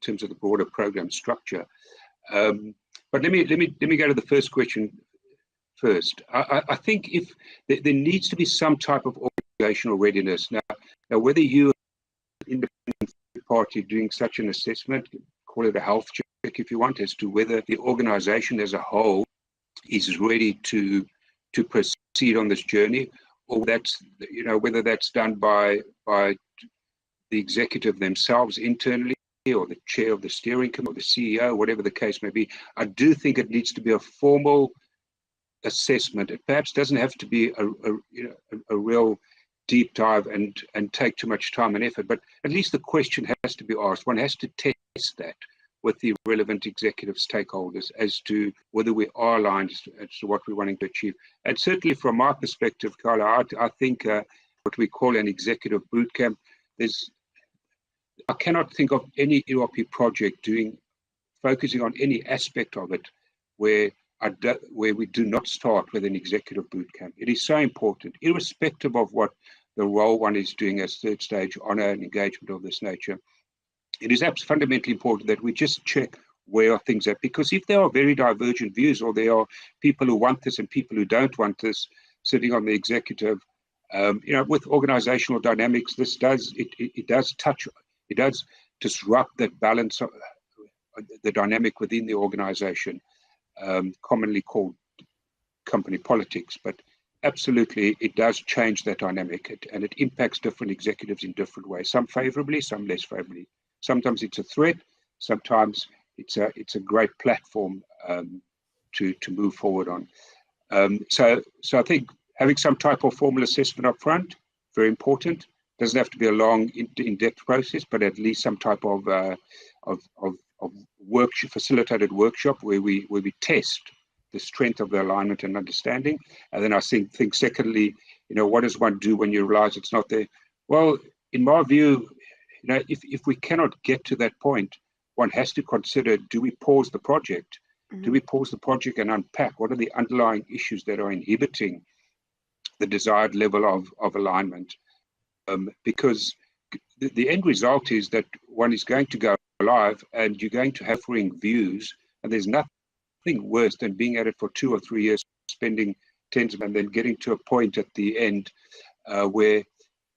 terms of the broader program structure. But let me go to the first question first. I think if there needs to be some type of organizational readiness. Now whether you are an independent party doing such an assessment, call it a health check if you want, as to whether the organization as a whole is ready to proceed on this journey, or that's, whether that's done by the executive themselves internally, or the chair of the steering committee, or the CEO, whatever the case may be. I do think it needs to be a formal assessment. It perhaps doesn't have to be a real deep dive and take too much time and effort, but at least the question has to be asked. One has to test that with the relevant executive stakeholders as to whether we are aligned as to what we're wanting to achieve. And certainly from my perspective, Carla, I think what we call an executive boot camp. I cannot think of any ERP project focusing on any aspect of it where we do not start with an executive boot camp. It is so important, irrespective of what the role one is doing as third stage honor and engagement of this nature. It is fundamentally important that we just check where are things at, because if there are very divergent views, or there are people who want this and people who don't want this sitting on the executive, with organizational dynamics, it does disrupt that balance of the dynamic within the organization, commonly called company politics. But absolutely, it does change that dynamic, and it impacts different executives in different ways, some favorably, some less favorably. Sometimes it's a threat, sometimes it's a great platform to move forward on. So I think having some type of formal assessment up front, very important. Doesn't have to be a long, in-depth process, but at least some type of facilitated workshop where we test the strength of the alignment and understanding. And then I think secondly, what does one do when you realize it's not there? Well, in my view, if we cannot get to that point, one has to consider, do we pause the project? Do we pause the project and unpack what are the underlying issues that are inhibiting the desired level of alignment? Because the end result is that one is going to go live and you're going to have differing views, and there's nothing worse than being at it for 2 or 3 years, spending tens of, and then getting to a point at the end where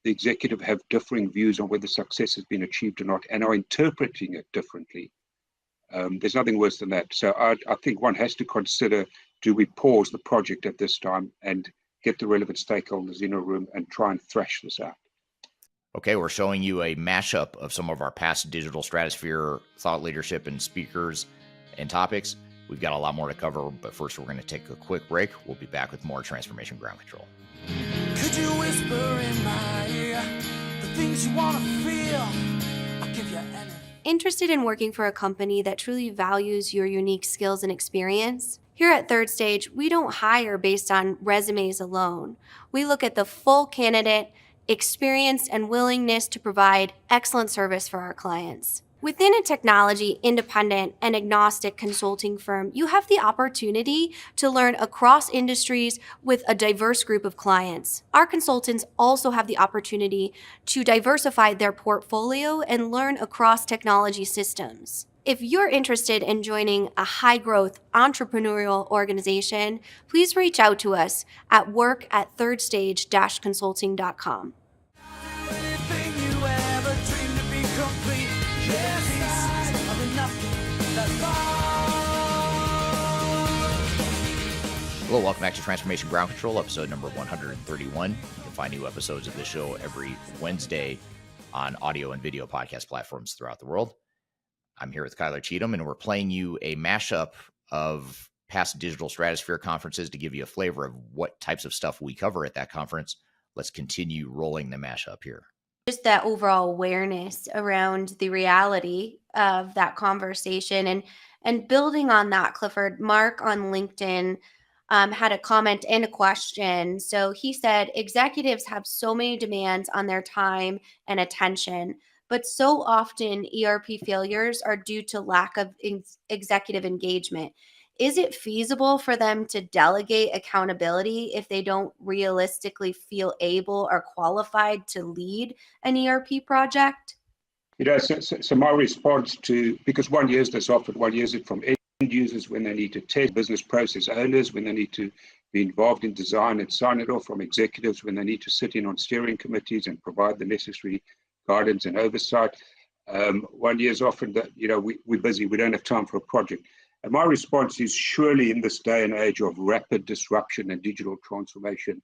the executive have differing views on whether success has been achieved or not, and are interpreting it differently. There's nothing worse than that. So I think one has to consider, do we pause the project at this time and get the relevant stakeholders in a room and try and thrash this out? Okay, we're showing you a mashup of some of our past digital stratosphere thought leadership and speakers and topics. We've got a lot more to cover, but first we're going to take a quick break. We'll be back with more Transformation Ground Control. Could you whisper in my ear the things you want to feel? I'll give you anything. Interested in working for a company that truly values your unique skills and experience? Here at Third Stage, we don't hire based on resumes alone. We look at the full candidate, experience, and willingness to provide excellent service for our clients. Within a technology, independent, and agnostic consulting firm, you have the opportunity to learn across industries with a diverse group of clients. Our consultants also have the opportunity to diversify their portfolio and learn across technology systems. If you're interested in joining a high-growth entrepreneurial organization, please reach out to us at work@thirdstage-consulting.com. Hello, welcome back to Transformation Ground Control, episode number 131. You can find new episodes of this show every Wednesday on audio and video podcast platforms throughout the world. I'm here with Kyler Cheatham, and we're playing you a mashup of past digital stratosphere conferences to give you a flavor of what types of stuff we cover at that conference. Let's continue rolling the mashup here. Just that overall awareness around the reality of that conversation, and building on that, Clifford, Mark on LinkedIn had a comment and a question. So he said, executives have so many demands on their time and attention, but so often ERP failures are due to lack of executive engagement. Is it feasible for them to delegate accountability if they don't realistically feel able or qualified to lead an ERP project? So my response to, because one hears this often, one hears it from end users when they need to test, business process owners when they need to be involved in design and sign it off, from executives when they need to sit in on steering committees and provide the necessary guidance and oversight. One hears often that, we're busy, we don't have time for a project. And my response is, surely in this day and age of rapid disruption and digital transformation,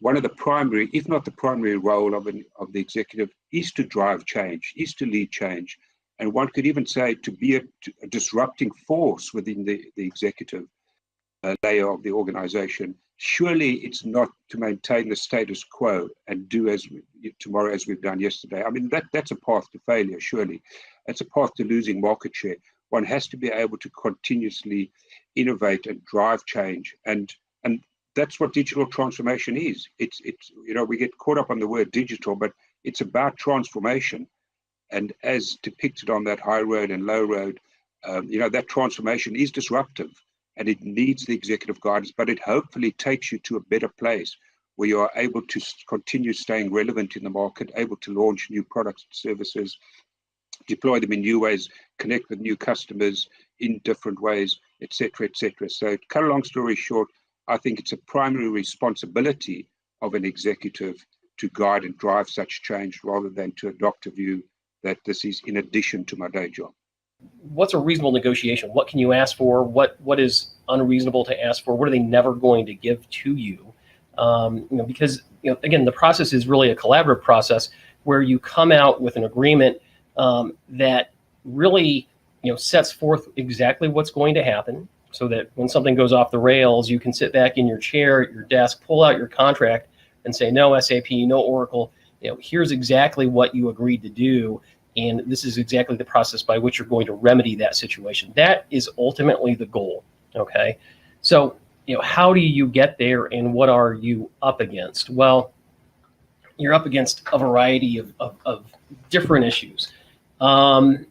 one of the primary, if not the primary role of the executive is to drive change, is to lead change. And one could even say to be a disrupting force within the executive layer of the organization. Surely it's not to maintain the status quo and do tomorrow as we've done yesterday. I mean, that's a path to failure, surely. That's a path to losing market share. One has to be able to continuously innovate and drive change. And that's what digital transformation is. It's we get caught up on the word digital, but it's about transformation. And as depicted on that high road and low road, that transformation is disruptive and it needs the executive guidance, but it hopefully takes you to a better place where you are able to continue staying relevant in the market, able to launch new products and services, deploy them in new ways, connect with new customers in different ways, etc., etc. So, to cut a long story short, I think it's a primary responsibility of an executive to guide and drive such change rather than to adopt a view that this is in addition to my day job. What's a reasonable negotiation? What can you ask for? What is unreasonable to ask for? What are they never going to give to you? Because again, the process is really a collaborative process where you come out with an agreement that really sets forth exactly what's going to happen, so that when something goes off the rails, you can sit back in your chair at your desk, pull out your contract, and say, no SAP, no Oracle. Here's exactly what you agreed to do, and this is exactly the process by which you're going to remedy that situation. That is ultimately the goal. Okay, so how do you get there, and what are you up against? Well, you're up against a variety of different issues. Let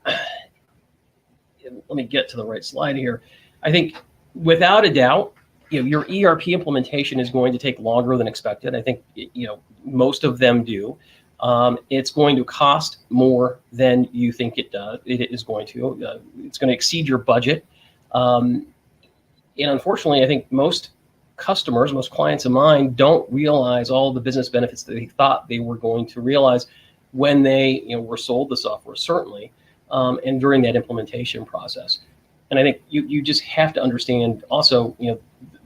me get to the right slide here. I think without a doubt, your ERP implementation is going to take longer than expected. I think most of them do. It's going to cost more than you think it does. It is going to. It's going to exceed your budget. And unfortunately, I think most customers, most clients of mine, don't realize all the business benefits that they thought they were going to realize when they were sold the software, certainly, and during that implementation process. And I think you just have to understand also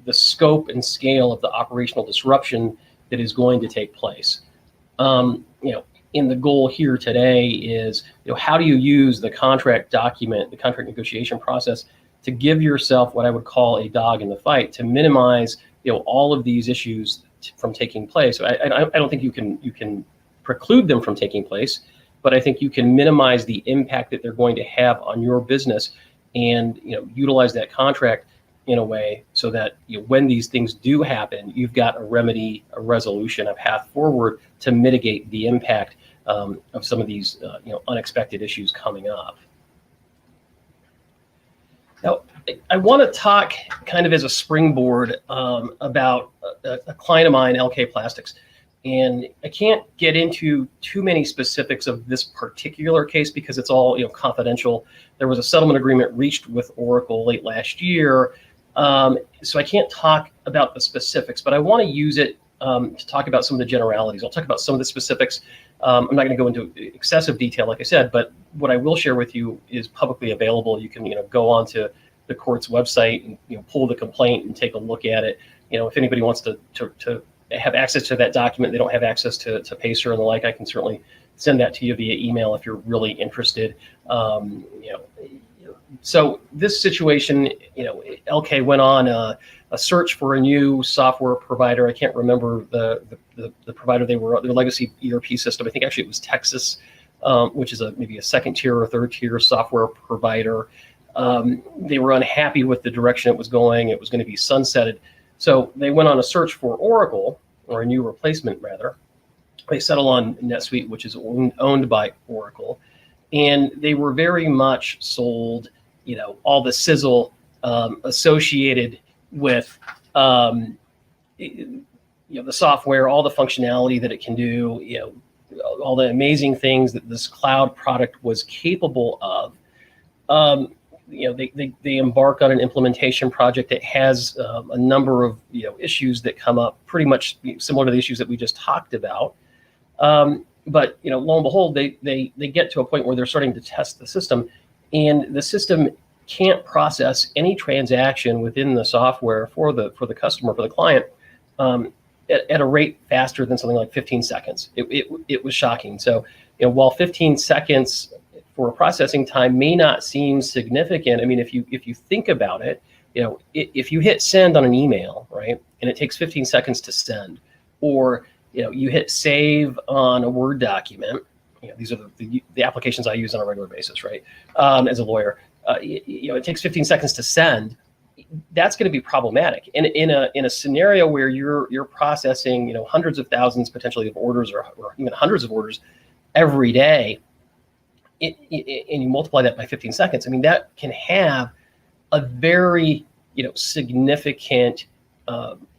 the scope and scale of the operational disruption that is going to take place. In the goal here today is how do you use the contract document, the contract negotiation process, to give yourself what I would call a dog in the fight, to minimize all of these issues from taking place. I don't think you can preclude them from taking place, but I think you can minimize the impact that they're going to have on your business, and utilize that contract in a way so that when these things do happen, you've got a remedy, a resolution, a path forward to mitigate the impact of some of these unexpected issues coming up. Now, I want to talk kind of as a springboard about a client of mine, LK Plastics. And I can't get into too many specifics of this particular case because it's all confidential. There was a settlement agreement reached with Oracle late last year, so I can't talk about the specifics. But I want to use it to talk about some of the generalities. I'll talk about some of the specifics. I'm not going to go into excessive detail, like I said, but what I will share with you is publicly available. You can go onto the court's website and pull the complaint and take a look at it. If anybody wants to have access to that document, they don't have access to Pacer and the like, I can certainly send that to you via email if you're really interested. So this situation, LK went on a search for a new software provider. I can't remember the provider they were, their legacy ERP system. I think actually it was Texas, which is maybe a second tier or third tier software provider. They were unhappy with the direction it was going. It was going to be sunsetted. So they went on a search for Oracle, or a new replacement rather. They settled on NetSuite, which is owned by Oracle. And they were very much sold, all the sizzle associated with the software, all the functionality that it can do, all the amazing things that this cloud product was capable of. They embark on an implementation project that has a number of issues that come up, pretty much similar to the issues that we just talked about. But lo and behold, they get to a point where they're starting to test the system, and the system can't process any transaction within the software for the customer, for the client, at a rate faster than something like 15 seconds. It was shocking. So while 15 seconds for a processing time may not seem significant, I mean, if you think about it, if you hit send on an email, right, and it takes 15 seconds to send, or you hit save on a Word document, these are the applications I use on a regular basis, right, as a lawyer. It takes 15 seconds to send. that's going to be problematic. And in a scenario where you're processing, hundreds of thousands potentially of orders or even hundreds of orders every day, and you multiply that by 15 seconds, I mean, that can have a very, significant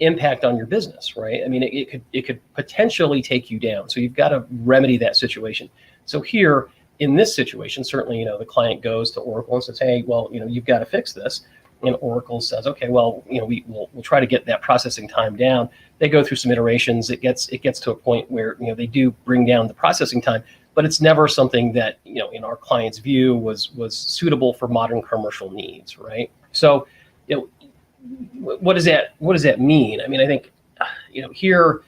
impact on your business, right? I mean, it could potentially take you down. So you've got to remedy that situation. So here in this situation, certainly, the client goes to Oracle and says, hey, well, you've got to fix this. And Oracle says, okay, well, we'll try to get that processing time down. They go through some iterations. It gets to a point where, they do bring down the processing time, but it's never something that, in our client's view was suitable for modern commercial needs, right? So, what does that mean? I mean, I think, here,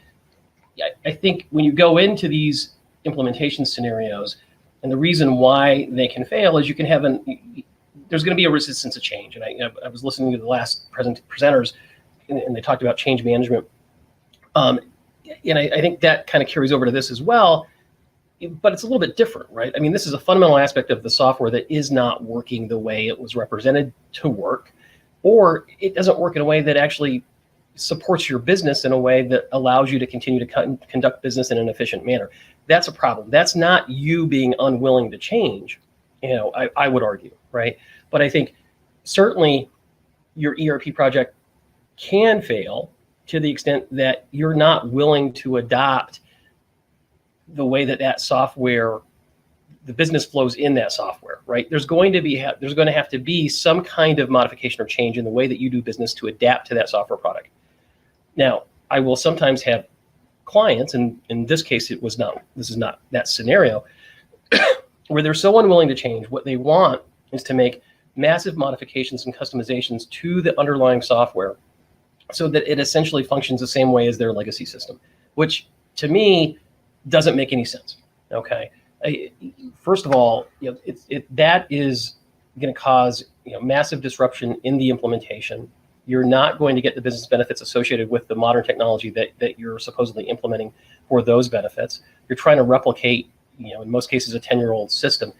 I think when you go into these implementation scenarios, and the reason why they can fail is you can have there's going to be a resistance to change. And I was listening to the last presenters, and they talked about change management. And I think that kind of carries over to this as well, but it's a little bit different, right? I mean, this is a fundamental aspect of the software that is not working the way it was represented to work, or it doesn't work in a way that actually supports your business in a way that allows you to continue to conduct business in an efficient manner. That's a problem. That's not you being unwilling to change, I would argue, right? But I think certainly your ERP project can fail to the extent that you're not willing to adopt the way that software, the business flows in that software, right? There's going to have to be some kind of modification or change in the way that you do business to adapt to that software product. Now, I will sometimes have clients, and in this case, this is not that scenario, where they're so unwilling to change. What they want is to make massive modifications and customizations to the underlying software so that it essentially functions the same way as their legacy system, which to me doesn't make any sense. Okay. First of all, that is going to cause massive disruption in the implementation. You're not going to get the business benefits associated with the modern technology that you're supposedly implementing for those benefits. You're trying to replicate, in most cases, a 10-year-old system.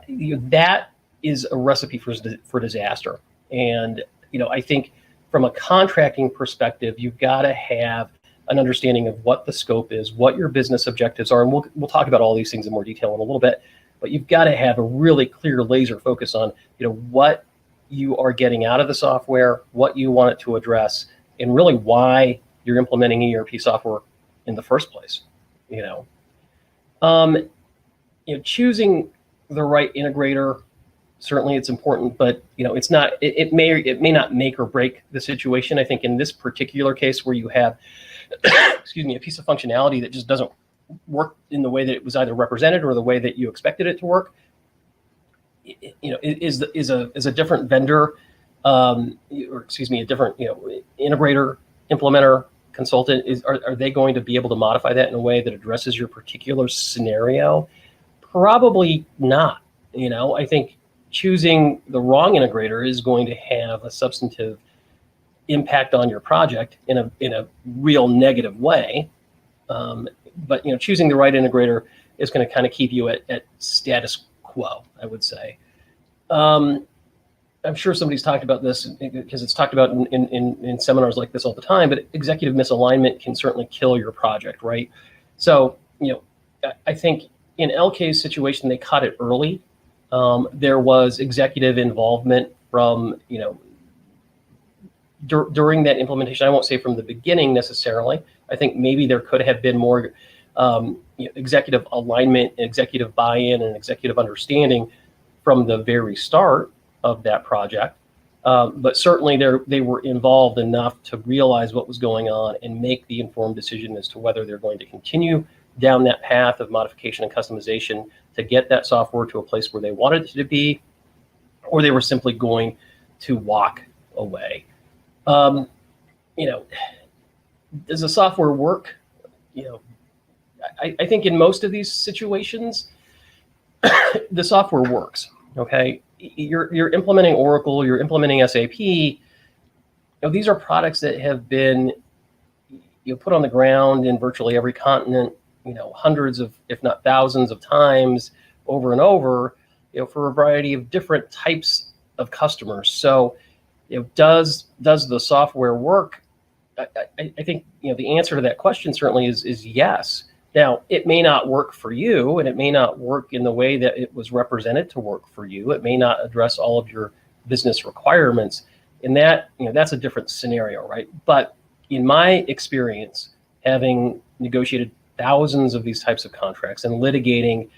That is a recipe for disaster. And I think from a contracting perspective, you've got to have an understanding of what the scope is, what your business objectives are, and we'll talk about all these things in more detail in a little bit. But you've got to have a really clear laser focus on what you are getting out of the software, what you want it to address, and really why you're implementing ERP software in the first place. Choosing the right integrator, certainly it's important, but it's not. It may not make or break the situation. I think in this particular case where you have, a piece of functionality that just doesn't work in the way that it was either represented or the way that you expected it to work, is a different vendor, a different integrator, implementer, consultant, are they going to be able to modify that in a way that addresses your particular scenario? Probably not. I think choosing the wrong integrator is going to have a substantive impact on your project in a real negative way. But choosing the right integrator is going to kind of keep you at status quo, I would say. I'm sure somebody's talked about this because it's talked about in seminars like this all the time, but executive misalignment can certainly kill your project, right? So, I think in LK's situation, they caught it early. There was executive involvement from, during that implementation. I won't say from the beginning necessarily. I think maybe there could have been more executive alignment, executive buy-in, and executive understanding from the very start of that project. But certainly they were involved enough to realize what was going on and make the informed decision as to whether they're going to continue down that path of modification and customization to get that software to a place where they wanted it to be, or they were simply going to walk away. Does the software work? I think in most of these situations, the software works. Okay, you're implementing Oracle, you're implementing SAP. These are products that have been put on the ground in virtually every continent, hundreds of, if not thousands of times over and over, for a variety of different types of customers. So Does the software work? I think the answer to that question certainly is yes. Now, it may not work for you, and it may not work in the way that it was represented to work for you. It may not address all of your business requirements, and that's a different scenario, right? But in my experience, having negotiated thousands of these types of contracts and litigating,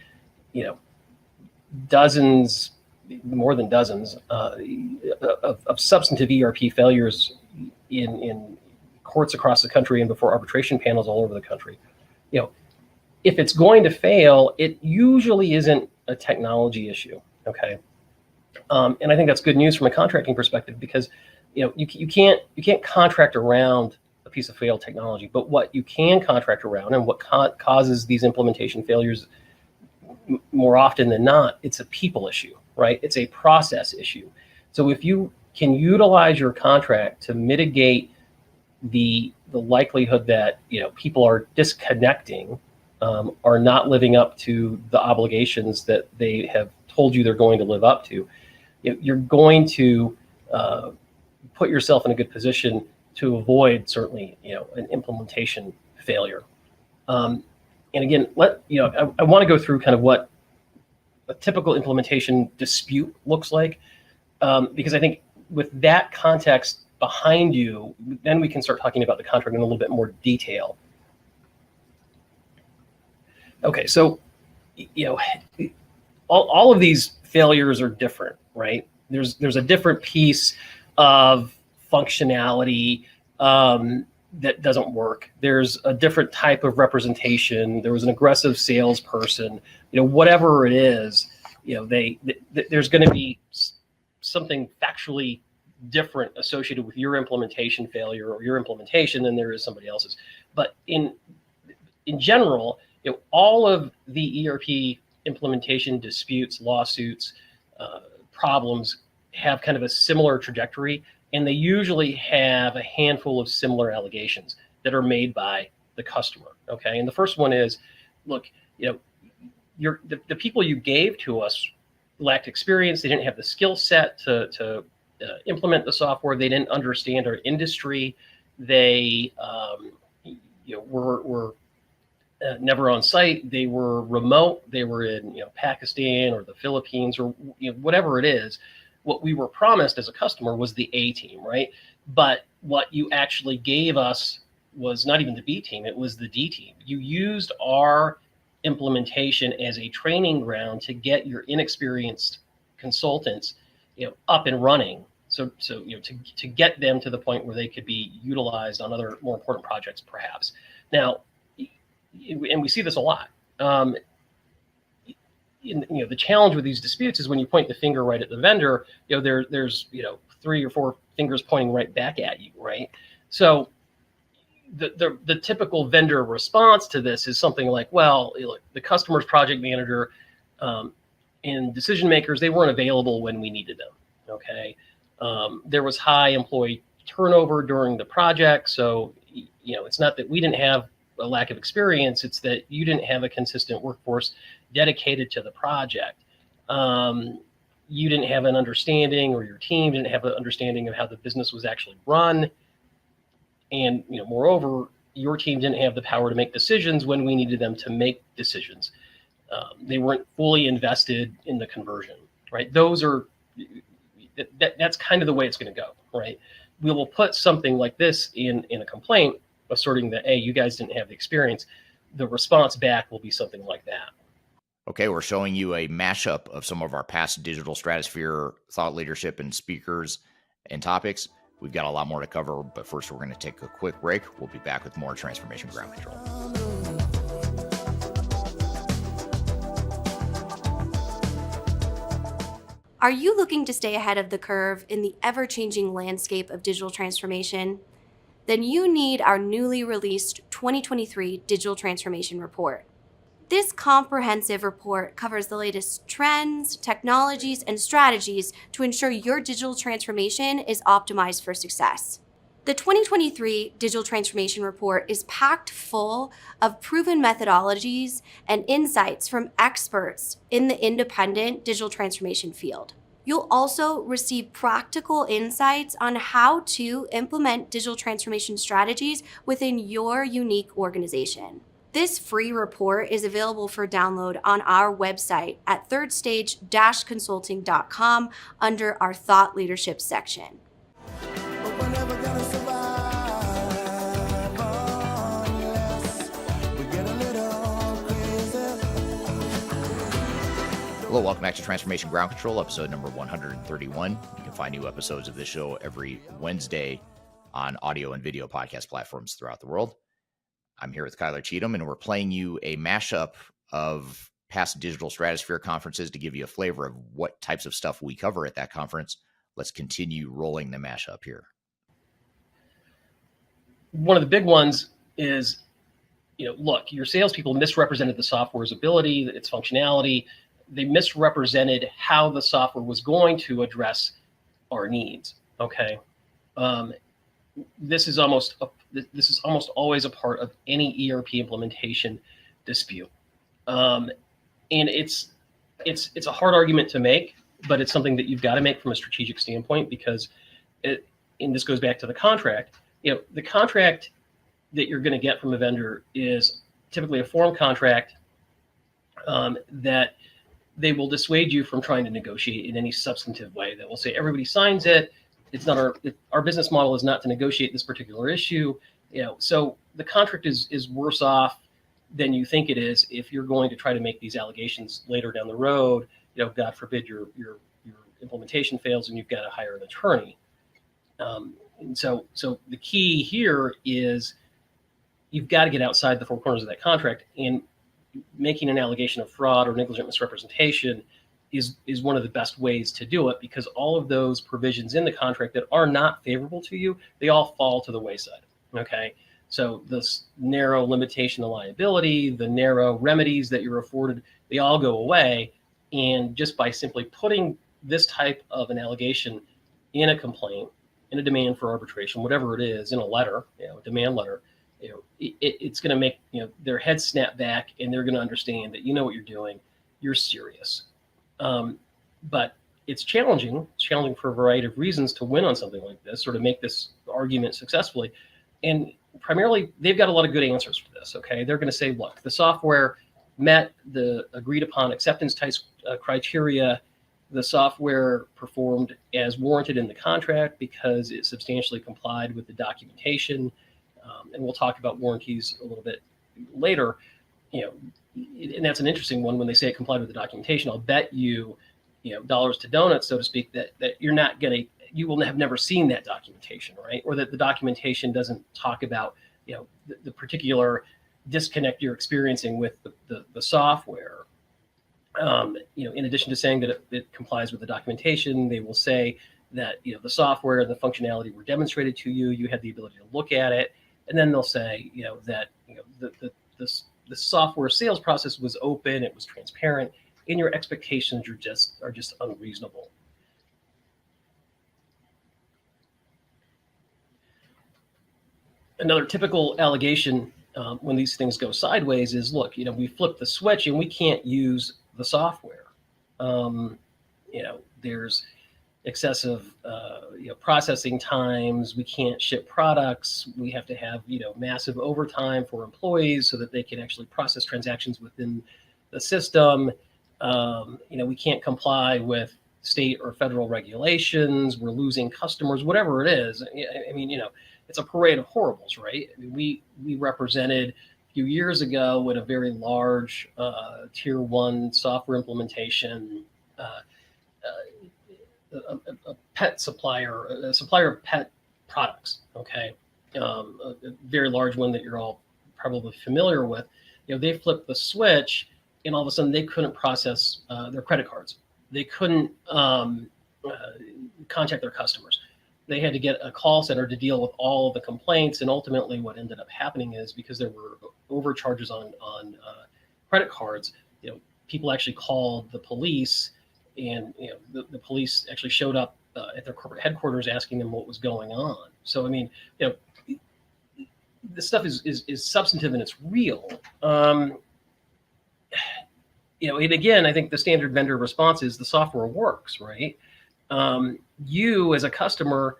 dozens, more than dozens of substantive ERP failures in courts across the country and before arbitration panels all over the country, if it's going to fail, it usually isn't a technology issue. Okay. And I think that's good news from a contracting perspective, because you can't contract around a piece of failed technology, but what you can contract around and what causes these implementation failures more often than not, it's a people issue, right? It's a process issue. So if you can utilize your contract to mitigate the likelihood that people are disconnecting, are not living up to the obligations that they have told you they're going to live up to, you're going to put yourself in a good position to avoid certainly an implementation failure. And again, I want to go through kind of what a typical implementation dispute looks like, because I think with that context behind you, then we can start talking about the contract in a little bit more detail. Okay, so all of these failures are different, right? There's a different piece of functionality that doesn't work. There's a different type of representation. There was an aggressive salesperson. Whatever it is, there's going to be something factually different associated with your implementation failure or your implementation than there is somebody else's. But in general, all of the ERP implementation disputes, lawsuits, problems have kind of a similar trajectory, and they usually have a handful of similar allegations that are made by the customer. Okay, and the first one is, look, the people you gave to us lacked experience. They didn't have the skill set to implement the software. They didn't understand our industry. They were never on site. They were remote. They were in Pakistan or the Philippines or whatever it is. What we were promised as a customer was the A team, right? But what you actually gave us was not even the B team, it was the D team. You used our implementation as a training ground to get your inexperienced consultants up and running, so to get them to the point where they could be utilized on other more important projects perhaps. Now, and we see this a lot. The challenge with these disputes is when you point the finger right at the vendor, there's 3 or 4 fingers pointing right back at you, right? So the typical vendor response to this is something like, well, the customer's project manager and decision makers, they weren't available when we needed them. Okay, there was high employee turnover during the project, so it's not that we didn't have a lack of experience, it's that you didn't have a consistent workforce dedicated to the project. You didn't have an understanding, or your team didn't have an understanding of how the business was actually run. And moreover, your team didn't have the power to make decisions when we needed them to make decisions. They weren't fully invested in the conversion, right? That's kind of the way it's going to go, right? We will put something like this in a complaint asserting that, hey, you guys didn't have the experience. The response back will be something like that. Okay, we're showing you a mashup of some of our past digital stratosphere thought leadership and speakers and topics. We've got a lot more to cover, but first we're going to take a quick break. We'll be back with more Transformation Ground Control. Are you looking to stay ahead of the curve in the ever-changing landscape of digital transformation? Then you need our newly released 2023 Digital Transformation Report. This comprehensive report covers the latest trends, technologies, and strategies to ensure your digital transformation is optimized for success. The 2023 Digital Transformation Report is packed full of proven methodologies and insights from experts in the independent digital transformation field. You'll also receive practical insights on how to implement digital transformation strategies within your unique organization. This free report is available for download on our website at thirdstage-consulting.com under our Thought Leadership section. Hello, welcome back to Transformation Ground Control, episode number 131. You can find new episodes of this show every Wednesday on audio and video podcast platforms throughout the world. I'm here with Kyler Cheatham, and we're playing you a mashup of past Digital Stratosphere conferences to give you a flavor of what types of stuff we cover at that conference. Let's continue rolling the mashup here. One of the big ones is, look, your salespeople misrepresented the software's ability, its functionality. They misrepresented how the software was going to address our needs. Okay, this is almost always a part of any ERP implementation dispute, and it's a hard argument to make, but it's something that you've got to make from a strategic standpoint, because and this goes back to the contract. The contract that you're going to get from a vendor is typically a form contract that they will dissuade you from trying to negotiate in any substantive way. That will say everybody signs it. It's not our business model is not to negotiate this particular issue. So the contract is worse off than you think it is if you're going to try to make these allegations later down the road. God forbid your implementation fails and you've got to hire an attorney. And so the key here is you've got to get outside the four corners of that contract, and making an allegation of fraud or negligent misrepresentation is one of the best ways to do it, because all of those provisions in the contract that are not favorable to you, they all fall to the wayside. Okay, so this narrow limitation of liability, the narrow remedies that you're afforded, they all go away. And just by simply putting this type of an allegation in a complaint, in a demand for arbitration, whatever it is, in a letter, a demand letter, it's going to make their heads snap back, and they're going to understand that you know what you're doing, you're serious. But it's challenging. It's challenging for a variety of reasons to win on something like this, or to make this argument successfully. And primarily, they've got a lot of good answers for this. Okay, they're going to say, look, the software met the agreed upon acceptance type criteria. The software performed as warranted in the contract because it substantially complied with the documentation. And we'll talk about warranties a little bit later. And that's an interesting one when they say it complied with the documentation. I'll bet you, dollars to donuts, so to speak, that you will have never seen that documentation, right? Or that the documentation doesn't talk about, the particular disconnect you're experiencing with the software. In addition to saying that it complies with the documentation, they will say that, the software and the functionality were demonstrated to you. You had the ability to look at it. And then they'll say, that the software sales process was open, it was transparent, and your expectations are just unreasonable. Another typical allegation when these things go sideways is, look, we flipped the switch and we can't use the software. There's excessive processing times. We can't ship products. We have to have massive overtime for employees so that they can actually process transactions within the system. We can't comply with state or federal regulations. We're losing customers, whatever it is. It's a parade of horribles, right? We represented a few years ago in a very large tier 1 software implementation, a pet supplier, a supplier of pet products. Okay, a very large one that you're all probably familiar with. They flipped the switch, and all of a sudden they couldn't process their credit cards. They couldn't contact their customers. They had to get a call center to deal with all of the complaints. And ultimately what ended up happening is, because there were overcharges on credit cards, people actually called the police, and the police actually showed up at their corporate headquarters asking them what was going on. So this stuff is substantive and it's real. And again, I think the standard vendor response is the software works, right? You as a customer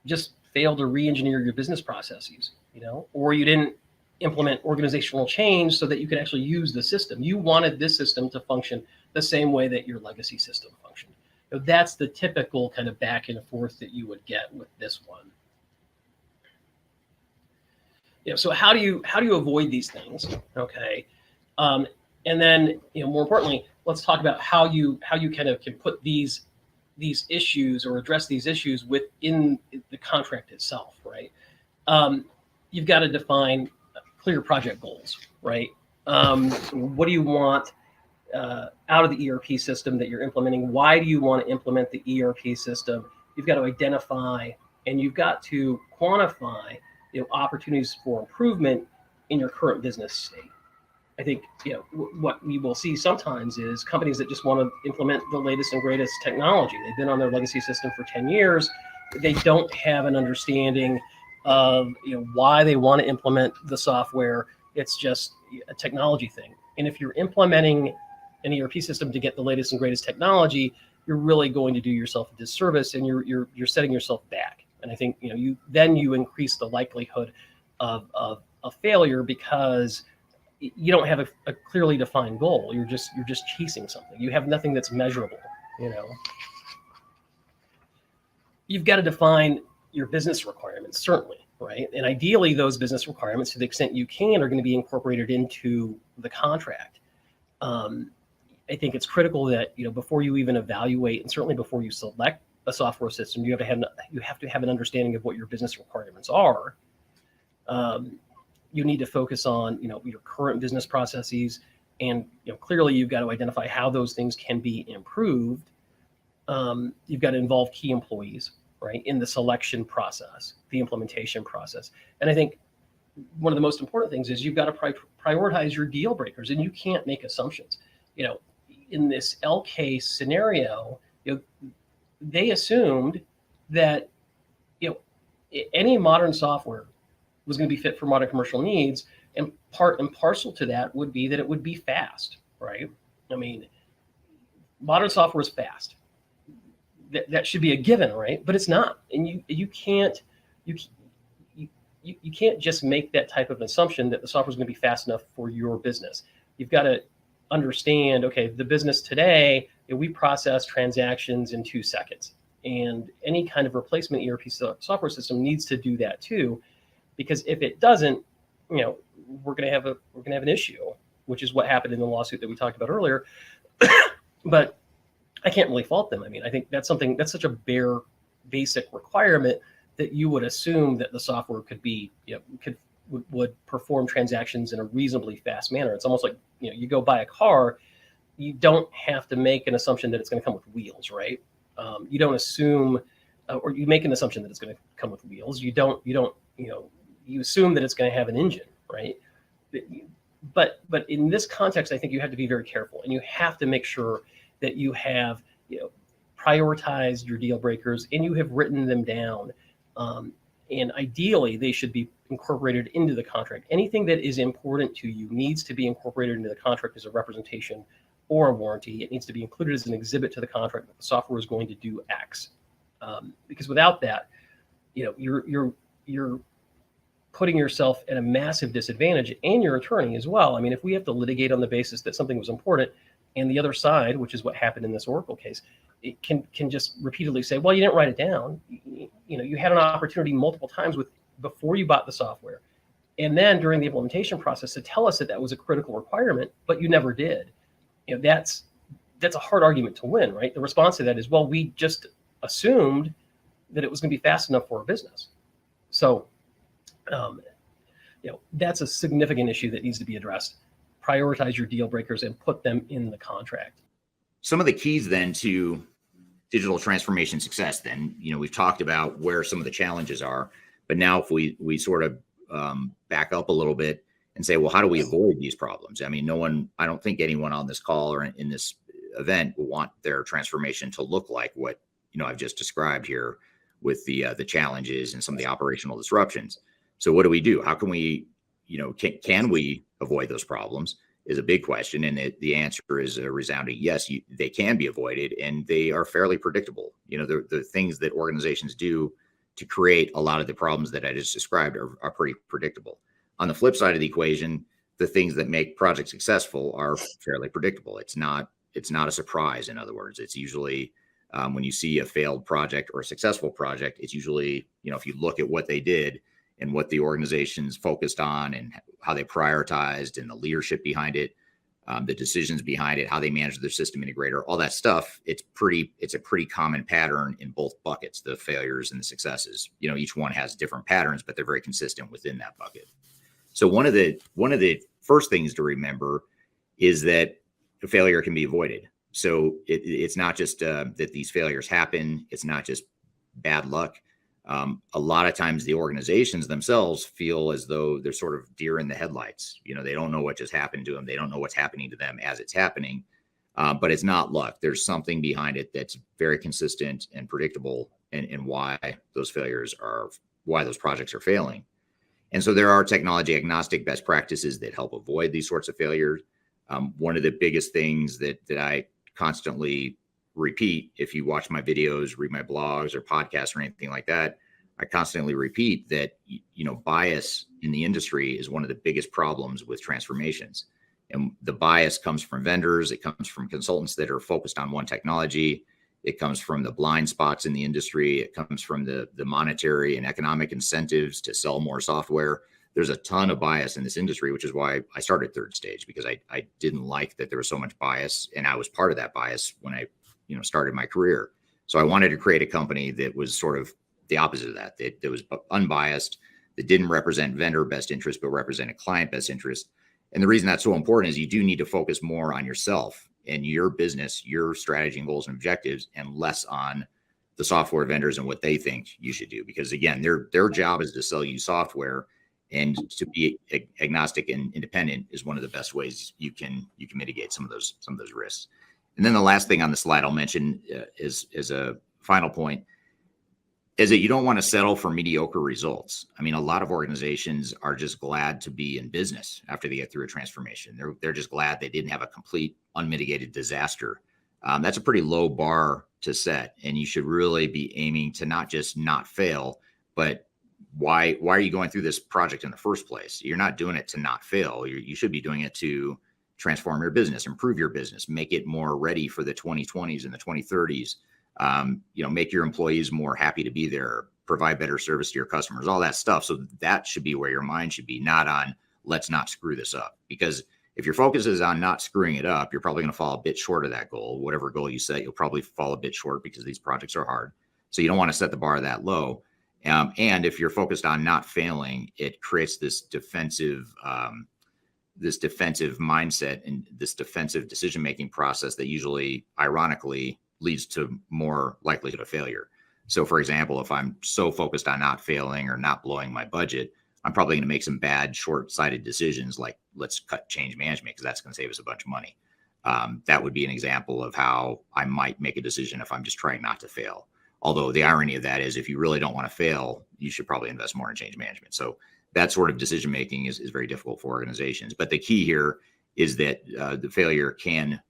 just failed to re-engineer your business processes, or you didn't implement organizational change so that you could actually use the system. You wanted this system to function the same way that your legacy system functioned. So that's the typical kind of back and forth that you would get with this one. So how do you avoid these things? Okay. And then, more importantly, let's talk about how you kind of can put these issues or address these issues within the contract itself, right? You've got to define clear project goals, right? What do you want out of the ERP system that you're implementing? Why do you want to implement the ERP system? You've got to identify and you've got to quantify opportunities for improvement in your current business state. I think what we will see sometimes is companies that just want to implement the latest and greatest technology. They've been on their legacy system for 10 years. They don't have an understanding of why they want to implement the software. It's just a technology thing. And if you're implementing an ERP system to get the latest and greatest technology, you're really going to do yourself a disservice, and you're setting yourself back. And I think you increase the likelihood of failure because you don't have a clearly defined goal. You're just chasing something. You have nothing that's measurable. You've got to define your business requirements, certainly, right? And ideally, those business requirements, to the extent you can, are going to be incorporated into the contract. I think it's critical that before you even evaluate, and certainly before you select a software system, you have to have an understanding of what your business requirements are. You need to focus on your current business processes, and clearly you've got to identify how those things can be improved. You've got to involve key employees, right, in the selection process, the implementation process. And I think one of the most important things is you've got to prioritize your deal breakers, and you can't make assumptions. In this LK scenario, they assumed that any modern software was going to be fit for modern commercial needs, and part and parcel to that would be that it would be fast, right? I mean, modern software is fast. That should be a given, right? But it's not, and you can't just make that type of assumption that the software is going to be fast enough for your business. You've got to understand, okay, the business today, we process transactions in 2 seconds, and any kind of replacement ERP software system needs to do that too, because if it doesn't, we're going to have an issue, which is what happened in the lawsuit that we talked about earlier. But I can't really fault them. I mean, I think that's such a bare, basic requirement that you would assume that the software would perform transactions in a reasonably fast manner. It's almost like you go buy a car, you don't have to make an assumption that it's going to come with wheels, right? You don't assume, or you make an assumption that it's going to come with wheels. You assume that it's going to have an engine, right? But in this context, I think you have to be very careful, and you have to make sure that you have prioritized your deal breakers and you have written them down. And ideally, they should be incorporated into the contract. Anything that is important to you needs to be incorporated into the contract as a representation or a warranty. It needs to be included as an exhibit to the contract that the software is going to do X. Because without that, you're putting yourself at a massive disadvantage, and your attorney as well. I mean, if we have to litigate on the basis that something was important, and the other side, which is what happened in this Oracle case, it can just repeatedly say, well, you didn't write it down. You had an opportunity multiple times before you bought the software, and then during the implementation process to tell us that was a critical requirement, but you never did. That's a hard argument to win, right? The response to that is, well, we just assumed that it was going to be fast enough for our business. So, that's a significant issue that needs to be addressed. Prioritize your deal breakers and put them in the contract. Some of the keys then to digital transformation success, then, we've talked about where some of the challenges are, but now if we sort of back up a little bit and say, well, how do we avoid these problems? I mean, I don't think anyone on this call or in this event will want their transformation to look like what, I've just described here with the challenges and some of the operational disruptions. So what do we do? How can we, can we avoid those problems? is a big question. And the answer is a resounding yes, they can be avoided, and they are fairly predictable. The things that organizations do to create a lot of the problems that I just described are pretty predictable. On the flip side of the equation, the things that make projects successful are fairly predictable. It's not a surprise. In other words, it's usually when you see a failed project or a successful project, it's usually, if you look at what they did and what the organization's focused on and how they prioritized and the leadership behind it, the decisions behind it, how they manage their system integrator, all that stuff, it's a pretty common pattern in both buckets, the failures and the successes. Each one has different patterns, but they're very consistent within that bucket. So one of the first things to remember is that a failure can be avoided. So it's not just that these failures happen. It's not just bad luck. A lot of times the organizations themselves feel as though they're sort of deer in the headlights. They don't know what just happened to them. They don't know what's happening to them as it's happening. But it's not luck. There's something behind it that's very consistent and predictable, and why those projects are failing. And so there are technology agnostic best practices that help avoid these sorts of failures. One of the biggest things that I constantly repeat, if you watch my videos, read my blogs or podcasts or anything like that, I constantly repeat that, bias in the industry is one of the biggest problems with transformations. And the bias comes from vendors. It comes from consultants that are focused on one technology. It comes from the blind spots in the industry. It comes from the monetary and economic incentives to sell more software. There's a ton of bias in this industry, which is why I started Third Stage, because I didn't like that there was so much bias, and I was part of that bias when I started my career. So I wanted to create a company that was sort of the opposite of that was unbiased, that didn't represent vendor best interest, but represented client best interest. And the reason that's so important is you do need to focus more on yourself and your business, your strategy and goals and objectives, and less on the software vendors and what they think you should do. Because again, their job is to sell you software, and to be agnostic and independent is one of the best ways you can mitigate some of those risks. And then the last thing on the slide I'll mention is a final point is that you don't want to settle for mediocre results. I mean, a lot of organizations are just glad to be in business after they get through a transformation. They're just glad they didn't have a complete unmitigated disaster. That's a pretty low bar to set, and you should really be aiming to not just not fail, but why are you going through this project in the first place? You're not doing it to not fail. You should be doing it to transform your business, improve your business, make it more ready for the 2020s and the 2030s. Make your employees more happy to be there, provide better service to your customers, all that stuff. So that should be where your mind should be, not on let's not screw this up. Because if your focus is on not screwing it up, you're probably going to fall a bit short of that goal. Whatever goal you set, you'll probably fall a bit short because these projects are hard. So you don't want to set the bar that low. And if you're focused on not failing, it creates this defensive mindset and this defensive decision-making process that usually, ironically, leads to more likelihood of failure. So for example, if I'm so focused on not failing or not blowing my budget, I'm probably going to make some bad short-sighted decisions like let's cut change management because that's going to save us a bunch of money. That would be an example of how I might make a decision if I'm just trying not to fail. Although the irony of that is if you really don't want to fail, you should probably invest more in change management. So that sort of decision-making is very difficult for organizations. But the key here is that the failure can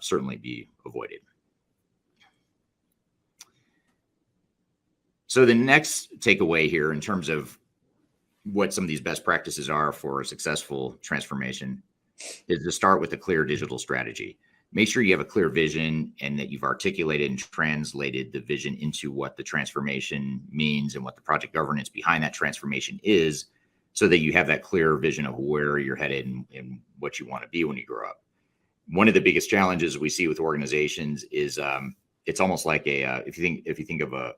certainly be avoided. So the next takeaway here in terms of what some of these best practices are for a successful transformation is to start with a clear digital strategy. Make sure you have a clear vision and that you've articulated and translated the vision into what the transformation means and what the project governance behind that transformation is, so that you have that clear vision of where you're headed and what you want to be when you grow up. One of the biggest challenges we see with organizations is it's almost like if you think of a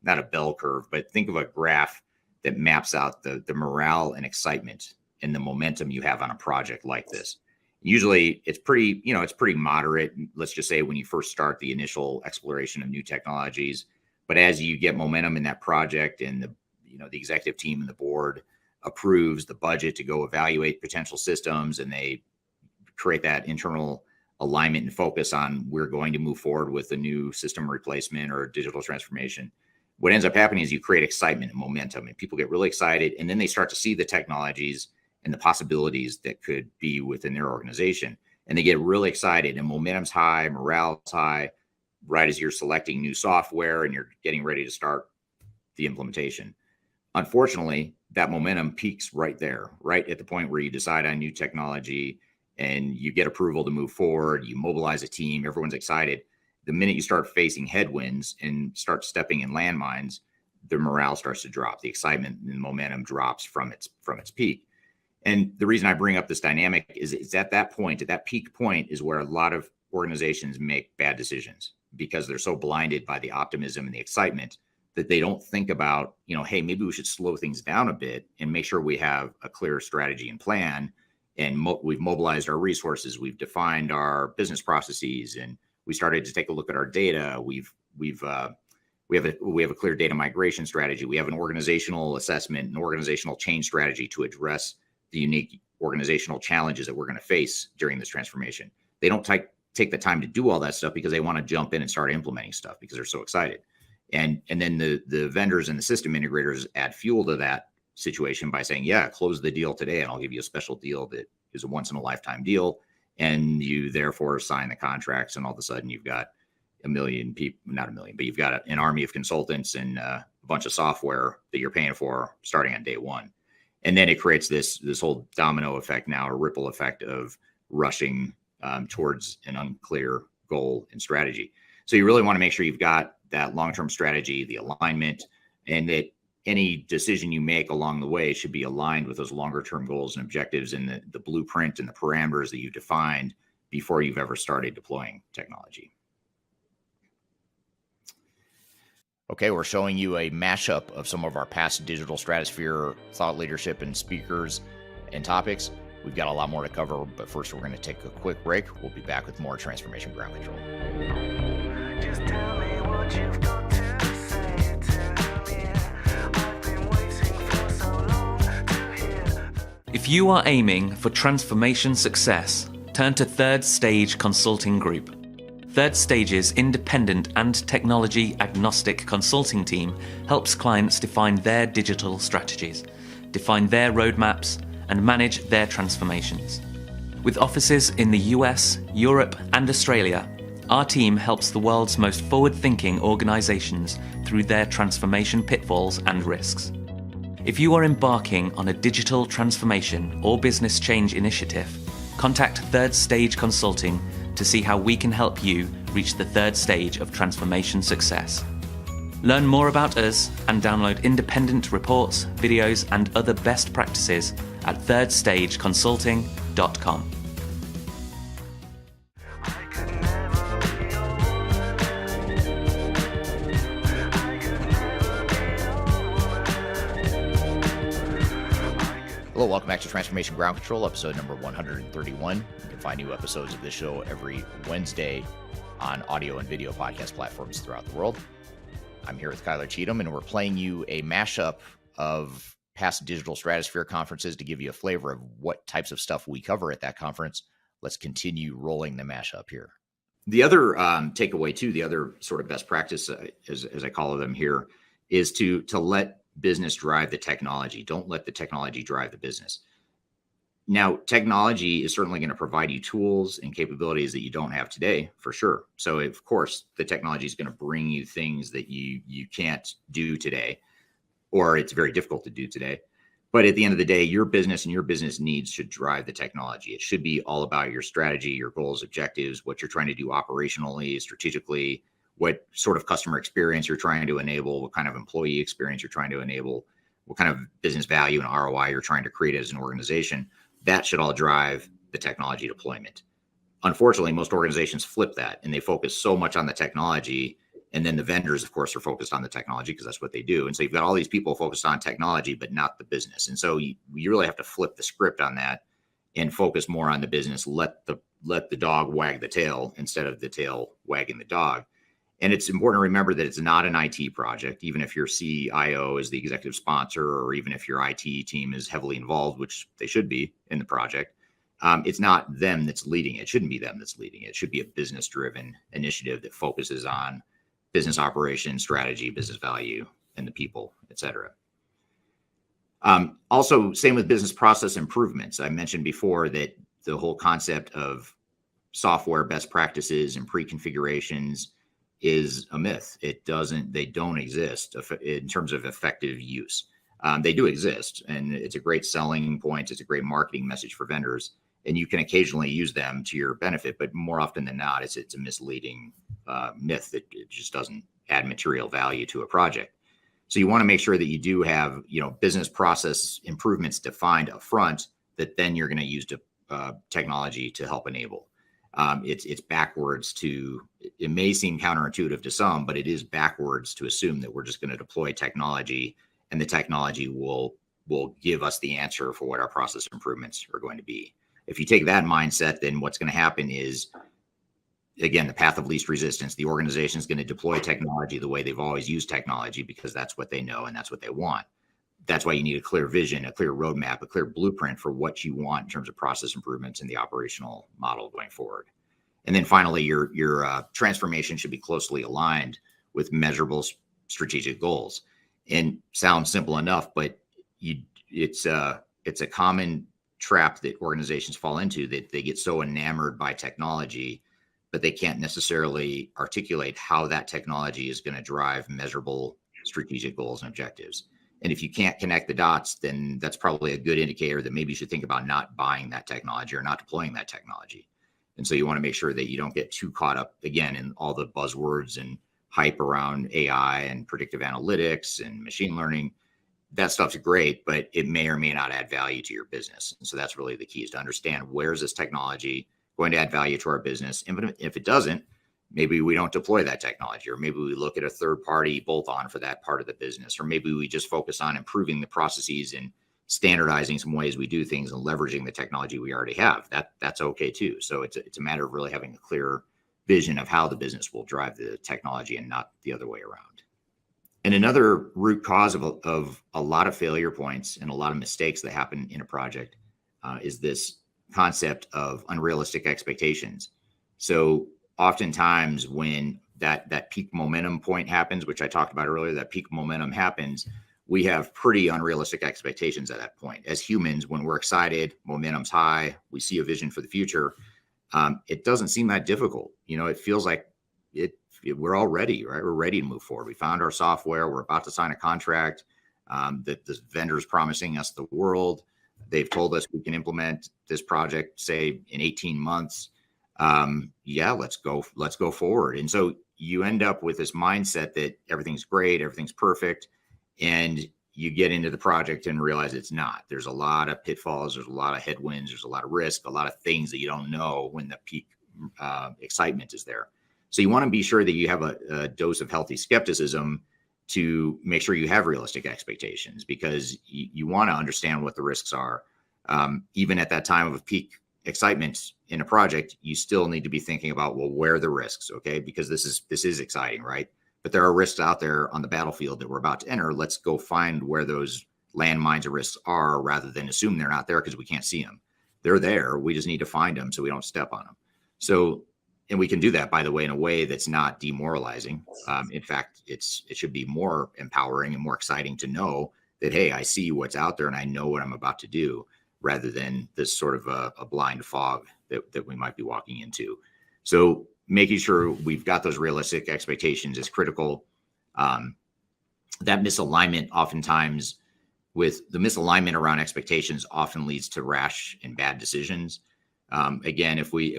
not a bell curve, but think of a graph that maps out the morale and excitement and the momentum you have on a project like this. Usually it's pretty moderate. Let's just say when you first start the initial exploration of new technologies, but as you get momentum in that project and the executive team and the board approves the budget to go evaluate potential systems and they create that internal alignment and focus on we're going to move forward with a new system replacement or digital transformation. What ends up happening is you create excitement and momentum and people get really excited, and then they start to see the technologies and the possibilities that could be within their organization. And they get really excited, and momentum's high, morale's high, right as you're selecting new software and you're getting ready to start the implementation. Unfortunately, that momentum peaks right there, right at the point where you decide on new technology and you get approval to move forward, you mobilize a team, everyone's excited. The minute you start facing headwinds and start stepping in landmines, the morale starts to drop. The excitement and momentum drops from its peak. And the reason I bring up this dynamic is it's at that point, at that peak point, is where a lot of organizations make bad decisions because they're so blinded by the optimism and the excitement that they don't think about, hey, maybe we should slow things down a bit and make sure we have a clear strategy and plan. And we've mobilized our resources, we've defined our business processes, and we started to take a look at our data. We have a clear data migration strategy. We have an organizational assessment, an organizational change strategy to address the unique organizational challenges that we're going to face during this transformation. They don't take the time to do all that stuff because they want to jump in and start implementing stuff because they're so excited. And then the vendors and the system integrators add fuel to that situation by saying, yeah, close the deal today and I'll give you a special deal that is a once in a lifetime deal. And you therefore sign the contracts, and all of a sudden you've got a million people, not a million, but you've got an army of consultants and a bunch of software that you're paying for starting on day one. And then it creates this whole domino effect now, a ripple effect of rushing towards an unclear goal and strategy. So you really want to make sure you've got that long-term strategy, the alignment, and that any decision you make along the way should be aligned with those longer-term goals and objectives and the blueprint and the parameters that you defined before you've ever started deploying technology. Okay, we're showing you a mashup of some of our past digital stratosphere thought leadership and speakers and topics. We've got a lot more to cover, but first we're going to take a quick break. We'll be back with more Transformation Ground Control. Just tell me what you've got to say to me. I've been waiting for so long to hear. If you are aiming for transformation success, turn to Third Stage Consulting Group. Third Stage's independent and technology agnostic consulting team helps clients define their digital strategies, define their roadmaps, and manage their transformations. With offices in the US, Europe, and Australia, our team helps the world's most forward-thinking organizations through their transformation pitfalls and risks. If you are embarking on a digital transformation or business change initiative, contact Third Stage Consulting to see how we can help you reach the third stage of transformation success. Learn more about us and download independent reports, videos, and other best practices at thirdstageconsulting.com. Hello, welcome back to Transformation Ground Control, episode number 131. You can find new episodes of this show every Wednesday on audio and video podcast platforms throughout the world. I'm here with Kyler Cheatham, and we're playing you a mashup of past digital stratosphere conferences to give you a flavor of what types of stuff we cover at that conference. Let's continue rolling the mashup here. The other takeaway, too, the other sort of best practice, as I call them here, is to let business drive the technology. Don't let the technology drive the business. Now, technology is certainly going to provide you tools and capabilities that you don't have today, for sure. So, of course, the technology is going to bring you things that you can't do today, or it's very difficult to do today. But at the end of the day, your business and your business needs should drive the technology. It should be all about your strategy, your goals, objectives, what you're trying to do operationally, strategically, what sort of customer experience you're trying to enable, what kind of employee experience you're trying to enable, what kind of business value and ROI you're trying to create as an organization. That should all drive the technology deployment. Unfortunately, most organizations flip that and they focus so much on the technology. And then the vendors, of course, are focused on the technology because that's what they do. And so you've got all these people focused on technology, but not the business. And so you really have to flip the script on that and focus more on the business. Let the dog wag the tail instead of the tail wagging the dog. And it's important to remember that it's not an IT project, even if your CIO is the executive sponsor, or even if your IT team is heavily involved, which they should be in the project. It's not them that's leading it. It shouldn't be them that's leading it. It should be a business-driven initiative that focuses on business operations, strategy, business value, and the people, et cetera. Also, same with business process improvements. I mentioned before that the whole concept of software best practices and pre-configurations is a myth. They don't exist in terms of effective use. They do exist, and it's a great selling point. It's a great marketing message for vendors, and you can occasionally use them to your benefit, but more often than not, it's a misleading myth that it just doesn't add material value to a project. So you want to make sure that you do have, business process improvements defined up front that then you're going to use technology to help enable. It's backwards it may seem counterintuitive to some, but it is backwards to assume that we're just going to deploy technology and the technology will give us the answer for what our process improvements are going to be. If you take that mindset, then what's going to happen is, again, the path of least resistance. The organization is going to deploy technology the way they've always used technology because that's what they know and that's what they want. That's why you need a clear vision, a clear roadmap, a clear blueprint for what you want in terms of process improvements in the operational model going forward. And then finally, your transformation should be closely aligned with measurable strategic goals. And sounds simple enough, but it's a common trap that organizations fall into, that they get so enamored by technology, but they can't necessarily articulate how that technology is going to drive measurable strategic goals and objectives. And if you can't connect the dots, then that's probably a good indicator that maybe you should think about not buying that technology or not deploying that technology. And so you want to make sure that you don't get too caught up, again, in all the buzzwords and hype around AI and predictive analytics and machine learning. That stuff's great, but it may or may not add value to your business. And so that's really the key, is to understand, where is this technology going to add value to our business? And if it doesn't, maybe we don't deploy that technology, or maybe we look at a third-party bolt-on for that part of the business, or maybe we just focus on improving the processes and standardizing some ways we do things and leveraging the technology we already have. That's okay too. So it's a matter of really having a clear vision of how the business will drive the technology and not the other way around. And another root cause of a lot of failure points and a lot of mistakes that happen in a project is this concept of unrealistic expectations. So oftentimes when that peak momentum point happens, which I talked about earlier, that peak momentum happens, we have pretty unrealistic expectations at that point. As humans, when we're excited, momentum's high, we see a vision for the future, it doesn't seem that difficult. It feels like we're all ready, right? We're ready to move forward. We found our software. We're about to sign a contract. That the vendor's promising us the world. They've told us we can implement this project, say, in 18 months. Let's go forward. And so you end up with this mindset that everything's great, everything's perfect, and you get into the project and realize it's not. There's a lot of pitfalls, there's a lot of headwinds, there's a lot of risk, a lot of things that you don't know when the peak excitement is there. So you want to be sure that you have a dose of healthy skepticism to make sure you have realistic expectations, because you want to understand what the risks are. Even at that time of peak excitement in a project, you still need to be thinking about, well, where are the risks? Okay, because this is exciting, right? But there are risks out there on the battlefield that we're about to enter. Let's go find where those landmines or risks are, rather than assume they're not there because we can't see them. They're there. We just need to find them so we don't step on them. So, and we can do that, by the way, in a way that's not demoralizing. In fact, it should be more empowering and more exciting to know that, hey, I see what's out there and I know what I'm about to do, rather than this sort of a blind fog that we might be walking into. So making sure we've got those realistic expectations is critical. That misalignment, oftentimes, with the misalignment around expectations, often leads to rash and bad decisions. Again, if we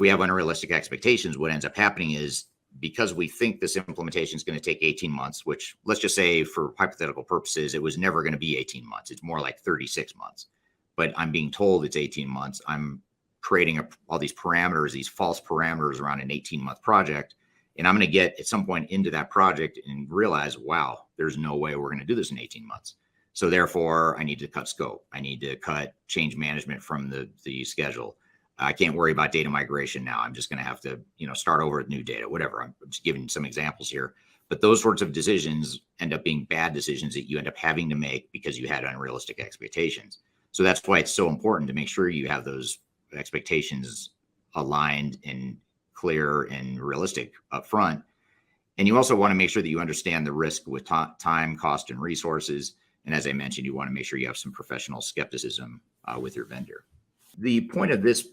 have unrealistic expectations, what ends up happening is, because we think this implementation is going to take 18 months, which, let's just say for hypothetical purposes, it was never going to be 18 months. It's more like 36 months. But I'm being told it's 18 months. I'm creating all these parameters, these false parameters around an 18-month project. And I'm going to get at some point into that project and realize, wow, there's no way we're going to do this in 18 months. So therefore, I need to cut scope. I need to cut change management from the schedule. I can't worry about data migration now. I'm just going to have to, start over with new data, whatever. I'm just giving some examples here. But those sorts of decisions end up being bad decisions that you end up having to make because you had unrealistic expectations. So that's why it's so important to make sure you have those expectations aligned and clear and realistic up front. And you also want to make sure that you understand the risk with time, cost, and resources. And as I mentioned, you want to make sure you have some professional skepticism with your vendor. The point of this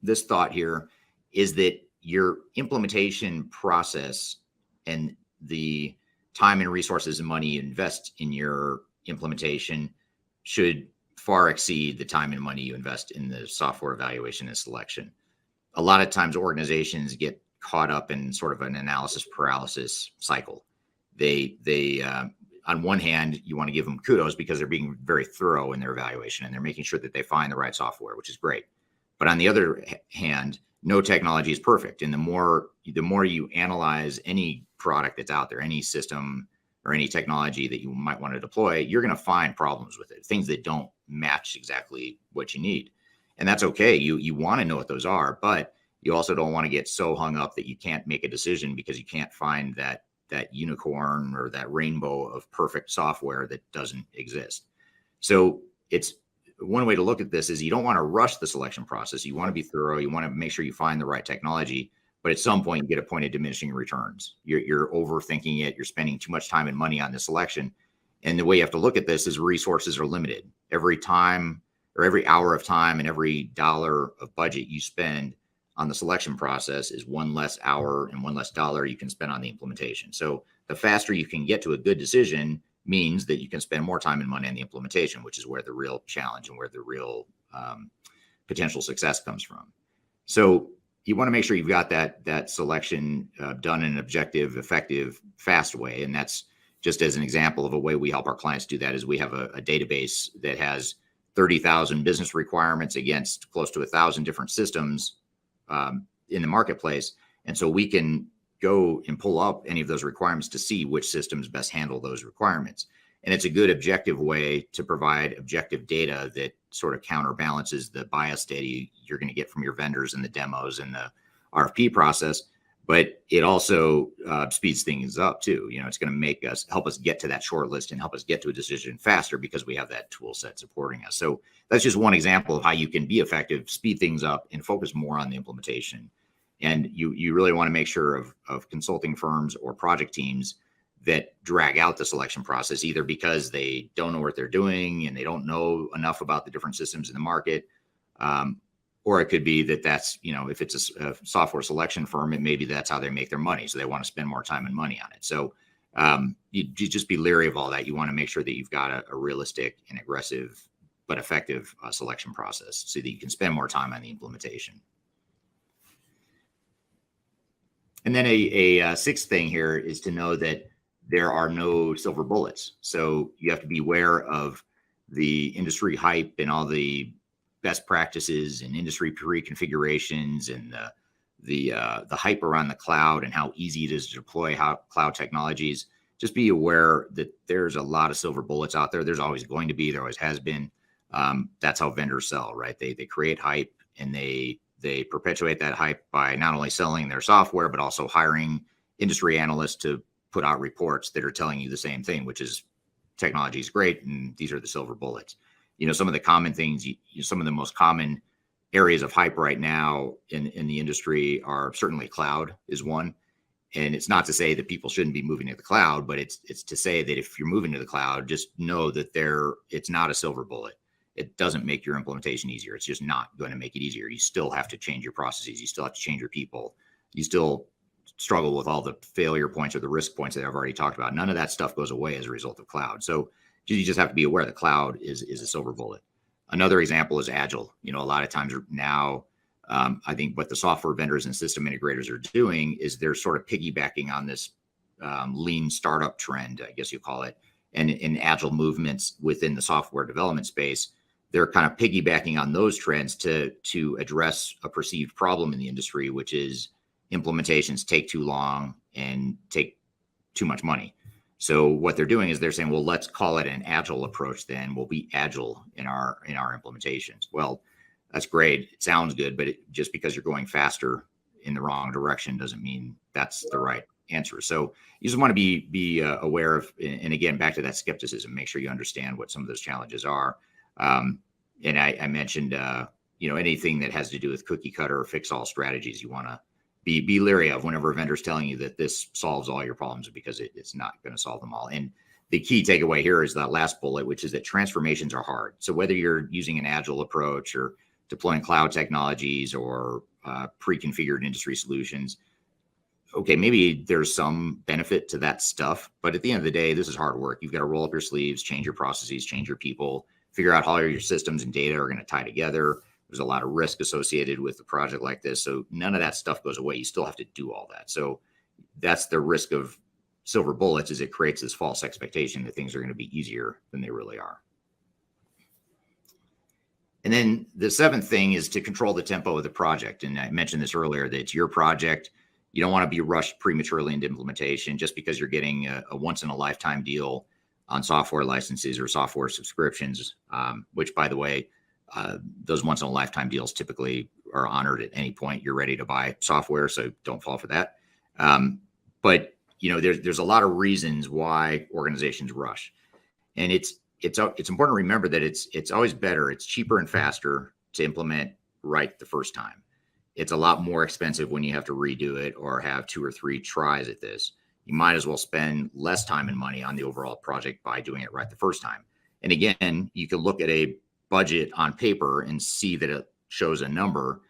this thought here is that your implementation process and the time and resources and money you invest in your implementation should far exceed the time and money you invest in the software evaluation and selection. A lot of times organizations get caught up in sort of an analysis paralysis cycle. They on one hand, you want to give them kudos because they're being very thorough in their evaluation and they're making sure that they find the right software, which is great. But on the other hand, no technology is perfect. And the more you analyze any product that's out there, any system or any technology that you might want to deploy, you're going to find problems with it, things that don't match exactly what you need. And that's okay. You want to know what those are, but you also don't want to get so hung up that you can't make a decision because you can't find that unicorn or that rainbow of perfect software that doesn't exist. So it's one way to look at this is you don't want to rush the selection process. You want to be thorough. You want to make sure you find the right technology, but at some point you get a point of diminishing returns. You're overthinking it. You're spending too much time and money on the selection. And the way you have to look at this is resources are limited. Every time or every hour of time and every dollar of budget you spend on the selection process is one less hour and one less dollar you can spend on the implementation. So the faster you can get to a good decision means that you can spend more time and money on the implementation, which is where the real challenge and where the real potential success comes from. So you want to make sure you've got that selection done in an objective, effective, fast way. And that's just as an example of a way we help our clients do that is we have a database that has 30,000 business requirements against close to 1,000 different systems in the marketplace. And so we can go and pull up any of those requirements to see which systems best handle those requirements. And it's a good objective way to provide objective data that sort of counterbalances the bias data you're going to get from your vendors and the demos and the RFP process. But it also speeds things up too. It's going to help us get to that short list and help us get to a decision faster because we have that tool set supporting us. So that's just one example of how you can be effective, speed things up, and focus more on the implementation. And you really want to make sure of consulting firms or project teams that drag out the selection process, either because they don't know what they're doing and they don't know enough about the different systems in the market, or it could be that's, if it's a software selection firm, it maybe that's how they make their money. So they want to spend more time and money on it. So you just be leery of all that. You want to make sure that you've got a realistic and aggressive but effective selection process so that you can spend more time on the implementation. And then a sixth thing here is to know that there are no silver bullets. So you have to be aware of the industry hype and all the best practices and industry pre-configurations and the hype around the cloud and how easy it is to deploy cloud technologies. Just be aware that there's a lot of silver bullets out there. There's always going to be, there always has been. That's how vendors sell, right? They create hype and they perpetuate that hype by not only selling their software, but also hiring industry analysts to put out reports that are telling you the same thing, which is technology is great and these are the silver bullets. Some of the common things, some of the most common areas of hype right now in the industry are certainly cloud is one. And it's not to say that people shouldn't be moving to the cloud, but it's to say that if you're moving to the cloud, just know that it's not a silver bullet. It doesn't make your implementation easier. It's just not going to make it easier. You still have to change your processes. You still have to change your people. You still struggle with all the failure points or the risk points that I've already talked about. None of that stuff goes away as a result of cloud. So you just have to be aware that cloud is a silver bullet. Another example is Agile. A lot of times now, I think what the software vendors and system integrators are doing is they're sort of piggybacking on this lean startup trend, I guess you call it, and in Agile movements within the software development space. They're kind of piggybacking on those trends to address a perceived problem in the industry, which is implementations take too long and take too much money. So what they're doing is they're saying, well, let's call it an Agile approach then. We'll be Agile in our implementations. Well, that's great. It sounds good, but just because you're going faster in the wrong direction doesn't mean that's the right answer. So you just want to be aware of, and again, back to that skepticism, make sure you understand what some of those challenges are. And I mentioned, anything that has to do with cookie cutter or fix all strategies, you want to be leery of whenever a vendor's telling you that this solves all your problems, because it's not going to solve them all. And the key takeaway here is that last bullet, which is that transformations are hard. So whether you're using an agile approach or deploying cloud technologies or pre-configured industry solutions, okay, maybe there's some benefit to that stuff, but at the end of the day, this is hard work. You've got to roll up your sleeves, change your processes, change your people, figure out how your systems and data are going to tie together. There's a lot of risk associated with a project like this. So none of that stuff goes away. You still have to do all that. So that's the risk of silver bullets, is it creates this false expectation that things are going to be easier than they really are. And then the seventh thing is to control the tempo of the project. And I mentioned this earlier, that it's your project. You don't want to be rushed prematurely into implementation just because you're getting a once in a lifetime deal on software licenses or software subscriptions, which, by the way, those once in a lifetime deals typically are honored at any point you're ready to buy software. So don't fall for that. But there's a lot of reasons why organizations rush, and it's important to remember that it's always better. It's cheaper and faster to implement right the first time. It's a lot more expensive when you have to redo it or have 2 or 3 tries at this. You might as well spend less time and money on the overall project by doing it right the first time. And again, you can look at a budget on paper and see that it shows a number,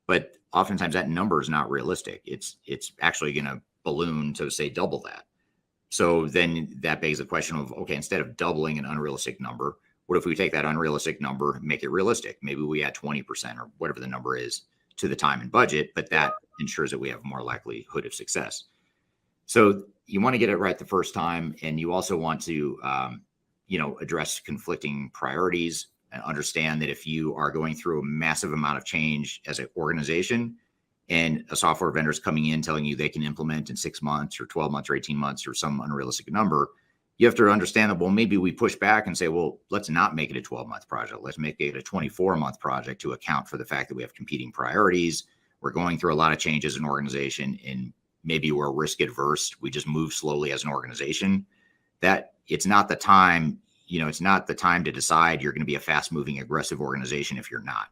but oftentimes that number is not realistic. It's actually going to balloon to, say, double that. So then that begs the question of, okay, instead of doubling an unrealistic number, what if we take that unrealistic number and make it realistic? Maybe we add 20% or whatever the number is to the time and budget, but that ensures that we have more likelihood of success. So you want to get it right the first time, and you also want to, address conflicting priorities and understand that if you are going through a massive amount of change as an organization, and a software vendor is coming in telling you they can implement in 6 months or 12 months or 18 months or some unrealistic number, you have to understand that, well, maybe we push back and say, well, let's not make it a 12-month project. Let's make it a 24-month project to account for the fact that we have competing priorities. We're going through a lot of change as an organization, and maybe we're risk adverse. We just move slowly as an organization. That it's not the time, it's not the time to decide you're going to be a fast-moving, aggressive organization if you're not.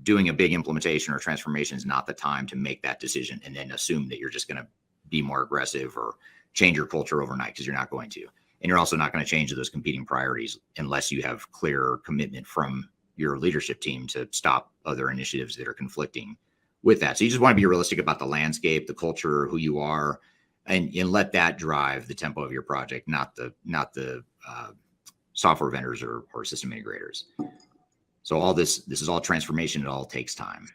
Doing a big implementation or transformation is not the time to make that decision and then assume that you're just going to be more aggressive or change your culture overnight, because you're not going to. And you're also not going to change those competing priorities unless you have clear commitment from your leadership team to stop other initiatives that are conflicting with that. So you just want to be realistic about the landscape, the culture, who you are, and let that drive the tempo of your project, not the software vendors or system integrators. So all this is all transformation. It all takes time.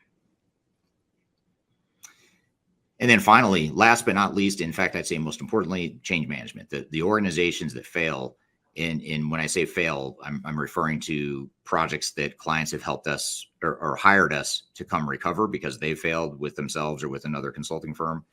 And then finally, last but not least, in fact, I'd say most importantly, change management. The organizations that fail, and when I say fail, I'm referring to projects that clients have helped us or hired us to come recover because they failed with themselves or with another consulting firm,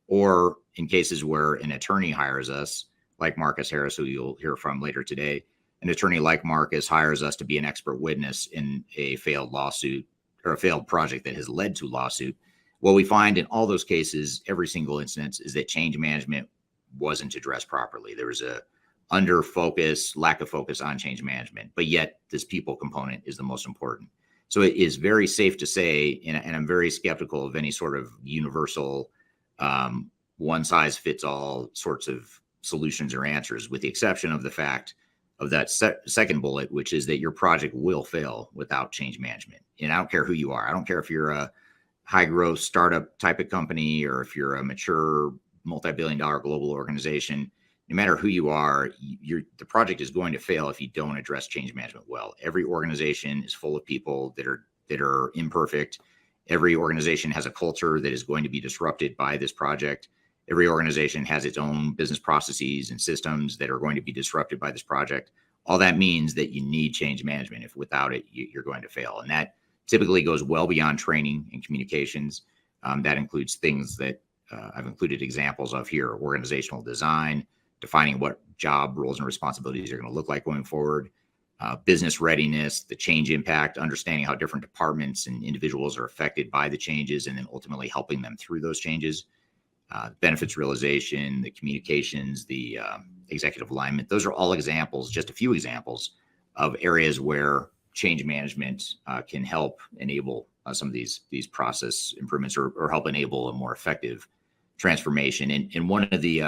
or in cases where an attorney hires us, like Marcus Harris, who you'll hear from later today. An attorney like Marcus hires us to be an expert witness in a failed lawsuit or a failed project that has led to lawsuit. What we find in all those cases, every single instance, is that change management wasn't addressed properly. There was a lack of focus on change management, but yet this people component is the most important. So it is very safe to say, and I'm very skeptical of any sort of universal one size fits all sorts of solutions or answers, with the exception of the fact of that second bullet, which is that your project will fail without change management. And I don't care who you are. I don't care if you're a high growth startup type of company or if you're a mature multi-billion-dollar global organization. No matter who you are, the project is going to fail if you don't address change management well. Every organization is full of people that are imperfect. Every organization has a culture that is going to be disrupted by this project. Every organization has its own business processes and systems that are going to be disrupted by this project. All that means that you need change management. If without it, you're going to fail. And that typically goes well beyond training and communications. That includes things that I've included examples of here: organizational design, defining what job roles and responsibilities are going to look like going forward, business readiness, the change impact, understanding how different departments and individuals are affected by the changes, and then ultimately helping them through those changes. Benefits realization, the communications, the executive alignment. Those are all examples, just a few examples of areas where change management can help enable some of these process improvements or help enable a more effective transformation. And one of the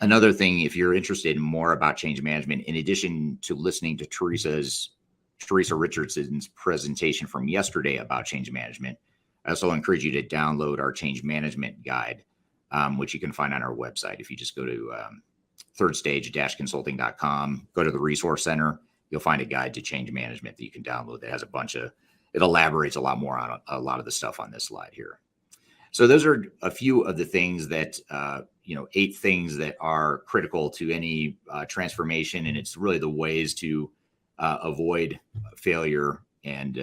another thing, if you're interested in more about change management, in addition to listening to Teresa Richardson's presentation from yesterday about change management, I also encourage you to download our change management guide, which you can find on our website. If you just go to thirdstage-consulting.com, go to the resource center, you'll find a guide to change management that you can download that has it elaborates a lot more on a lot of the stuff on this slide here. So those are a few of the things that, 8 things that are critical to any transformation. And it's really the ways to avoid failure and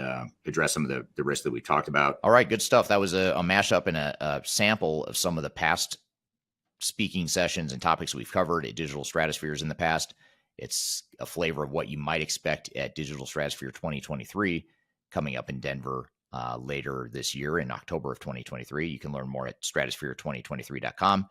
address some of the risks that we talked about. All right, good stuff. That was a mashup and a sample of some of the past speaking sessions and topics we've covered at Digital Stratospheres in the past. It's a flavor of what you might expect at Digital Stratosphere 2023 coming up in Denver later this year in October of 2023. You can learn more at stratosphere2023.com.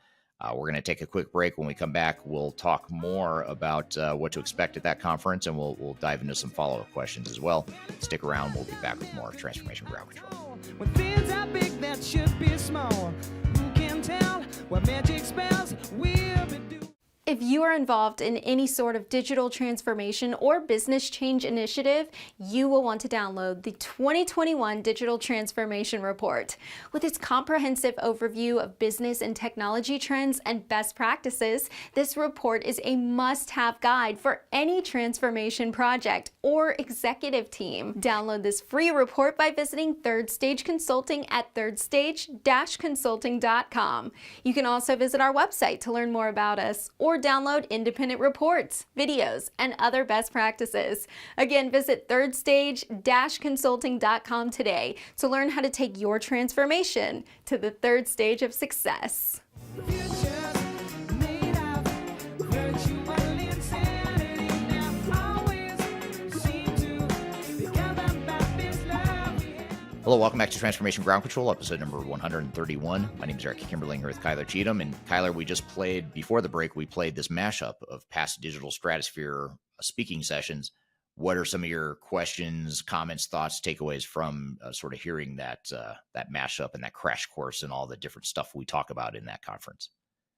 We're going to take a quick break. When we come back, we'll talk more about what to expect at that conference, and we'll dive into some follow-up questions as well. Stick around. We'll be back with more Transformation Ground Control. When things are big that should be small, who can tell what magic spells will be doing? If you are involved in any sort of digital transformation or business change initiative, you will want to download the 2021 Digital Transformation Report. With its comprehensive overview of business and technology trends and best practices, this report is a must-have guide for any transformation project or executive team. Download this free report by visiting Third Stage Consulting at thirdstage-consulting.com. You can also visit our website to learn more about us or download independent reports, videos, and other best practices. Again, visit thirdstage-consulting.com today to learn how to take your transformation to the third stage of success. Hello, welcome back to Transformation Ground Control, episode number 131. My name is Eric Kimberling here with Kyler Cheatham. And Kyler, we just played, before the break, we played this mashup of past Digital Stratosphere speaking sessions. What are some of your questions, comments, thoughts, takeaways from sort of hearing that mashup and that crash course and all the different stuff we talk about in that conference?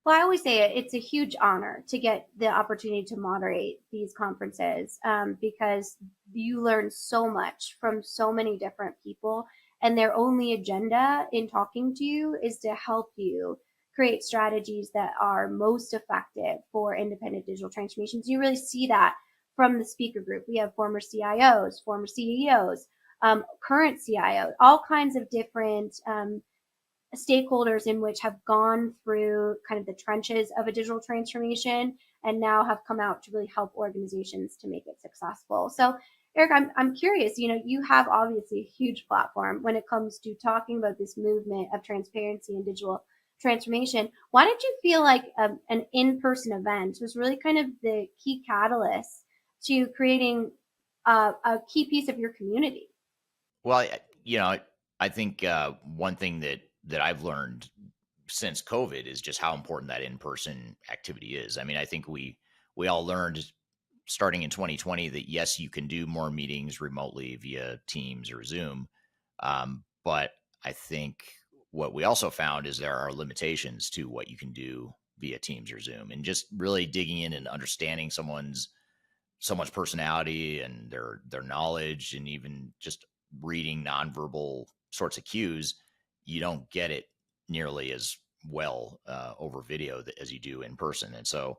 Well, I always say it's a huge honor to get the opportunity to moderate these conferences because you learn so much from so many different people, and their only agenda in talking to you is to help you create strategies that are most effective for independent digital transformations. You really see that from the speaker group. We have former CIOs, former CEOs, current CIOs, all kinds of different stakeholders in which have gone through kind of the trenches of a digital transformation and now have come out to really help organizations to make it successful. So, Eric, I'm curious, you have obviously a huge platform when it comes to talking about this movement of transparency and digital transformation. Why did you feel like an in-person event was really kind of the key catalyst to creating a key piece of your community? Well, I think one thing that I've learned since COVID is just how important that in-person activity is. I mean, I think we all learned starting in 2020 that yes, you can do more meetings remotely via Teams or Zoom. But I think what we also found is there are limitations to what you can do via Teams or Zoom, and just really digging in and understanding someone's personality and their knowledge, and even just reading nonverbal sorts of cues. You don't get it nearly as well over video as you do in person. And so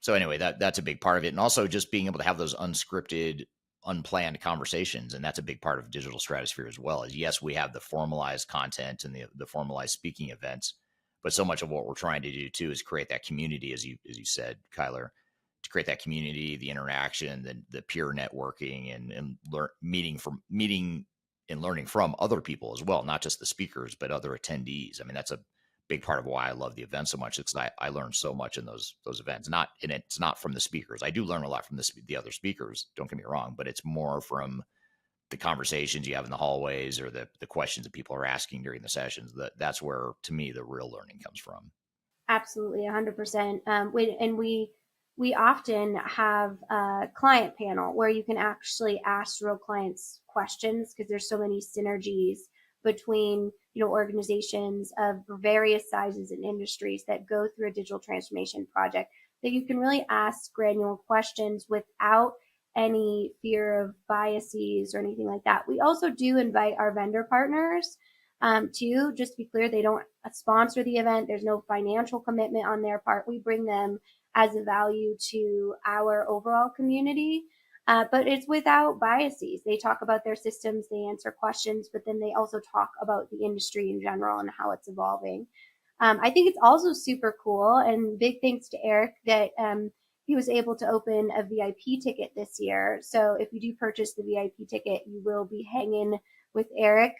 anyway, that's a big part of it. And also just being able to have those unscripted, unplanned conversations. And that's a big part of Digital Stratosphere as well. Is yes, we have the formalized content and the formalized speaking events, but so much of what we're trying to do too is create that community, as you said, Kyler, to create that community, the interaction, the peer networking, and meeting and learning from other people as well, not just the speakers, but other attendees. I mean, that's a big part of why I love the event so much. It's I learn so much in those events. It's not from the speakers. I do learn a lot from the other speakers, don't get me wrong, but it's more from the conversations you have in the hallways or the questions that people are asking during the sessions. That's where, to me, the real learning comes from. Absolutely, 100%. we often have a client panel where you can actually ask real clients questions, because there's so many synergies between, organizations of various sizes and industries that go through a digital transformation project, that you can really ask granular questions without any fear of biases or anything like that. We also do invite our vendor partners too. Just to be clear, they don't sponsor the event. There's no financial commitment on their part. We bring them as a value to our overall community, but it's without biases. They talk about their systems, they answer questions, but then they also talk about the industry in general and how it's evolving. I think it's also super cool, and big thanks to Eric that he was able to open a VIP ticket this year. So if you do purchase the VIP ticket, you will be hanging with Eric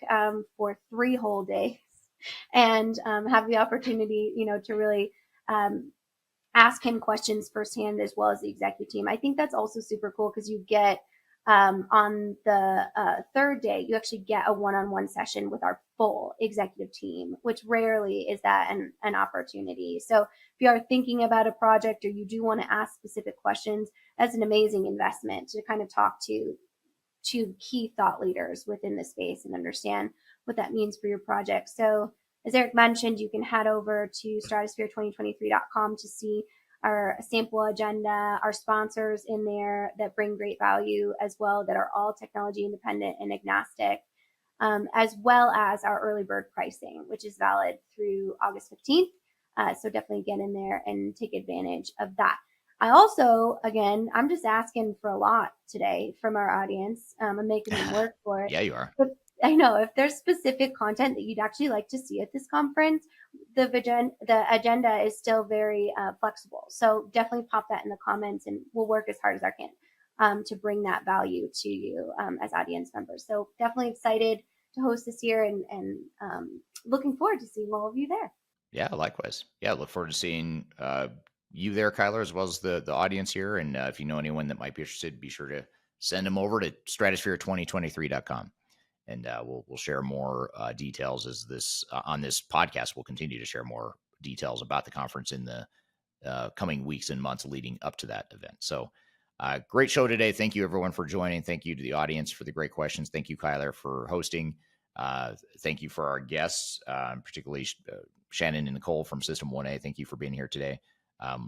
for 3 whole days, and have the opportunity, to really ask him questions firsthand, as well as the executive team. I think that's also super cool, because you get on the 3rd day, you actually get a one-on-one session with our full executive team, which rarely is that an opportunity. So if you are thinking about a project, or you do want to ask specific questions, that's an amazing investment to kind of talk to key thought leaders within the space and understand what that means for your project. So as Eric mentioned, you can head over to stratosphere2023.com to see our sample agenda, our sponsors in there that bring great value as well, that are all technology independent and agnostic, as well as our early bird pricing, which is valid through August 15th. So definitely get in there and take advantage of that. I also, again, I'm just asking for a lot today from our audience. I'm making them work for it. Yeah, you are. But I know if there's specific content that you'd actually like to see at this conference, the agenda is still very flexible. So definitely pop that in the comments, and we'll work as hard as I can to bring that value to you as audience members. So definitely excited to host this year, and looking forward to seeing all of you there. Yeah, likewise. Yeah, look forward to seeing you there, Kyler, as well as the audience here. And if you know anyone that might be interested, be sure to send them over to stratosphere2023.com. And we'll share more details as this on this podcast. We'll continue to share more details about the conference in the coming weeks and months leading up to that event. So great show today. Thank you, everyone, for joining. Thank you to the audience for the great questions. Thank you, Kyler, for hosting. Thank you for our guests, particularly Shannon and Nicole from System 1A. Thank you for being here today.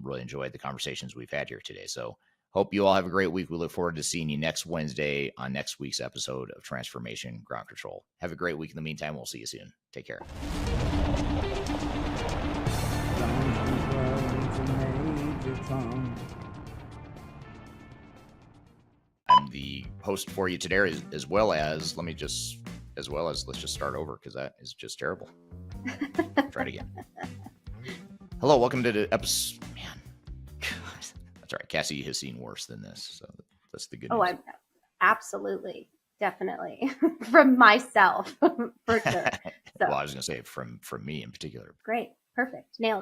Really enjoyed the conversations we've had here today. So hope you all have a great week. We look forward to seeing you next Wednesday on next week's episode of Transformation Ground Control. Have a great week. In the meantime, we'll see you soon. Take care. I'm the host for you today, as well as let's just start over, because that is just terrible. Try it again. Hello, welcome to the episode. Man, God, that's all right. Cassie has seen worse than this, so that's the good news. Oh, absolutely, definitely, from myself for sure. So. Well, I was going to say from me in particular. Great, perfect, nailed it.